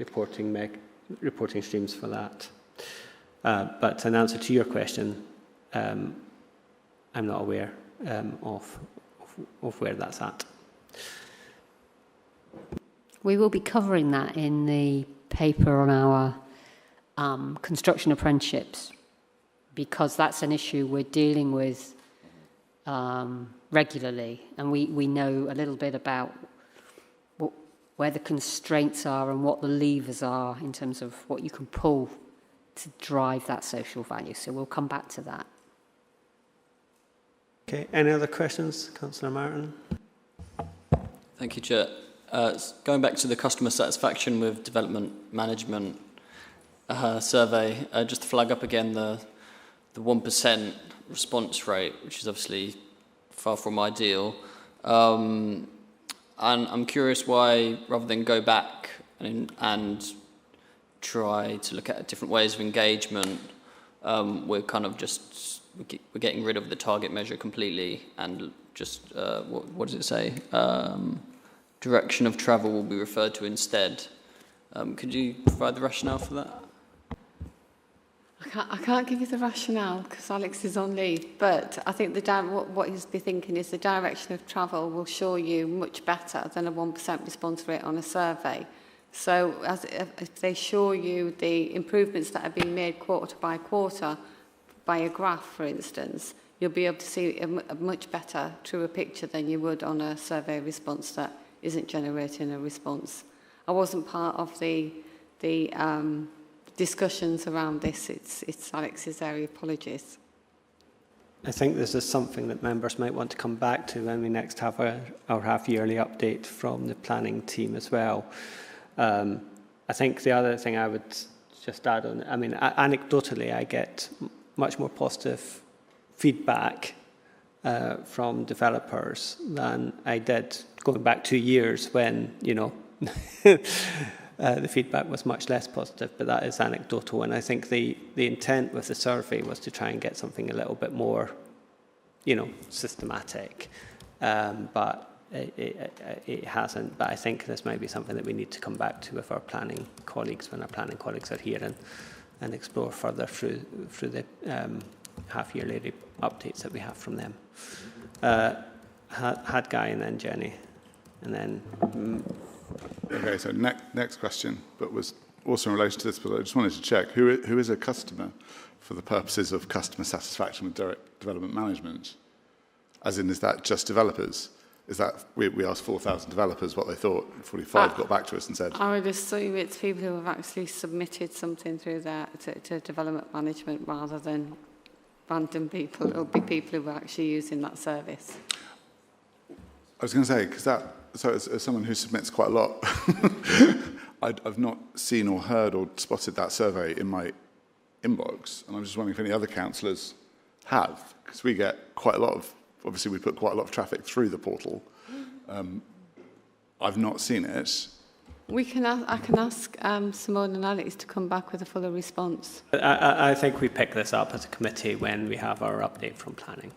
reporting streams for that. But in answer to your question, I'm not aware of where that's at. We will be covering that in the paper on our construction apprenticeships, because that's an issue we're dealing with regularly, and we know a little bit about where the constraints are and what the levers are in terms of what you can pull to drive that social value. So we'll come back to that. Okay, any other questions, Councillor Martin? Thank you, Chair. Going back to the customer satisfaction with development management survey, just to flag up again the 1% response rate, which is obviously far from ideal. And I'm curious why, rather than go back and try to look at different ways of engagement, we're kind of just we're getting rid of the target measure completely, and just what does it say? Direction of travel will be referred to instead. Could you provide the rationale for that? I can't give you the rationale because Alex is on leave, but I think what he's be thinking is the direction of travel will show you much better than a 1% response rate on a survey. So if they show you the improvements that are being made quarter by quarter by a graph, for instance, you'll be able to see a much better, truer picture than you would on a survey response that isn't generating a response. I wasn't part of the discussions around this. It's Alex's area. Apologies. I think this is something that members might want to come back to when we next have our half-yearly update from the planning team as well. I think the other thing I would just add on, I mean, anecdotally, I get much more positive feedback from developers than I did going back 2 years when, the feedback was much less positive, but that is anecdotal. And I think the intent with the survey was to try and get something a little bit more, systematic. But it hasn't. But I think this might be something that we need to come back to with our planning colleagues when our planning colleagues are here and explore further through the half-yearly updates that we have from them. Had Guy and then Jenny, and then. Okay, so next question, but was also in relation to this, but I just wanted to check, who is a customer for the purposes of customer satisfaction with direct development management? As in, is that just developers? Is that, we asked 4,000 developers what they thought, 45 got back to us and said... I would assume it's people who have actually submitted something through that to development management rather than random people. It'll be people who are actually using that service. I was going to say, because so as someone who submits quite a lot, I've not seen or heard or spotted that survey in my inbox, and I'm just wondering if any other councillors have, because we get quite a lot of, obviously we put quite a lot of traffic through the portal. I've not seen it. I can ask Simone and Alex to come back with a fuller response. I think we pick this up as a committee when we have our update from planning.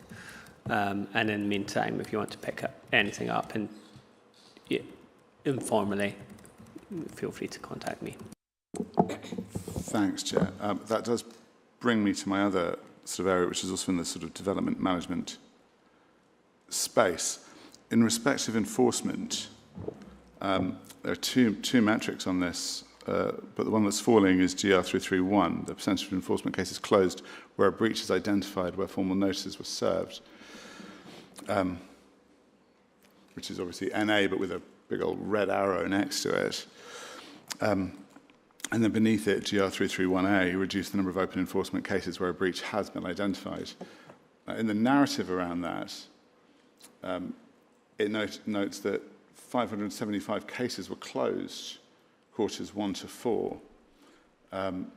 And in the meantime, if you want to pick anything up and informally, feel free to contact me. Thanks, Chair. That does bring me to my other sort of area, which is also in the sort of development management space. In respect of enforcement, there are two metrics on this, but the one that's falling is GR331, the percentage of enforcement cases closed where a breach is identified, where formal notices were served, which is obviously NA, but with a big old red arrow next to it. And then beneath it, GR331A, reduce the number of open enforcement cases where a breach has been identified. In the narrative around that, it notes that 575 cases were closed, quarters 1 to 4. And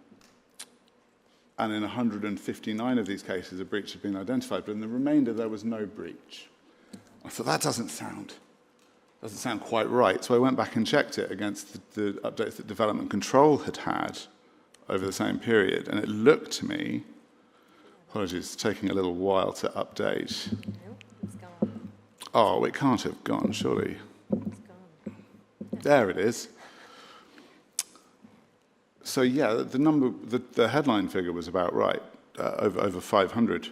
in 159 of these cases, a breach had been identified, but in the remainder, there was no breach. I thought, that doesn't sound quite right. So I went back and checked it against the updates that Development Control had over the same period, and it looked to me, apologies, it's taking a little while to update. It's gone. Oh, it can't have gone, surely. It's gone. There it is. So yeah, the headline figure was about right, over 500.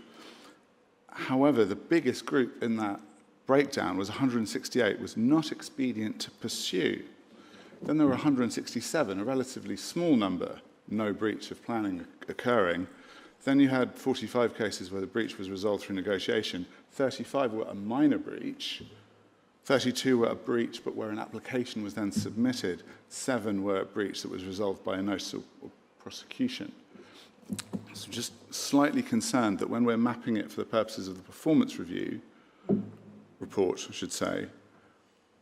However, the biggest group in that breakdown was 168, was not expedient to pursue. Then there were 167, a relatively small number, no breach of planning occurring. Then you had 45 cases where the breach was resolved through negotiation. 35 were a minor breach. 32 were a breach, but where an application was then submitted. 7 were a breach that was resolved by a notice of prosecution. So just slightly concerned that when we're mapping it for the purposes of the performance review, report, I should say,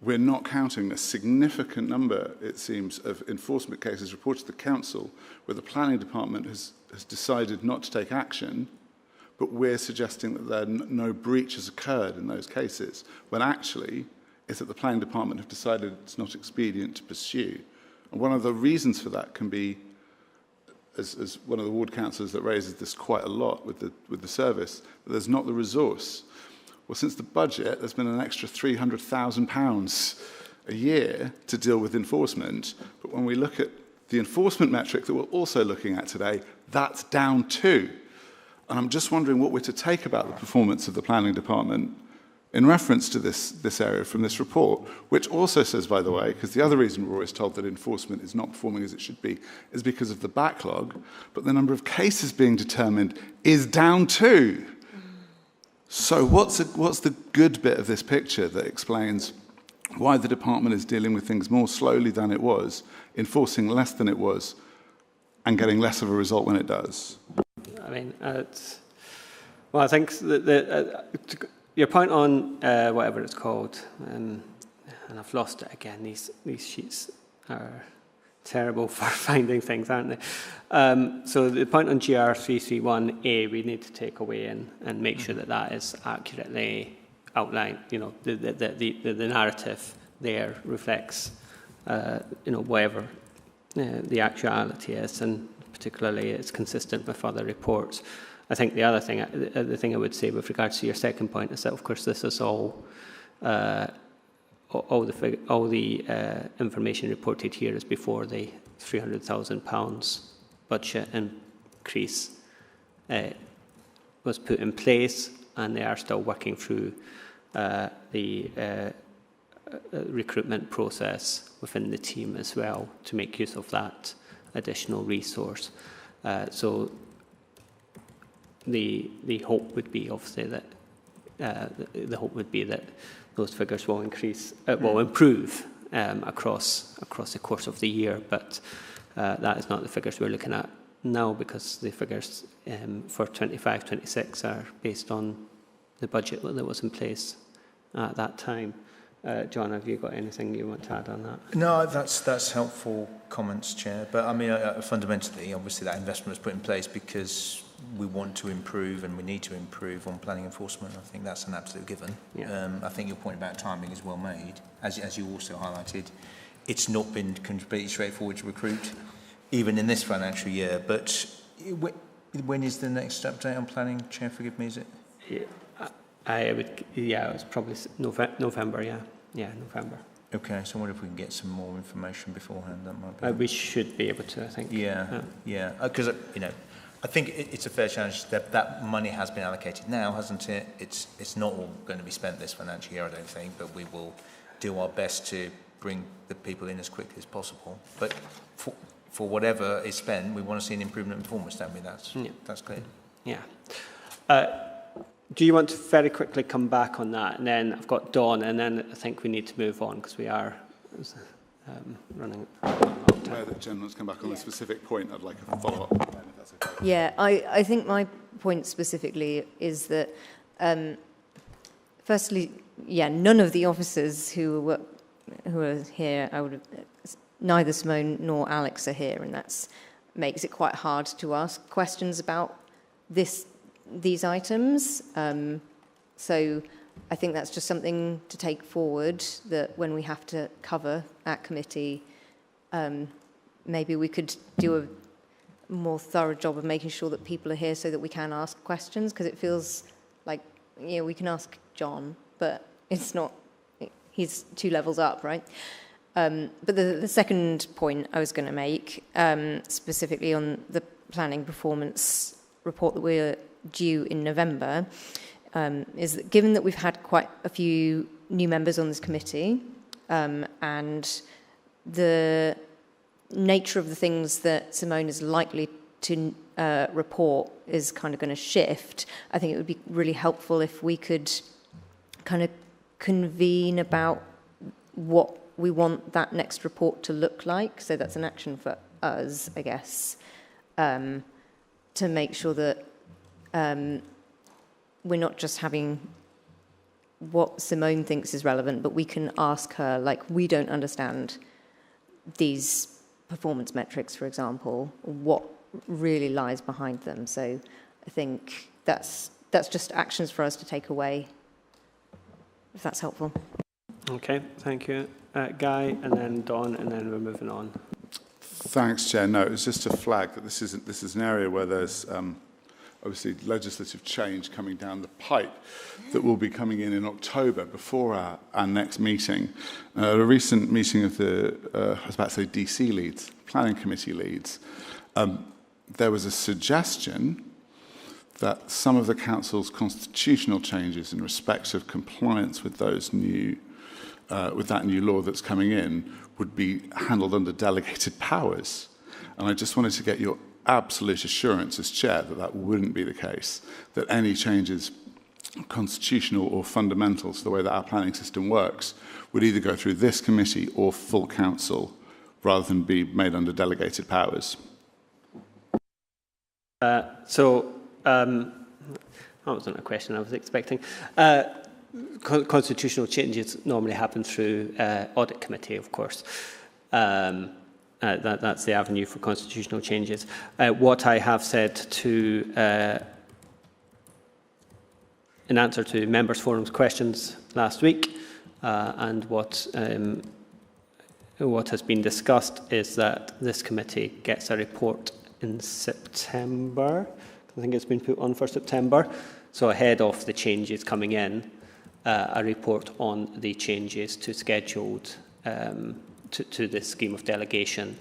we're not counting a significant number, it seems, of enforcement cases reported to the council where the planning department has decided not to take action, but we're suggesting that no breach has occurred in those cases, when actually it's that the planning department have decided it's not expedient to pursue. And one of the reasons for that can be, as one of the ward councillors that raises this quite a lot with the service, that there's not the resource. Well, since the budget, there's been an extra £300,000 a year to deal with enforcement. But when we look at the enforcement metric that we're also looking at today, that's down too. And I'm just wondering what we're to take about the performance of the planning department in reference to this area from this report, which also says, by the way, because the other reason we're always told that enforcement is not performing as it should be is because of the backlog, but the number of cases being determined is down too. So what's the good bit of this picture that explains why the department is dealing with things more slowly than it was, enforcing less than it was, and getting less of a result when it does? I mean, well, I think your point on whatever it's called, and I've lost it again. These sheets are terrible for finding things, aren't they? So the point on GR331A, we need to take away and make sure that is accurately outlined. You know, the narrative there reflects, whatever the actuality is, and particularly it's consistent with other reports. I think the other thing, the thing I would say with regards to your second point is that, of course, this is all the information reported here is before the £300,000 budget increase was put in place, and they are still working through the recruitment process within the team as well to make use of that additional resource. So the hope would be, obviously, that the hope would be that those figures will improve across the course of the year, but that is not the figures we're looking at now because the figures for 25-26 are based on the budget that was in place at that time. John, have you got anything you want to add on that? No, that's helpful comments, Chair. But I mean, fundamentally, obviously, that investment was put in place because we want to improve and we need to improve on planning enforcement. I think that's an absolute given. Yeah. I think your point about timing is well made. As you also highlighted, it's not been completely straightforward to recruit, even in this financial year. But when is the next update on planning, Chair? Forgive me, is it? Yeah, it was probably November, yeah. Yeah, November. Okay, so I wonder if we can get some more information beforehand. That might be. We should be able to, I think. Yeah. Because, I think it's a fair challenge that money has been allocated now, hasn't it? It's not all going to be spent this financial year, I don't think, but we will do our best to bring the people in as quickly as possible. But for whatever is spent, we want to see an improvement in performance, don't we? That's clear. Yeah. Do you want to very quickly come back on that? And then I've got Dawn, and then I think we need to move on because we are running out of time. Where the gentleman's come back on a specific point, I'd like a follow-up. If that's okay. Yeah, I think my point specifically is that, firstly, none of the officers who are here, neither Simone nor Alex are here, and that makes it quite hard to ask questions about these items. So I think that's just something to take forward, that when we have to cover at committee, maybe we could do a more thorough job of making sure that people are here so that we can ask questions, because it feels like, we can ask John, but it's not, he's 2 levels up, right? But the second point I was going to make, specifically on the planning performance report that we're due in November, is that given that we've had quite a few new members on this committee, and the nature of the things that Simone is likely to report is kind of going to shift, I think it would be really helpful if we could kind of convene about what we want that next report to look like. So that's an action for us, I guess, to make sure that we're not just having what Simone thinks is relevant, but we can ask her, like, we don't understand these performance metrics, for example, what really lies behind them. So I think that's just actions for us to take away, if that's helpful. Okay, thank you. Guy, and then Dawn, and then we're moving on. Thanks, Chair. No, it's just to flag that this is an area where there's obviously legislative change coming down the pipe that will be coming in October before our next meeting. At a recent meeting of the, I was about to say DC leads, planning committee leads, there was a suggestion that some of the council's constitutional changes in respect of compliance with those new, with that new law that's coming in would be handled under delegated powers. And I just wanted to get your absolute assurance as chair that that wouldn't be the case, that any changes, constitutional or fundamental to the way that our planning system works, would either go through this committee or full council rather than be made under delegated powers. That wasn't a question I was expecting. Constitutional changes normally happen through audit committee, of course. That's the avenue for constitutional changes. What I have said to, in answer to members' forum's questions last week, and what has been discussed is that this committee gets a report in September. I think it's been put on for September. So ahead of the changes coming in, a report on the changes to scheduled to this scheme of delegation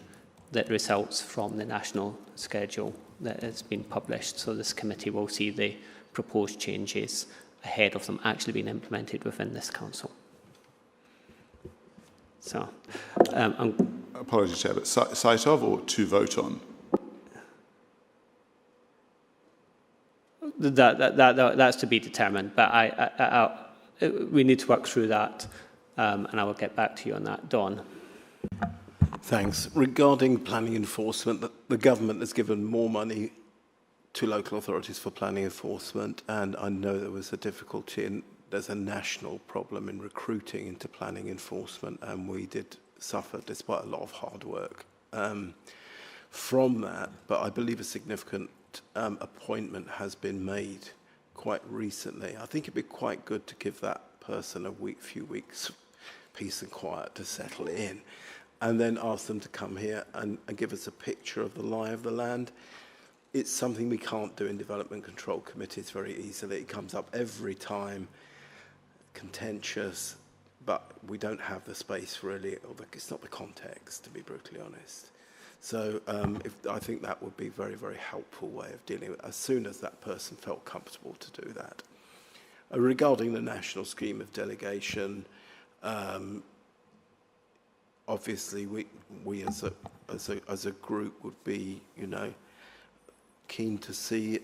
that results from the national schedule that has been published. So this committee will see the proposed changes ahead of them actually being implemented within this council. So, apologies, Chair, but cite of or to vote on? That's to be determined, but we need to work through that, and I will get back to you on that. Dawn. Thanks. Regarding planning enforcement, the government has given more money to local authorities for planning enforcement, and I know there was a difficulty and there's a national problem in recruiting into planning enforcement, and we did suffer despite a lot of hard work from that. But I believe a significant appointment has been made quite recently. I think it'd be quite good to give that person a few weeks peace and quiet to settle in, and then ask them to come here and give us a picture of the lie of the land. It's something we can't do in development control committees very easily. It comes up every time, contentious, but we don't have the space really, or it's not the context, to be brutally honest. So I think that would be a very, very helpful way of dealing with it, as soon as that person felt comfortable to do that. Regarding the national scheme of delegation, obviously we as a group would be, keen to see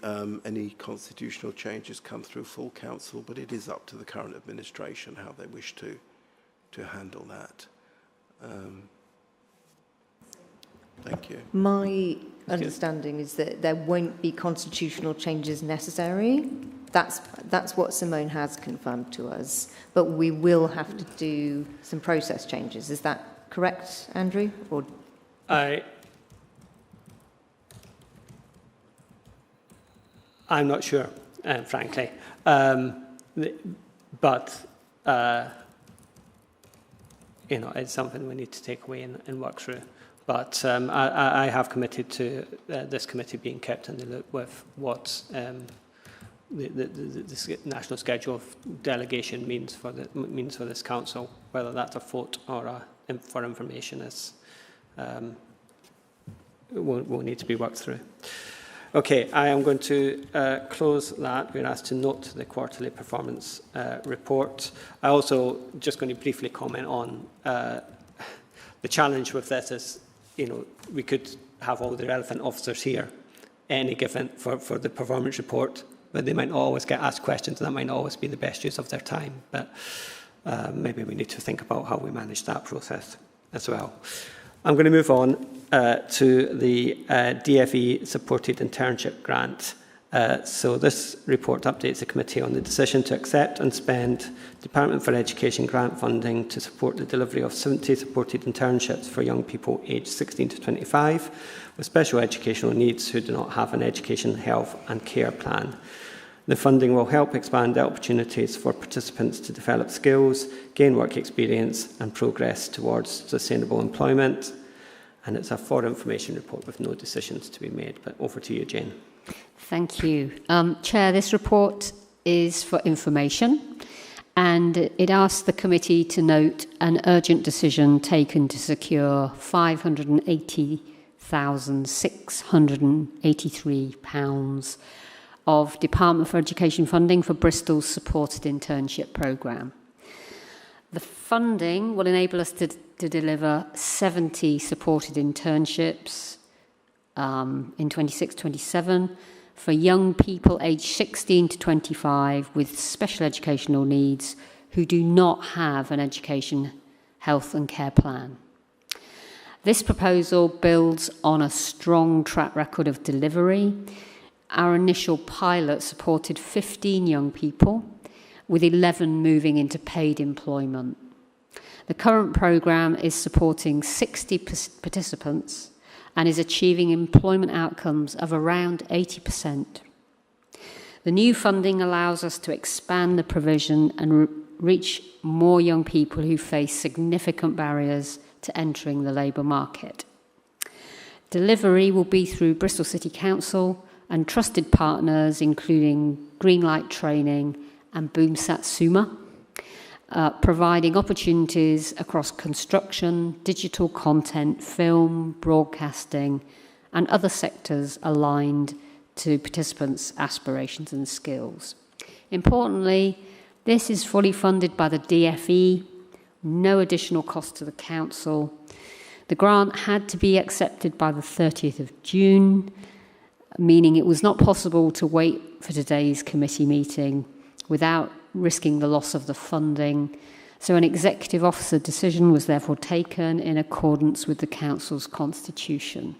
any constitutional changes come through full council, but it is up to the current administration how they wish to handle that. Thank you. My understanding is that there won't be constitutional changes necessary. That's what Simone has confirmed to us, but we will have to do some process changes. Is that correct, Andrew? Or I'm not sure, frankly, but it's something we need to take away and work through. But I have committed to this committee being kept in the loop with what the national schedule of delegation means for this council, whether that's a vote or for information is will need to be worked through. Okay, I am going to close that. We're asked to note the quarterly performance report. I also just going to briefly comment on the challenge with this is, we could have all the relevant officers here, any given for the performance report, but they might not always get asked questions, and that might not always be the best use of their time. But maybe we need to think about how we manage that process as well. I'm going to move on to the DFE supported internship grant. So this report updates the committee on the decision to accept and spend Department for Education grant funding to support the delivery of 70 supported internships for young people aged 16 to 25 with special educational needs who do not have an education, health and care plan. The funding will help expand the opportunities for participants to develop skills, gain work experience and progress towards sustainable employment. And it's a for information report with no decisions to be made. But over to you, Jane. Thank you. Chair, this report is for information, and it asks the committee to note an urgent decision taken to secure £580,683 of Department for Education funding for Bristol's supported internship programme. The funding will enable us to deliver 70 supported internships in 26-27 for young people aged 16 to 25 with special educational needs who do not have an education, health and care plan. This proposal builds on a strong track record of delivery. Our initial pilot supported 15 young people, with 11 moving into paid employment. The current programme is supporting 60 participants and is achieving employment outcomes of around 80%. The new funding allows us to expand the provision and reach more young people who face significant barriers to entering the labour market. Delivery will be through Bristol City Council and trusted partners including Greenlight Training and Boom Satsuma, providing opportunities across construction, digital content, film, broadcasting, and other sectors aligned to participants' aspirations and skills. Importantly, this is fully funded by the DFE, no additional cost to the council. The grant had to be accepted by the 30th of June, meaning it was not possible to wait for today's committee meeting without risking the loss of the funding. So an executive officer decision was therefore taken in accordance with the council's constitution.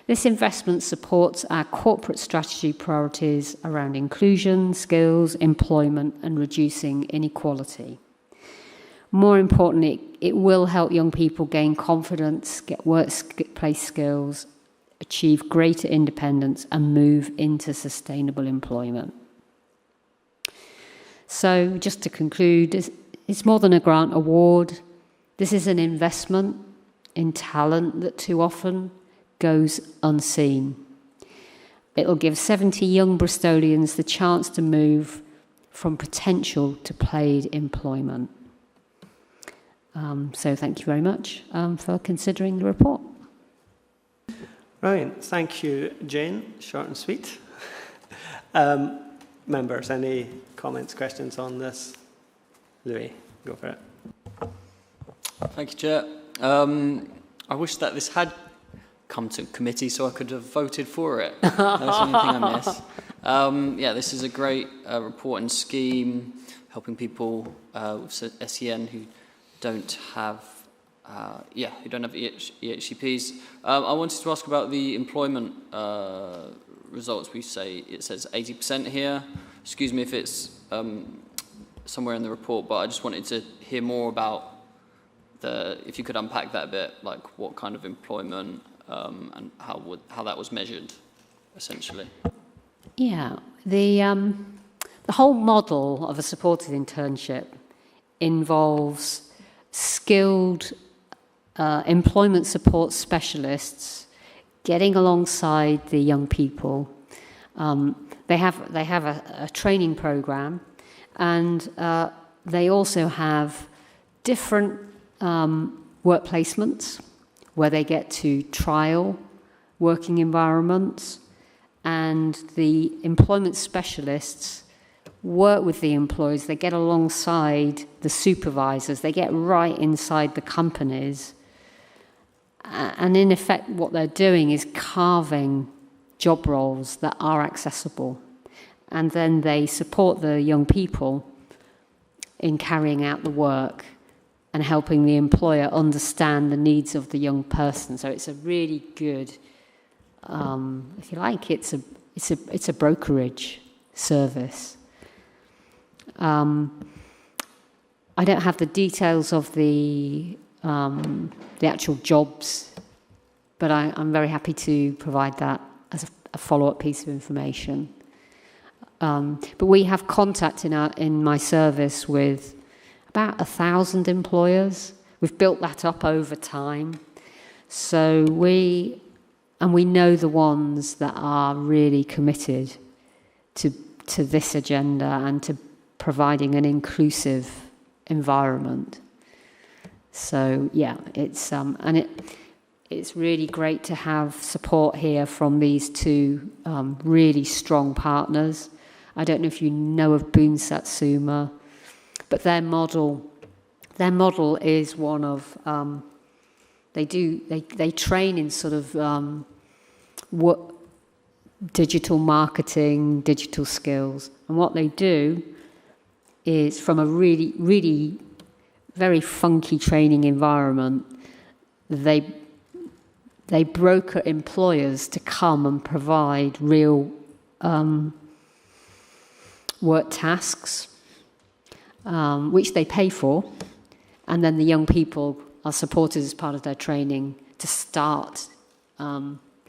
This investment supports our corporate strategy priorities around inclusion, skills, employment, and reducing inequality. More importantly, it will help young people gain confidence, get workplace skills, achieve greater independence, and move into sustainable employment. So, just to conclude, it's more than a grant award. This is an investment in talent that too often goes unseen. It'll give 70 young Bristolians the chance to move from potential to paid employment. So thank you very much for considering the report. Right, thank you, Jane. Short and sweet. Members, any comments, questions on this? Louis, go for it. Thank you, Chair. I wish that this had come to committee so I could have voted for it. That's the only thing I miss. Yeah, this is a great report and scheme, helping people with SEN who don't have EHCPs. I wanted to ask about the employment results. It says 80% here. Excuse me if it's somewhere in the report, but I just wanted to hear more about if you could unpack that a bit, like what kind of employment and how that was measured, essentially. Yeah, the whole model of a supported internship involves skilled employment support specialists getting alongside the young people. They have a training program, and they also have different work placements where they get to trial working environments, and the employment specialists work with the employees. They get alongside the supervisors. They get right inside the companies. And in effect, what they're doing is carving job roles that are accessible. And then they support the young people in carrying out the work and helping the employer understand the needs of the young person. So it's a really good, if you like, it's a brokerage service. I don't have the details of the actual jobs, but I'm very happy to provide that as a follow-up piece of information. But we have contact in my service with about 1,000 employers. We've built that up over time. So we know the ones that are really committed to this agenda and to providing an inclusive environment. So yeah, it's really great to have support here from these two really strong partners. I don't know if you know of Boon Satsuma, but their model is one of they train in sort of digital marketing, digital skills, and what they do is from a really, really very funky training environment, they broker employers to come and provide real work tasks, which they pay for, and then the young people are supported as part of their training to start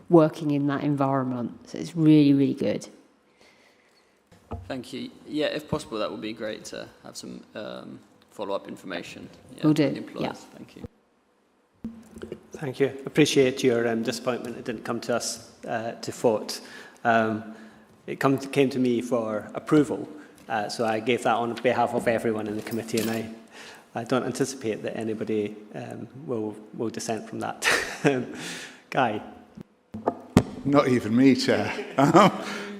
working in that environment. So it's really, really good. Thank you. Yeah, if possible, that would be great to have some follow-up information. Yeah, We'll do. from the employers. Yeah. Thank you. Thank you. Appreciate your disappointment. It didn't come to us to vote. It came to me for approval, so I gave that on behalf of everyone in the committee, and I don't anticipate that anybody will dissent from that. Guy? Not even me, Chair.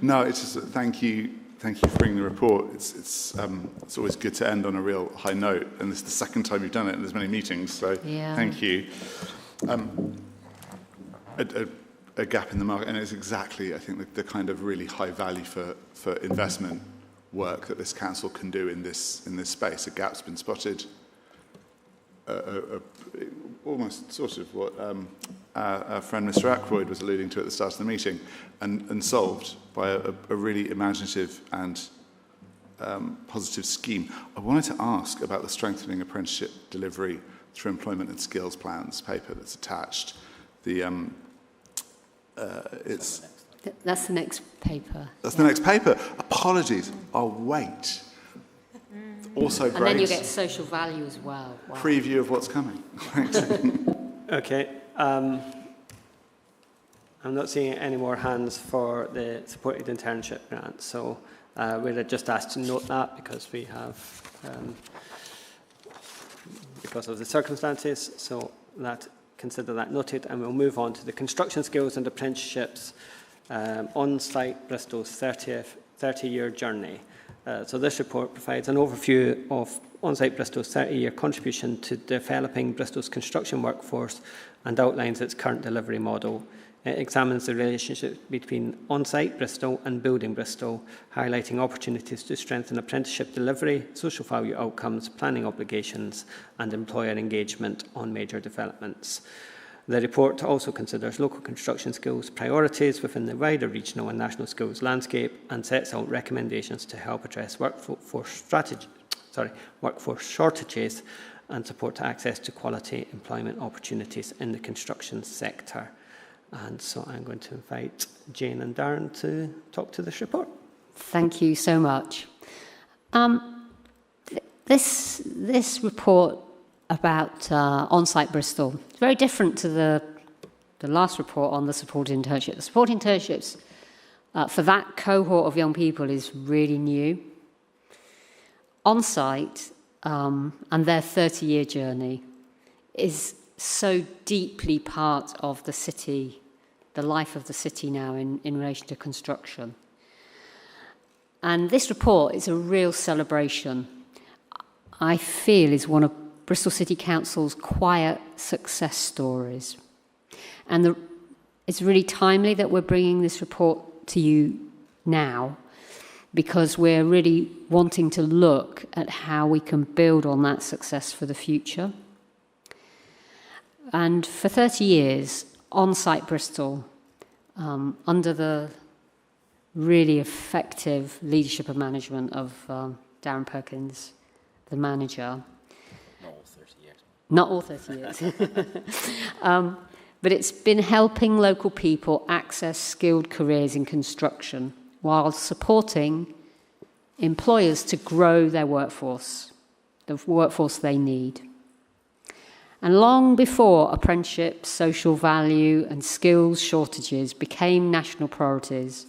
No, it's just thank you for bringing the report. It's always good to end on a real high note, and this is the second time you've done it in as many meetings, so yeah. Thank you. A gap in the market, and it's exactly, I think, the kind of really high value for investment work that this council can do in this space. A gap's been spotted, almost sort of what our friend Mr. Ackroyd was alluding to at the start of the meeting, and solved by a really imaginative and positive scheme. I wanted to ask about the Strengthening Apprenticeship Delivery through Employment and Skills Plans paper that's attached. That's the next paper. That's the next paper. Apologies. I'll wait. Also great. And then you get social value as well. Wow. Preview of what's coming. Okay. I'm not seeing any more hands for the supported internship grant, so we're just asked to note that because we have, because of the circumstances, so consider that noted, and we'll move on to the construction skills and apprenticeships on Site Bristol's 30-year journey. So this report provides an overview of On-Site Bristol's 30-year contribution to developing Bristol's construction workforce and outlines its current delivery model. It examines the relationship between On-Site Bristol and Building Bristol, highlighting opportunities to strengthen apprenticeship delivery, social value outcomes, planning obligations, and employer engagement on major developments. The report also considers local construction skills priorities within the wider regional and national skills landscape and sets out recommendations to help address workforce shortages and support access to quality employment opportunities in the construction sector. And so I'm going to invite Jane and Darren to talk to this report. Thank you so much. This report about On-Site Bristol is very different to the last report on the supported internship. The supported internships for that cohort of young people is really new. On-Site and their 30-year journey is so deeply part of the city, the life of the city now in relation to construction. And this report is a real celebration. I feel is one of Bristol City Council's quiet success stories. And it's really timely that we're bringing this report to you now, because we're really wanting to look at how we can build on that success for the future. And for 30 years, On-Site Bristol, under the really effective leadership and management of Darren Perkins, the manager. Not all 30 years. But it's been helping local people access skilled careers in construction while supporting employers to grow their workforce, the workforce they need. And long before apprenticeship, social value and skills shortages became national priorities,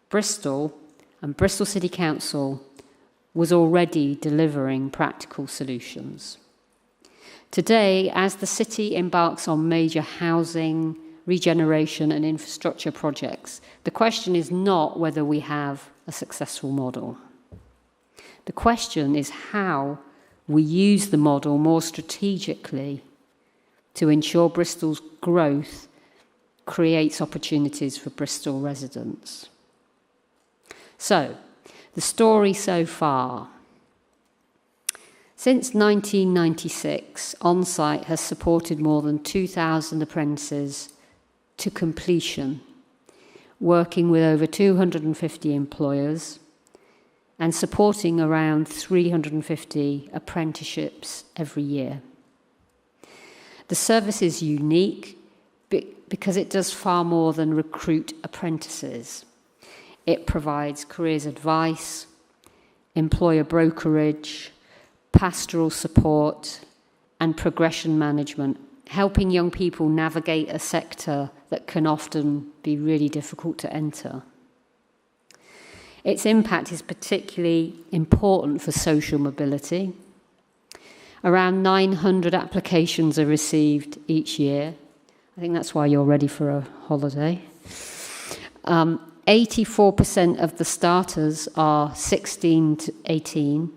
Bristol and Bristol City Council was already delivering practical solutions. Today, as the city embarks on major housing, regeneration and infrastructure projects, the question is not whether we have a successful model. The question is how we use the model more strategically to ensure Bristol's growth creates opportunities for Bristol residents. So, the story so far. Since 1996, On-Site has supported more than 2,000 apprentices to completion, working with over 250 employers and supporting around 350 apprenticeships every year. The service is unique because it does far more than recruit apprentices. It provides careers advice, employer brokerage, pastoral support, and progression management, helping young people navigate a sector that can often be really difficult to enter. Its impact is particularly important for social mobility. Around 900 applications are received each year. I think that's why you're ready for a holiday. 84% of the starters are 16 to 18.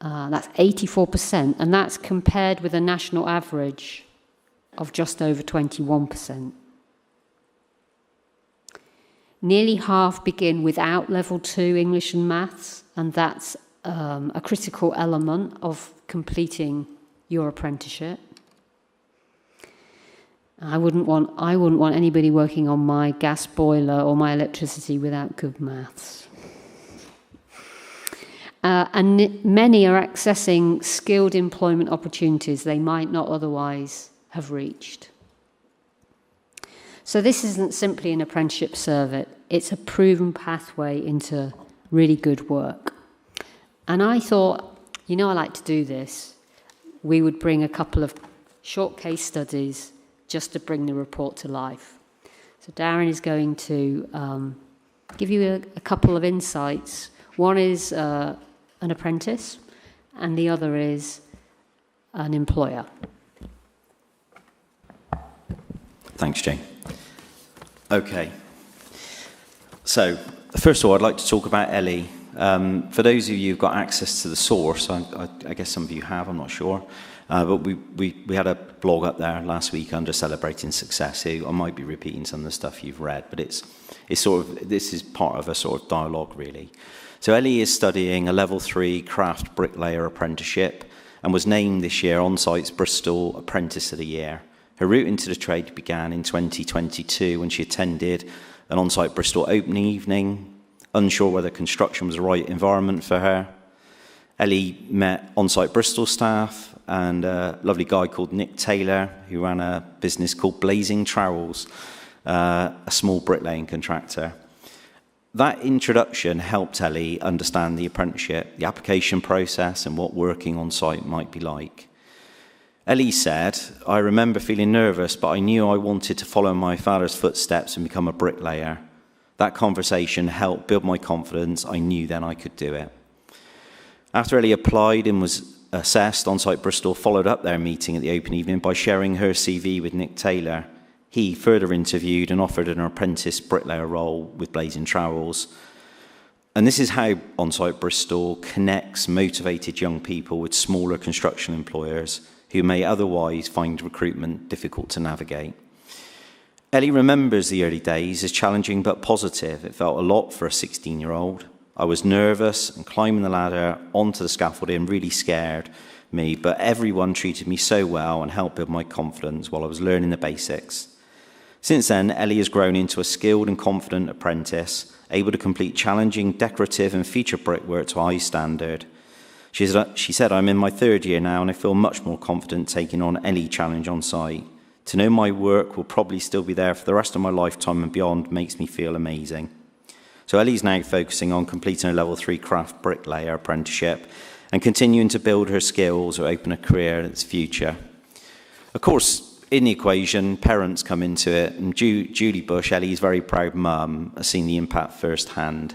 That's 84%, and that's compared with a national average of just over 21%. Nearly half begin without level 2 English and maths, and that's a critical element of completing your apprenticeship. I wouldn't want anybody working on my gas boiler or my electricity without good maths. And many are accessing skilled employment opportunities they might not otherwise have reached. So this isn't simply an apprenticeship survey, it's a proven pathway into really good work. And I thought, I like to do this. We would bring a couple of short case studies just to bring the report to life. So Darren is going to give you a couple of insights. One is an apprentice, and the other is an employer. Thanks, Jane. Okay. So, first of all, I'd like to talk about Ellie. For those of you who've got access to the source, I guess some of you have, I'm not sure, but we had a blog up there last week under Celebrating Success. So I might be repeating some of the stuff you've read, but it's sort of, this is part of a sort of dialogue, really. So Ellie is studying a level 3 craft bricklayer apprenticeship and was named this year on Site Bristol Apprentice of the Year. Her route into the trade began in 2022 when she attended an on-site Bristol opening evening, unsure whether construction was the right environment for her. Ellie met on-site Bristol staff and a lovely guy called Nick Taylor, who ran a business called Blazing Trowels, a small bricklaying contractor. That introduction helped Ellie understand the apprenticeship, the application process, and what working on site might be like. Ellie said, "I remember feeling nervous, but I knew I wanted to follow my father's footsteps and become a bricklayer. That conversation helped build my confidence. I knew then I could do it." After Ellie applied and was assessed, On-Site Bristol followed up their meeting at the open evening by sharing her CV with Nick Taylor. He further interviewed and offered an apprentice bricklayer role with Blazing Trowels. And this is how On-Site Bristol connects motivated young people with smaller construction employers who may otherwise find recruitment difficult to navigate. Ellie remembers the early days as challenging but positive. It felt a lot for a 16-year-old. I was nervous and climbing the ladder onto the scaffolding really scared me, but everyone treated me so well and helped build my confidence while I was learning the basics. Since then, Ellie has grown into a skilled and confident apprentice, able to complete challenging decorative and feature brickwork to a high standard. She said, "I'm in my third year now and I feel much more confident taking on any challenge on site. To know my work will probably still be there for the rest of my lifetime and beyond makes me feel amazing." So Ellie's now focusing on completing a level 3 craft bricklayer apprenticeship and continuing to build her skills or open a career in its future. Of course, in the equation, parents come into it, and Julie Bush, Ellie's very proud mum, has seen the impact firsthand.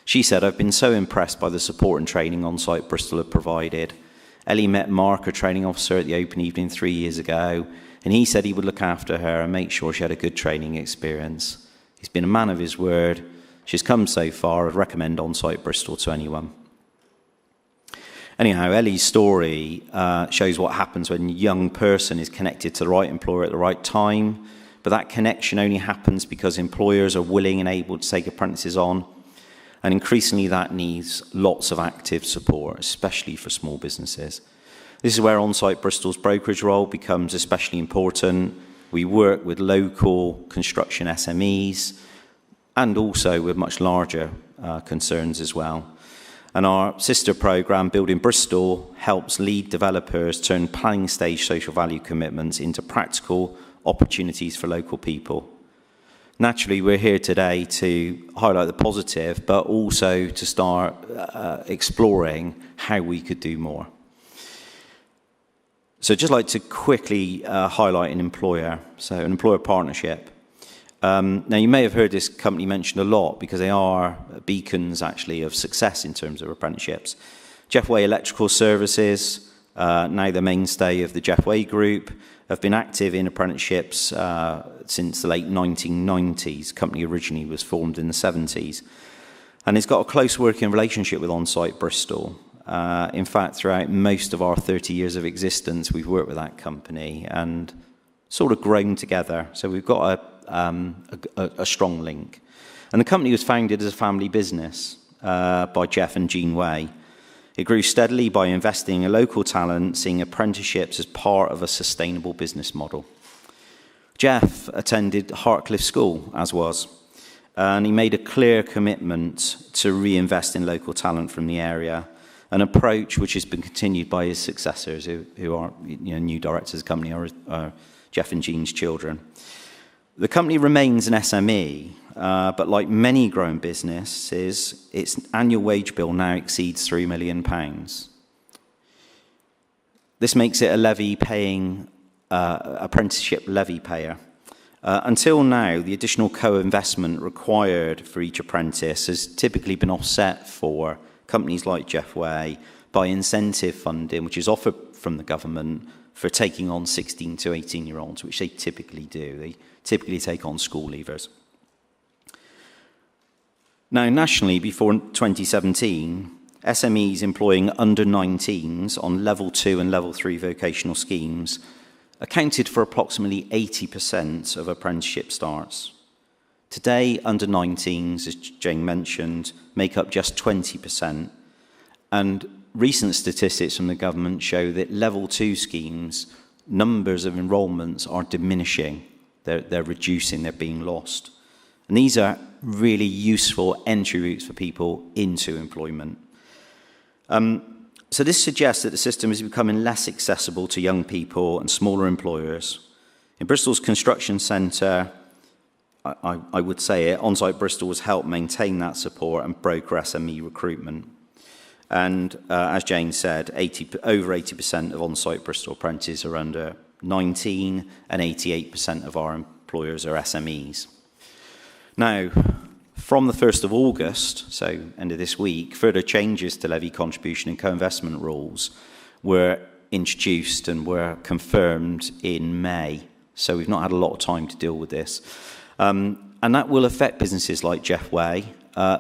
She said, "I've been so impressed by the support and training On-Site Bristol have provided. Ellie met Mark, her training officer, at the open evening 3 years ago, and he said he would look after her and make sure she had a good training experience. He's been a man of his word. She's come so far. I'd recommend On-Site Bristol to anyone." Anyhow, Ellie's story shows what happens when a young person is connected to the right employer at the right time, but that connection only happens because employers are willing and able to take apprentices on, and increasingly that needs lots of active support, especially for small businesses. This is where On-Site Bristol's brokerage role becomes especially important. We work with local construction SMEs and also with much larger concerns as well. And our sister programme, Building Bristol, helps lead developers turn planning stage social value commitments into practical opportunities for local people. Naturally, we're here today to highlight the positive, but also to start exploring how we could do more. So I'd just like to quickly highlight an employer, so an employer partnership. Now, you may have heard this company mentioned a lot because they are beacons, actually, of success in terms of apprenticeships. Jeff Way Electrical Services, now the mainstay of the Jeff Way Group, have been active in apprenticeships since the late 1990s. The company originally was formed in the 70s. And it's got a close working relationship with On-Site Bristol. In fact, throughout most of our 30 years of existence, we've worked with that company and sort of grown together. So we've got a strong link. And the company was founded as a family business by Jeff and Jean Way. It grew steadily by investing in local talent, seeing apprenticeships as part of a sustainable business model. Jeff attended Hartcliffe School, as was, and he made a clear commitment to reinvest in local talent from the area, an approach which has been continued by his successors, who are new directors of the company, are Jeff and Jean's children. The company remains an SME, but like many growing businesses, its annual wage bill now exceeds £3 million. This makes it a levy-paying apprenticeship levy payer. Until now, the additional co-investment required for each apprentice has typically been offset for companies like Jeff Way by incentive funding, which is offered from the government for taking on 16 to 18-year-olds, which they typically do. They typically take on school leavers. Now, nationally, before 2017, SMEs employing under 19s on level 2 and level 3 vocational schemes accounted for approximately 80% of apprenticeship starts. Today, under 19s, as Jane mentioned, make up just 20%. And recent statistics from the government show that level 2 schemes, numbers of enrolments are diminishing. They're reducing, they're being lost. And these are really useful entry routes for people into employment. So this suggests that the system is becoming less accessible to young people and smaller employers. In Bristol's construction centre, I would say it, Site Bristol has helped maintain that support and broker SME recruitment. And as Jane said, over 80% of Site Bristol apprentices are under 19, and 88% of our employers are SMEs. Now, from the 1st of August, so end of this week, further changes to levy contribution and co-investment rules were introduced and were confirmed in May. So we've not had a lot of time to deal with this. And that will affect businesses like Jeff Way,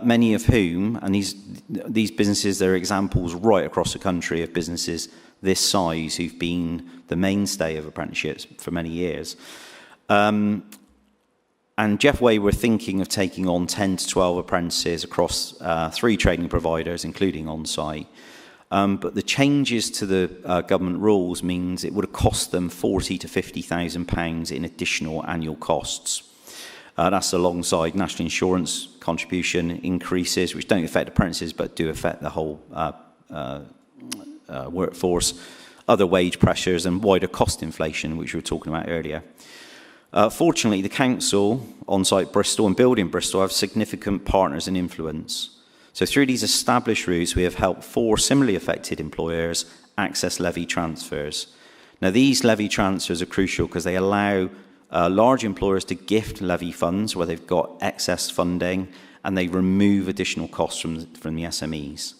many of whom, and these businesses, they're examples right across the country of businesses this size who've been the mainstay of apprenticeships for many years. And Jeff Way were thinking of taking on 10 to 12 apprentices across 3 training providers, including on-site. But the changes to the government rules means it would have cost them £40,000 to £50,000 in additional annual costs. That's alongside national insurance contribution increases, which don't affect apprentices, but do affect the whole workforce, other wage pressures and wider cost inflation, which we were talking about earlier. Fortunately, the council, Site Bristol and Building Bristol have significant partners and influence. So through these established routes, we have helped 4 similarly affected employers access levy transfers. Now, these levy transfers are crucial because they allow large employers to gift levy funds where they've got excess funding, and they remove additional costs from the SMEs.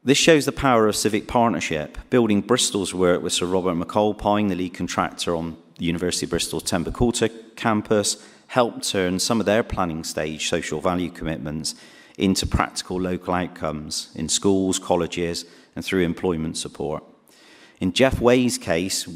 This shows the power of civic partnership. Building Bristol's work with Sir Robert McAlpine, the lead contractor on the University of Bristol's Temple Coulter campus, helped turn some of their planning stage social value commitments into practical local outcomes in schools, colleges, and through employment support. In Jeff Way's case,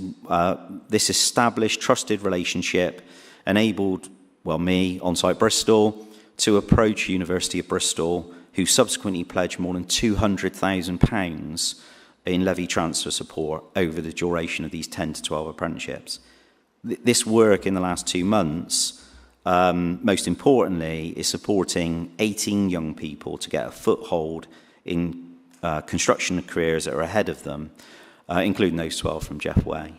this established, trusted relationship enabled, me, Site Bristol, to approach University of Bristol, who subsequently pledged more than £200,000 in levy transfer support over the duration of these 10 to 12 apprenticeships. This work in the last 2 months, most importantly, is supporting 18 young people to get a foothold in construction careers that are ahead of them, including those 12 from Jeff Way.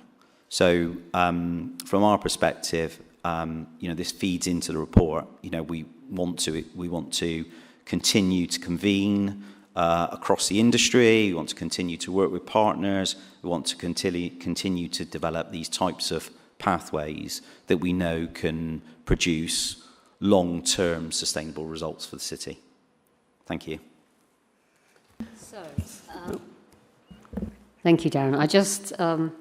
So from our perspective, this feeds into the report. We want to continue to convene across the industry. We want to continue to work with partners. We want to continue to develop these types of pathways that we know can produce long-term sustainable results for the city. Thank you. So, thank you, Darren. I just got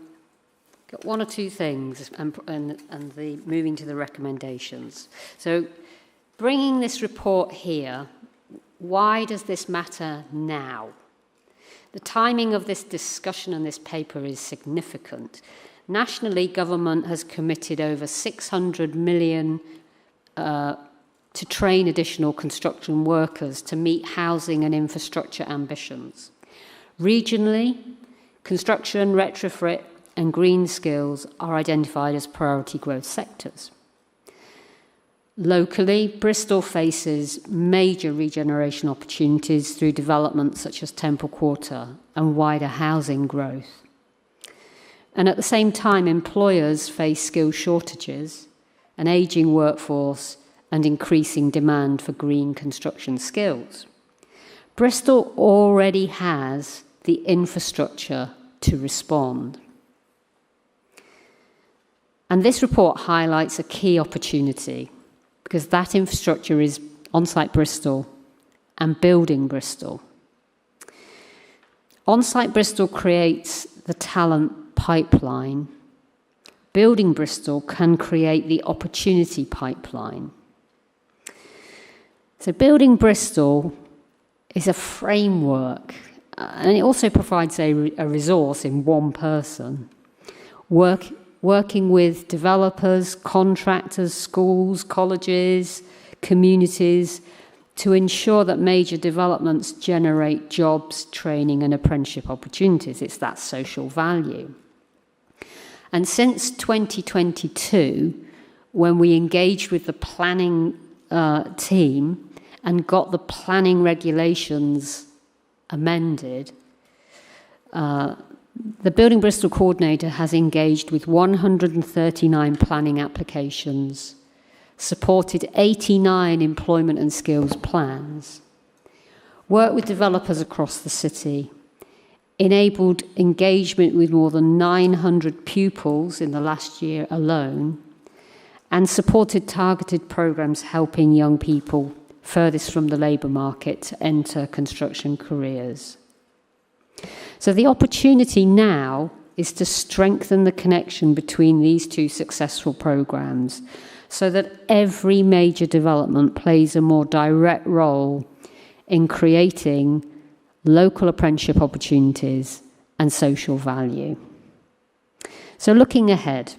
1 or 2 things, and moving to the recommendations. So, bringing this report here, why does this matter now? The timing of this discussion and this paper is significant. Nationally, government has committed over £600 million to train additional construction workers to meet housing and infrastructure ambitions. Regionally, construction, retrofit and green skills are identified as priority growth sectors. Locally, Bristol faces major regeneration opportunities through developments such as Temple Quarter and wider housing growth. And at the same time, employers face skill shortages, an ageing workforce, and increasing demand for green construction skills. Bristol already has the infrastructure to respond. And this report highlights a key opportunity, because that infrastructure is on Site Bristol and Building Bristol. On Site Bristol creates the talent pipeline. Building Bristol can create the opportunity pipeline. So Building Bristol is a framework, and it also provides a resource in one person, working with developers, contractors, schools, colleges, communities, to ensure that major developments generate jobs, training and apprenticeship opportunities. It's that social value. And since 2022, when we engaged with the planning team and got the planning regulations amended, the Building Bristol coordinator has engaged with 139 planning applications, supported 89 employment and skills plans, worked with developers across the city, enabled engagement with more than 900 pupils in the last year alone, and supported targeted programs helping young people furthest from the labour market to enter construction careers. So the opportunity now is to strengthen the connection between these two successful programs so that every major development plays a more direct role in creating local apprenticeship opportunities and social value. So looking ahead,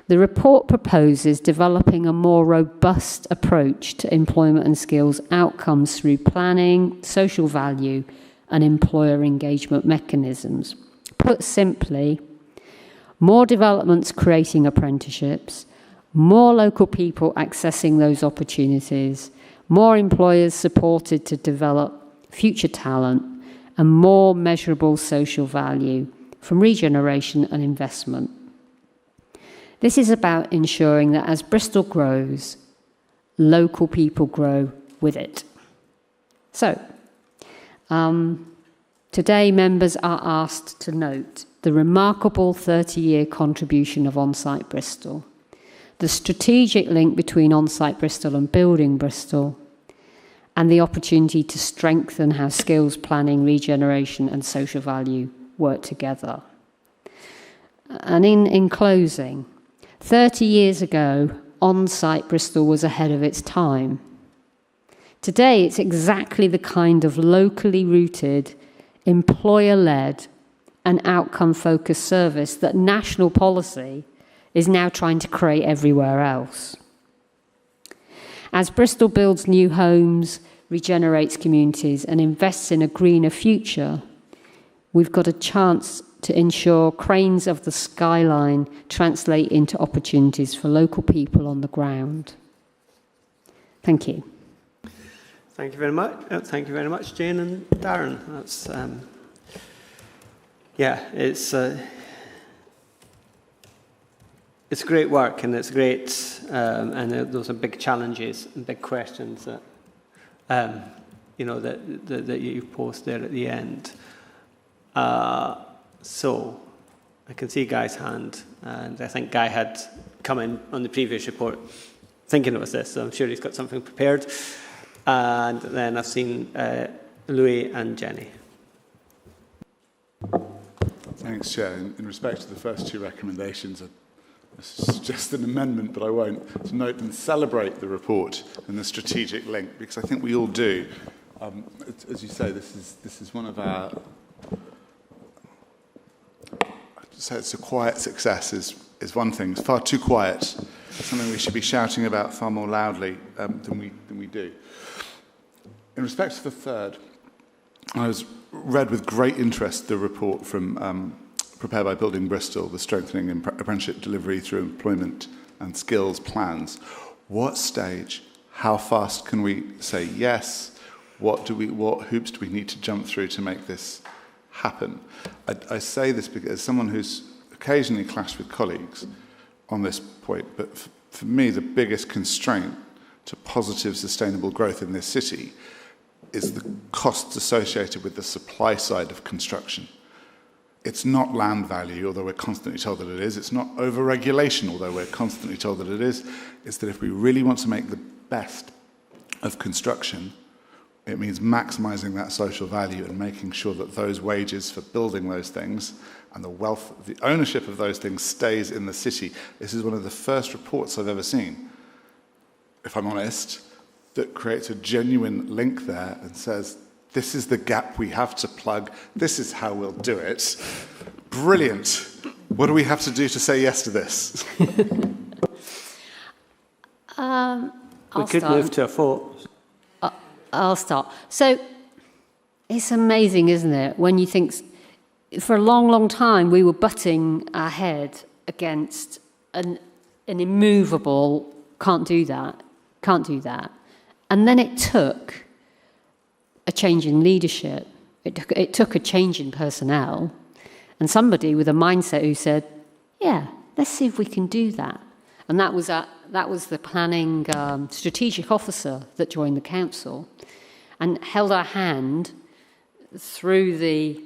the report proposes developing a more robust approach to employment and skills outcomes through planning, social value, and employer engagement mechanisms. Put simply, more developments creating apprenticeships, more local people accessing those opportunities, more employers supported to develop future talent, and more measurable social value from regeneration and investment. This is about ensuring that as Bristol grows, local people grow with it. So, today members are asked to note the remarkable 30-year contribution of On-Site Bristol, the strategic link between On-Site Bristol and Building Bristol, and the opportunity to strengthen how skills planning, regeneration and social value work together. And in closing, 30 years ago, On-Site Bristol was ahead of its time. Today, it's exactly the kind of locally rooted, employer-led and outcome-focused service that national policy is now trying to create everywhere else. As Bristol builds new homes, regenerates communities and invests in a greener future, we've got a chance to ensure cranes of the skyline translate into opportunities for local people on the ground. Thank you. Thank you very much. Thank you very much, Jane and Darren. That's it's great work and it's great, and those are big challenges and big questions that that you posed there at the end. So I can see Guy's hand, and I think Guy had come in on the previous report thinking it was this, so I'm sure he's got something prepared. And then I've seen Louis and Jenny. Thanks, Chair. In respect to the first two recommendations, I suggest an amendment, but I won't, to note and celebrate the report and the strategic link, because I think we all do. As you say, this is one of our... I'd say it's a quiet success is one thing. It's far too quiet It's something we should be shouting about far more loudly than we do. In respect to the third, I read with great interest the report from prepared by Building Bristol, the Strengthening Apprenticeship Delivery Through Employment and Skills Plans. What stage? How fast can we say yes? What hoops do we need to jump through to make this happen? I say this because as someone who's occasionally clashed with colleagues on this point, but for me the biggest constraint to positive sustainable growth in this city is the costs associated with the supply side of construction. It's not land value, although we're constantly told that it is. It's not over-regulation, although we're constantly told that it is. It's that if we really want to make the best of construction, it means maximising that social value and making sure that those wages for building those things and the wealth, the ownership of those things stays in the city. This is one of the first reports I've ever seen, if I'm honest, that creates a genuine link there and says, this is the gap we have to plug. This is how we'll do it. Brilliant. What do we have to do to say yes to this? We could move to a vote. I'll start. So it's amazing, isn't it, when you think for a long, long time we were butting our head against an immovable, can't do that. And then it took a change in leadership. It took a change in personnel and somebody with a mindset who said, yeah, let's see if we can do that. And that was the planning strategic officer that joined the council and held our hand through the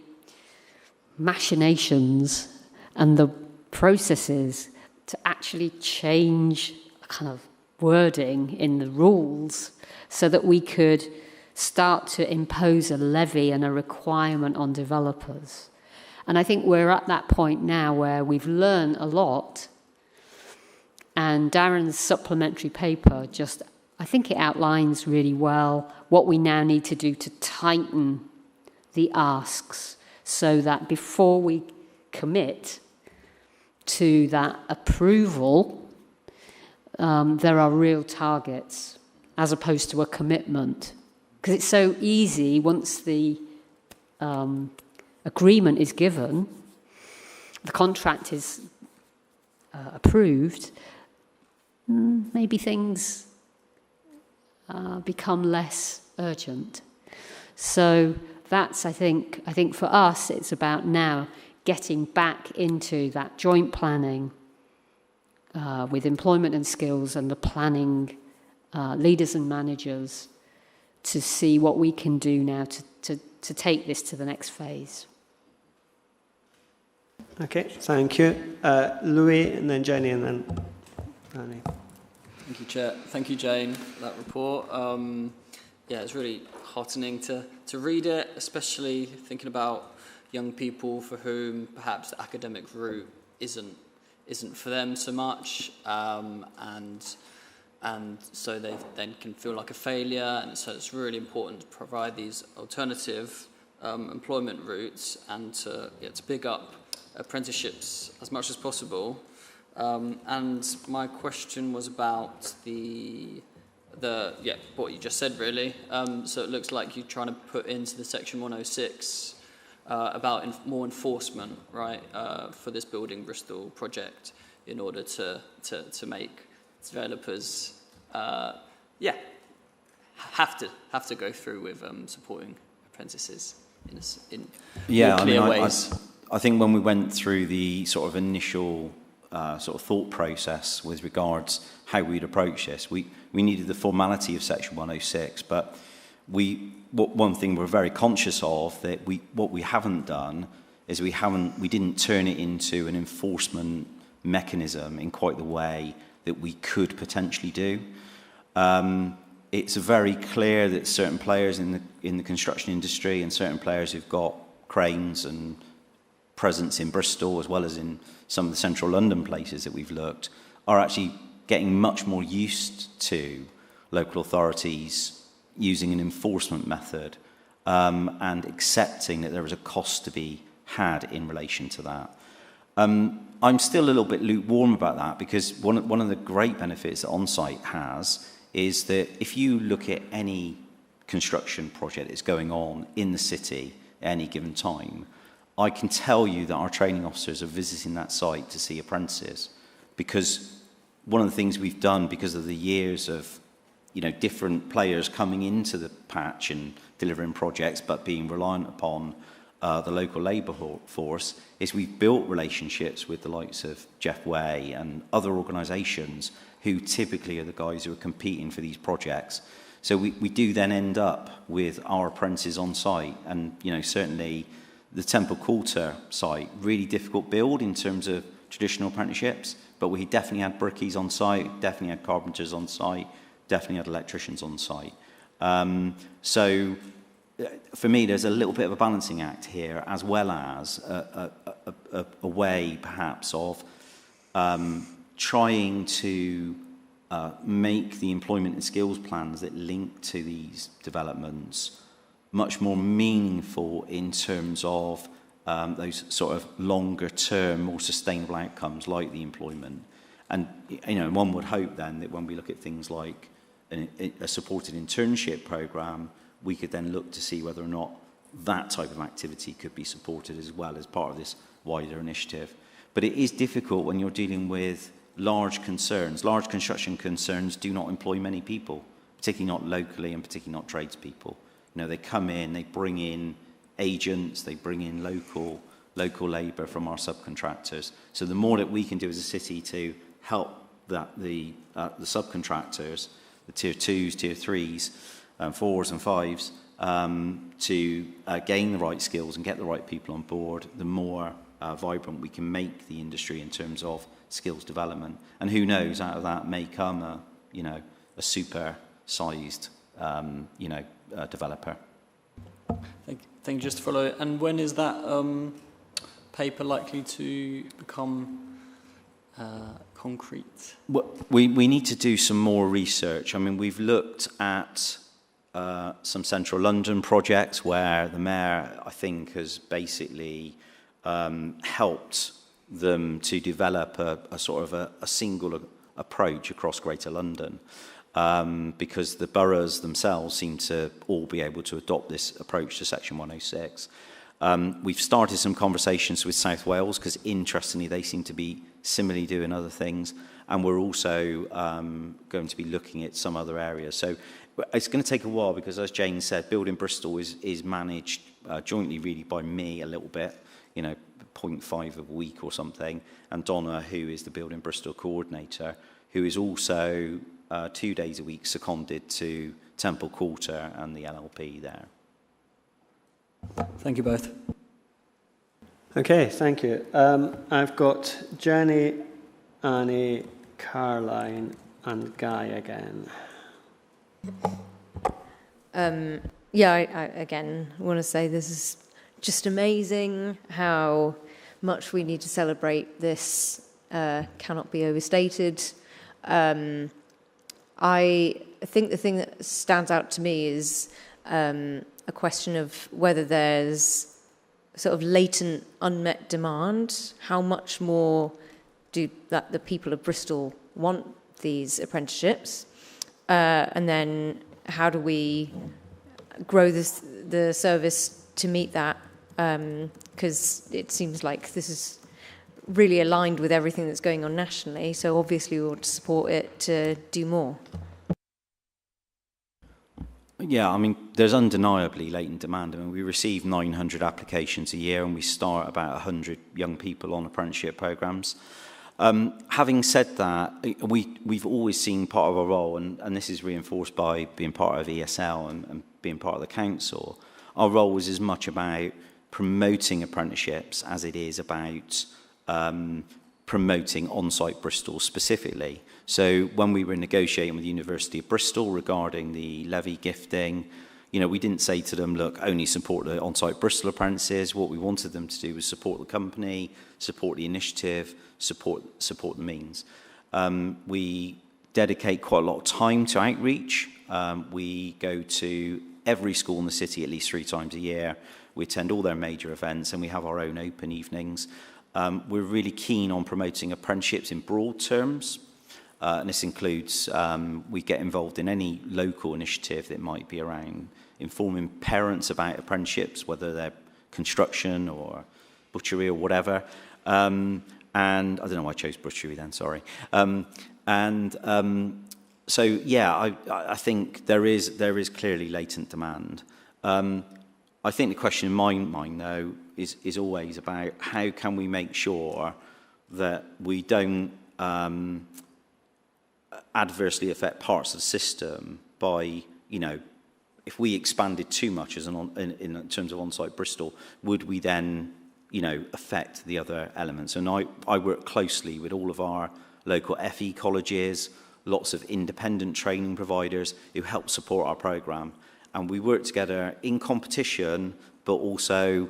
machinations and the processes to actually change kind of wording in the rules so that we could start to impose a levy and a requirement on developers. And I think we're at that point now where we've learned a lot. And Darren's supplementary paper I think it outlines really well what we now need to do to tighten the asks so that before we commit to that approval, there are real targets as opposed to a commitment. Because it's so easy once the agreement is given, the contract is approved, maybe things become less urgent. So that's, I think for us, it's about now getting back into that joint planning with employment and skills and the planning leaders and managers to see what we can do now to take this to the next phase. Okay, thank you. Louis, and then Jenny, and then Annie. Thank you, Chair. Thank you, Jane, for that report. Yeah, it's really heartening to read it, especially thinking about young people for whom perhaps the academic route isn't for them so much, and so they then can feel like a failure, and so it's really important to provide these alternative employment routes and to big up apprenticeships as much as possible. And my question was about what you just said, really. So it looks like you're trying to put into the section 106 about more enforcement, right, for this Building Bristol project in order to make developers have to go through with supporting apprentices in more clear ways. I think when we went through the sort of initial sort of thought process with regards how we'd approach this, we needed the formality of Section 106, but one thing we're very conscious of that what we haven't done is we didn't turn it into an enforcement mechanism in quite the way that we could potentially do. It's very clear that certain players in the construction industry and certain players who've got cranes and presence in Bristol as well as in some of the central London places that we've looked are actually getting much more used to local authorities using an enforcement method and accepting that there is a cost to be had in relation to that. I'm still a little bit lukewarm about that, because one of the great benefits that on-site has is that if you look at any construction project that's going on in the city at any given time, I can tell you that our training officers are visiting that site to see apprentices, because one of the things we've done, because of the years of different players coming into the patch and delivering projects but being reliant upon the local labour force, is we've built relationships with the likes of Jeff Way and other organisations who typically are the guys who are competing for these projects. So we do then end up with our apprentices on site, and certainly the Temple Coulter site, really difficult build in terms of traditional apprenticeships, but we definitely had brickies on site, definitely had carpenters on site, definitely had electricians on site. So for me, there's a little bit of a balancing act here, as well as a way perhaps of trying to make the employment and skills plans that link to these developments much more meaningful in terms of those sort of longer term, more sustainable outcomes like the employment. And one would hope then that when we look at things like a supported internship program, we could then look to see whether or not that type of activity could be supported as well as part of this wider initiative. But it is difficult when you're dealing with large concerns. Large construction concerns do not employ many people, particularly not locally and particularly not tradespeople. They come in, they bring in agents, they bring in local labour from our subcontractors. So the more that we can do as a city to help the subcontractors, the tier 2s, tier 3s, 4s and 5s, to gain the right skills and get the right people on board, the more vibrant we can make the industry in terms of skills development. And who knows, out of that may come a super-sized developer. Thank you. Just to follow, and when is that paper likely to become concrete? Well, we need to do some more research. I mean, we've looked at some central London projects where the mayor, I think, has basically helped them to develop a sort of a single approach across Greater London. Because the boroughs themselves seem to all be able to adopt this approach to Section 106. We've started some conversations with South Wales, because interestingly they seem to be similarly doing other things, and we're also going to be looking at some other areas. So it's going to take a while, because as Jane said, Building Bristol is managed jointly really by me a little bit, 0.5 a week or something, and Donna, who is the Building Bristol coordinator, who is also 2 days a week seconded to Temple Coulter and the LLP there. Thank you both. Okay, thank you. I've got Jenny, Annie, Caroline and Guy again. I again want to say this is just amazing how much we need to celebrate this. Cannot be overstated. I think the thing that stands out to me is a question of whether there's sort of latent unmet demand. How much more do the people of Bristol want these apprenticeships? And then how do we grow the service to meet that? Because it seems like this is really aligned with everything that's going on nationally, so obviously we want to support it to do more. Yeah, I mean, there's undeniably latent demand. I mean, we receive 900 applications a year and we start about 100 young people on apprenticeship programs. Having said that, we've always seen part of our role, and this is reinforced by being part of ESL and being part of the council, our role was as much about promoting apprenticeships as it is about promoting on-site Bristol specifically. So when we were negotiating with the University of Bristol regarding the levy gifting, we didn't say to them, look, only support the on-site Bristol apprentices. What we wanted them to do was support the company, support the initiative, support the means. We dedicate quite a lot of time to outreach. We go to every school in the city at least 3 times a year. We attend all their major events and we have our own open evenings. We're really keen on promoting apprenticeships in broad terms. And this includes, we get involved in any local initiative that might be around informing parents about apprenticeships, whether they're construction or butchery or whatever. And I don't know why I chose butchery then, sorry. So, yeah, I think there is clearly latent demand. I think the question in my mind, though, is always about how can we make sure that we don't adversely affect parts of the system by, you know, if we expanded too much as in terms of on-site Bristol, would we then, you know, affect the other elements? And I work closely with all of our local FE colleges, lots of independent training providers who help support our programme. And we work together in competition, but also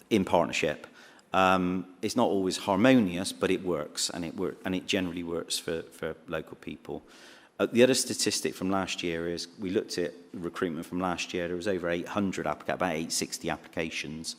in partnership. It's not always harmonious, but it works, and it generally works for local people. The other statistic from last year is we looked at recruitment from last year. There was over 800 applicants, about 860 applications.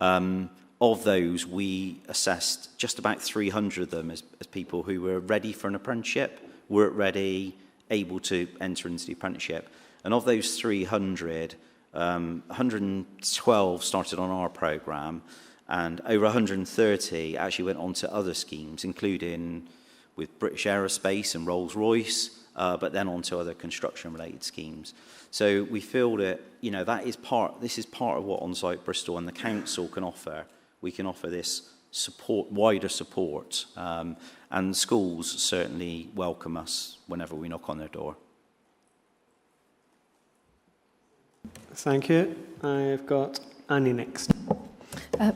Of those, we assessed just about 300 of them as people who were ready for an apprenticeship, weren't ready, able to enter into the apprenticeship. And of those 300, 112 started on our programme, and over 130 actually went on to other schemes, including with British Aerospace and Rolls-Royce, but then on to other construction-related schemes. So we feel that, you know, this is part of what On-Site Bristol and the council can offer. We can offer this support, wider support, and schools certainly welcome us whenever we knock on their door. Thank you. I've got Annie next.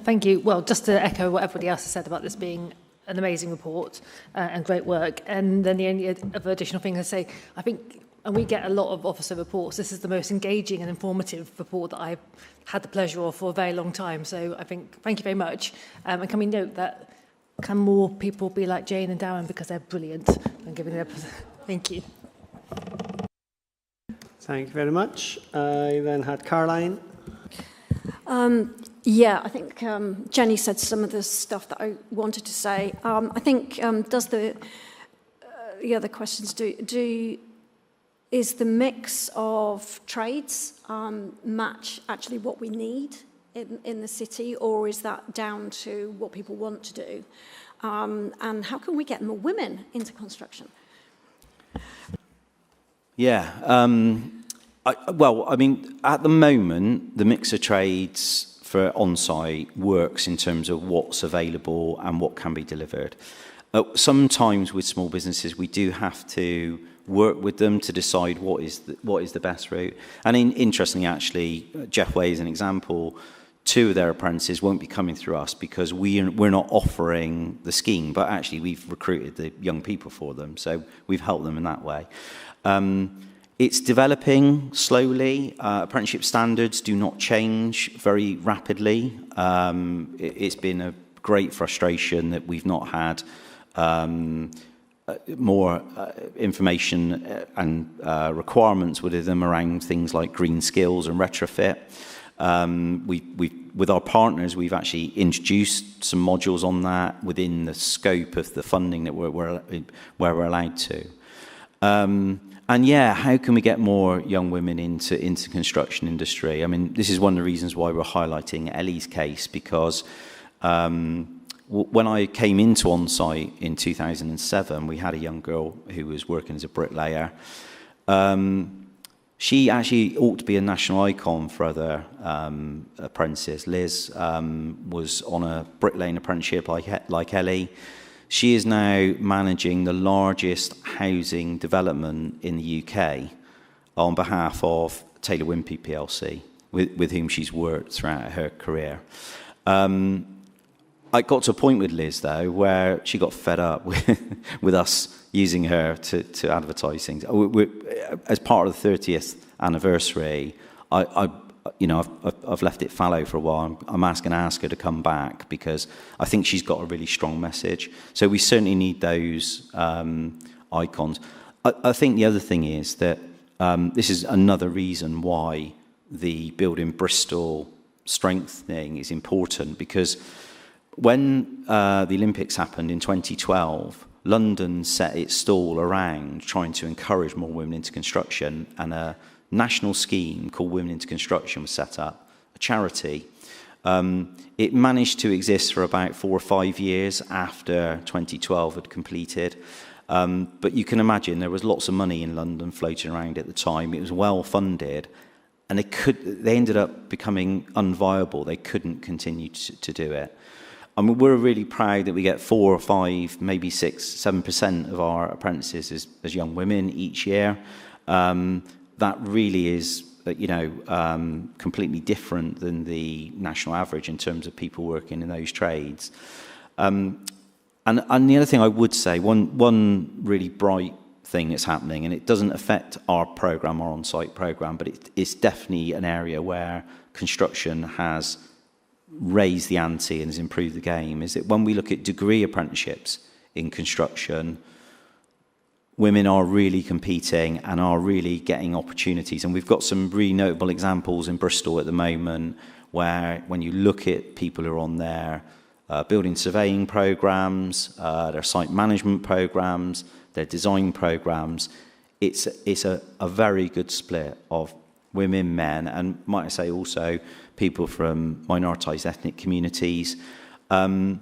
Thank you. Well, just to echo what everybody else has said about this being an amazing report and great work. And then the only other additional thing I say, I think, and we get a lot of officer reports, this is the most engaging and informative report that I've had the pleasure of for a very long time. So I think, thank you very much. And can we note that, can more people be like Jane and Darren because they're brilliant and giving their... Thank you. Thank you very much. I then had Caroline. Yeah, I think Jenny said some of the stuff that I wanted to say. I think does the other questions is the mix of trades match actually what we need in the city, or is that down to what people want to do? And how can we get more women into construction? Yeah, well, I mean, at the moment, the mix of trades for on-site works in terms of what's available and what can be delivered. Sometimes with small businesses, we do have to work with them to decide what is the best route. And interestingly, actually, Jeff Way is an example. 2 of their apprentices won't be coming through us because we're not offering the scheme, but actually we've recruited the young people for them, so we've helped them in that way. It's developing slowly. Apprenticeship standards do not change very rapidly. It's been a great frustration that we've not had more information and requirements with them around things like green skills and retrofit. With our partners, we've actually introduced some modules on that within the scope of the funding that where we're allowed to. And yeah, how can we get more young women into construction industry? I mean, this is one of the reasons why we're highlighting Ellie's case, because when I came into on-site in 2007, we had a young girl who was working as a bricklayer. She actually ought to be a national icon for other apprentices. Liz was on a bricklaying apprenticeship like Ellie. She is now managing the largest housing development in the UK on behalf of Taylor Wimpey plc, with whom she's worked throughout her career. I got to a point with Liz, though, where she got fed up with us using her to advertise things. As part of the 30th anniversary, I've left it fallow for a while. I'm asking her to come back because I think she's got a really strong message. So we certainly need those icons. I think the other thing is that this is another reason why the Building Bristol strengthening is important, because when the Olympics happened in 2012, London set its stall around trying to encourage more women into construction, and a national scheme called Women into Construction was set up, a charity. It managed to exist for about 4 or 5 years after 2012 had completed. But you can imagine there was lots of money in London floating around at the time. It was well funded, and they ended up becoming unviable. They couldn't continue to do it. I mean, we're really proud that we get 4 or 5, maybe 6, 7% of our apprentices as young women each year. That really is, completely different than the national average in terms of people working in those trades. And the other thing I would say, one really bright thing that's happening, and it doesn't affect our programme, our on-site programme, but it's definitely an area where construction has raised the ante and has improved the game, is that when we look at degree apprenticeships in construction, women are really competing and are really getting opportunities. And we've got some really notable examples in Bristol at the moment where when you look at people who are on their building surveying programmes, their site management programmes, their design programmes, it's a very good split of women, men, and might I say also people from minoritized ethnic communities. The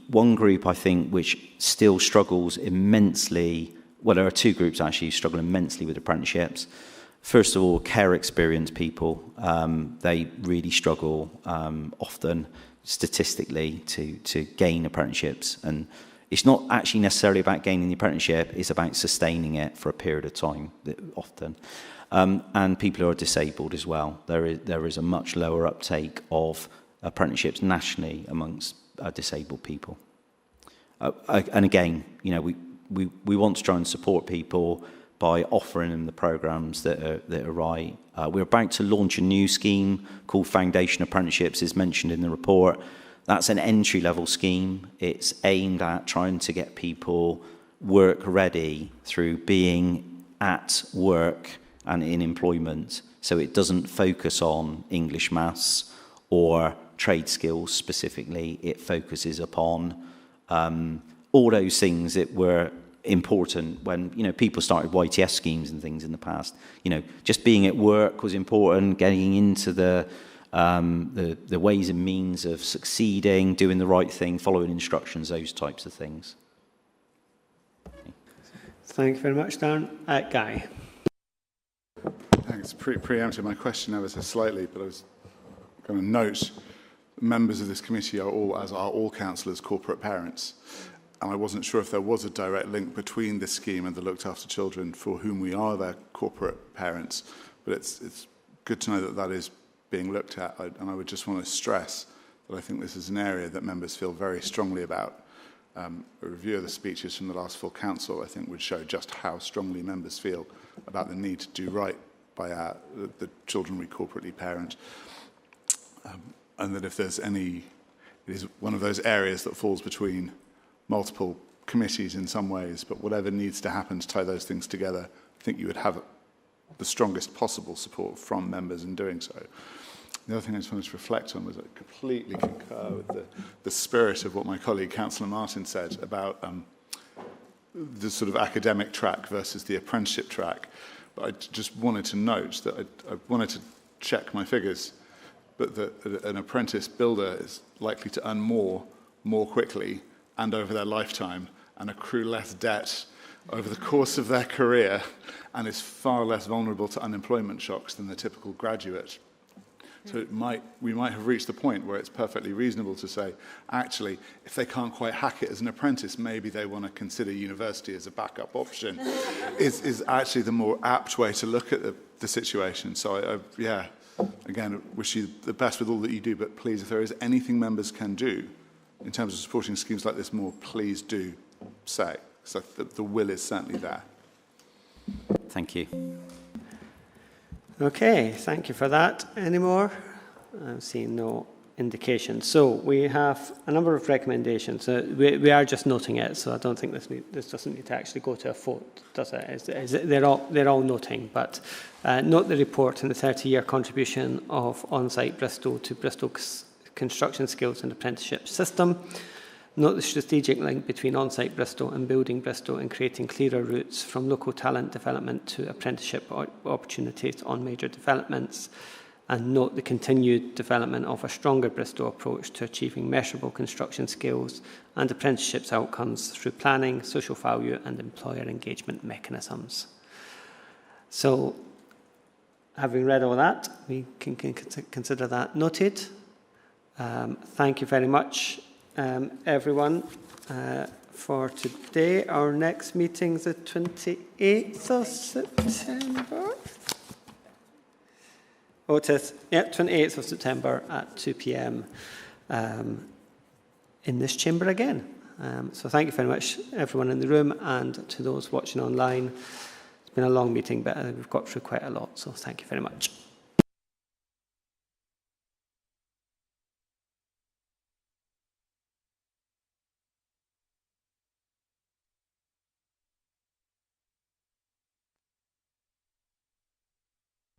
one group, I think, which still struggles immensely, well, there are 2 groups actually who struggle immensely with apprenticeships. First of all, care experienced people. They really struggle often statistically to gain apprenticeships. And it's not actually necessarily about gaining the apprenticeship, it's about sustaining it for a period of time, often. And people who are disabled as well. There is a much lower uptake of apprenticeships nationally amongst disabled people. And again, we want to try and support people by offering them the programmes that are right. We're about to launch a new scheme called Foundation Apprenticeships, as mentioned in the report. That's an entry-level scheme. It's aimed at trying to get people work ready through being at work and in employment. So it doesn't focus on English, maths, or trade skills specifically. It focuses upon all those things that were important when people started YTS schemes and things in the past. Just being at work was important. Getting into the ways and means of succeeding, doing the right thing, following instructions, those types of things. Thank you very much, Darren. Guy. Thanks. Preempted my question ever so slightly, but I was going to note members of this committee are all councillors, corporate parents. And I wasn't sure if there was a direct link between this scheme and the looked after children for whom we are their corporate parents. But it's good to know that that is being looked at. And I would just want to stress that I think this is an area that members feel very strongly about. A review of the speeches from the last full council, I think, would show just how strongly members feel about the need to do right by the children we corporately parent. And that if there's it is one of those areas that falls between multiple committees in some ways, but whatever needs to happen to tie those things together, I think you would have the strongest possible support from members in doing so. The other thing I just wanted to reflect on was I completely concur with the spirit of what my colleague, Councillor Martin, said about the sort of academic track versus the apprenticeship track. But I just wanted to note that I wanted to check my figures, but that an apprentice builder is likely to earn more quickly and over their lifetime and accrue less debt over the course of their career and is far less vulnerable to unemployment shocks than the typical graduate. So we might have reached the point where it's perfectly reasonable to say, actually, if they can't quite hack it as an apprentice, maybe they want to consider university as a backup option, is actually the more apt way to look at the situation. So, again, I wish you the best with all that you do, but please, if there is anything members can do in terms of supporting schemes like this more, please do say, because the will is certainly there. Thank you. Okay, thank you for that. Any more? I'm seeing no indication. So we have a number of recommendations. We are just noting it, so I don't think this doesn't need to actually go to a vote, does it? They're all noting, but note the report and the 30-year contribution of On-Site Bristol to Bristol's construction skills and apprenticeship system. Note the strategic link between on-site Bristol and building Bristol and creating clearer routes from local talent development to apprenticeship opportunities on major developments. And note the continued development of a stronger Bristol approach to achieving measurable construction skills and apprenticeships outcomes through planning, social value and employer engagement mechanisms. So, having read all that, we can consider that noted. Thank you very much, everyone, for today. Our next meeting is the 28th of September. Oh, it is. Yeah, 28th of September at 2 p.m. In this chamber again. So thank you very much, everyone in the room, and to those watching online. It's been a long meeting, but we've got through quite a lot, so thank you very much.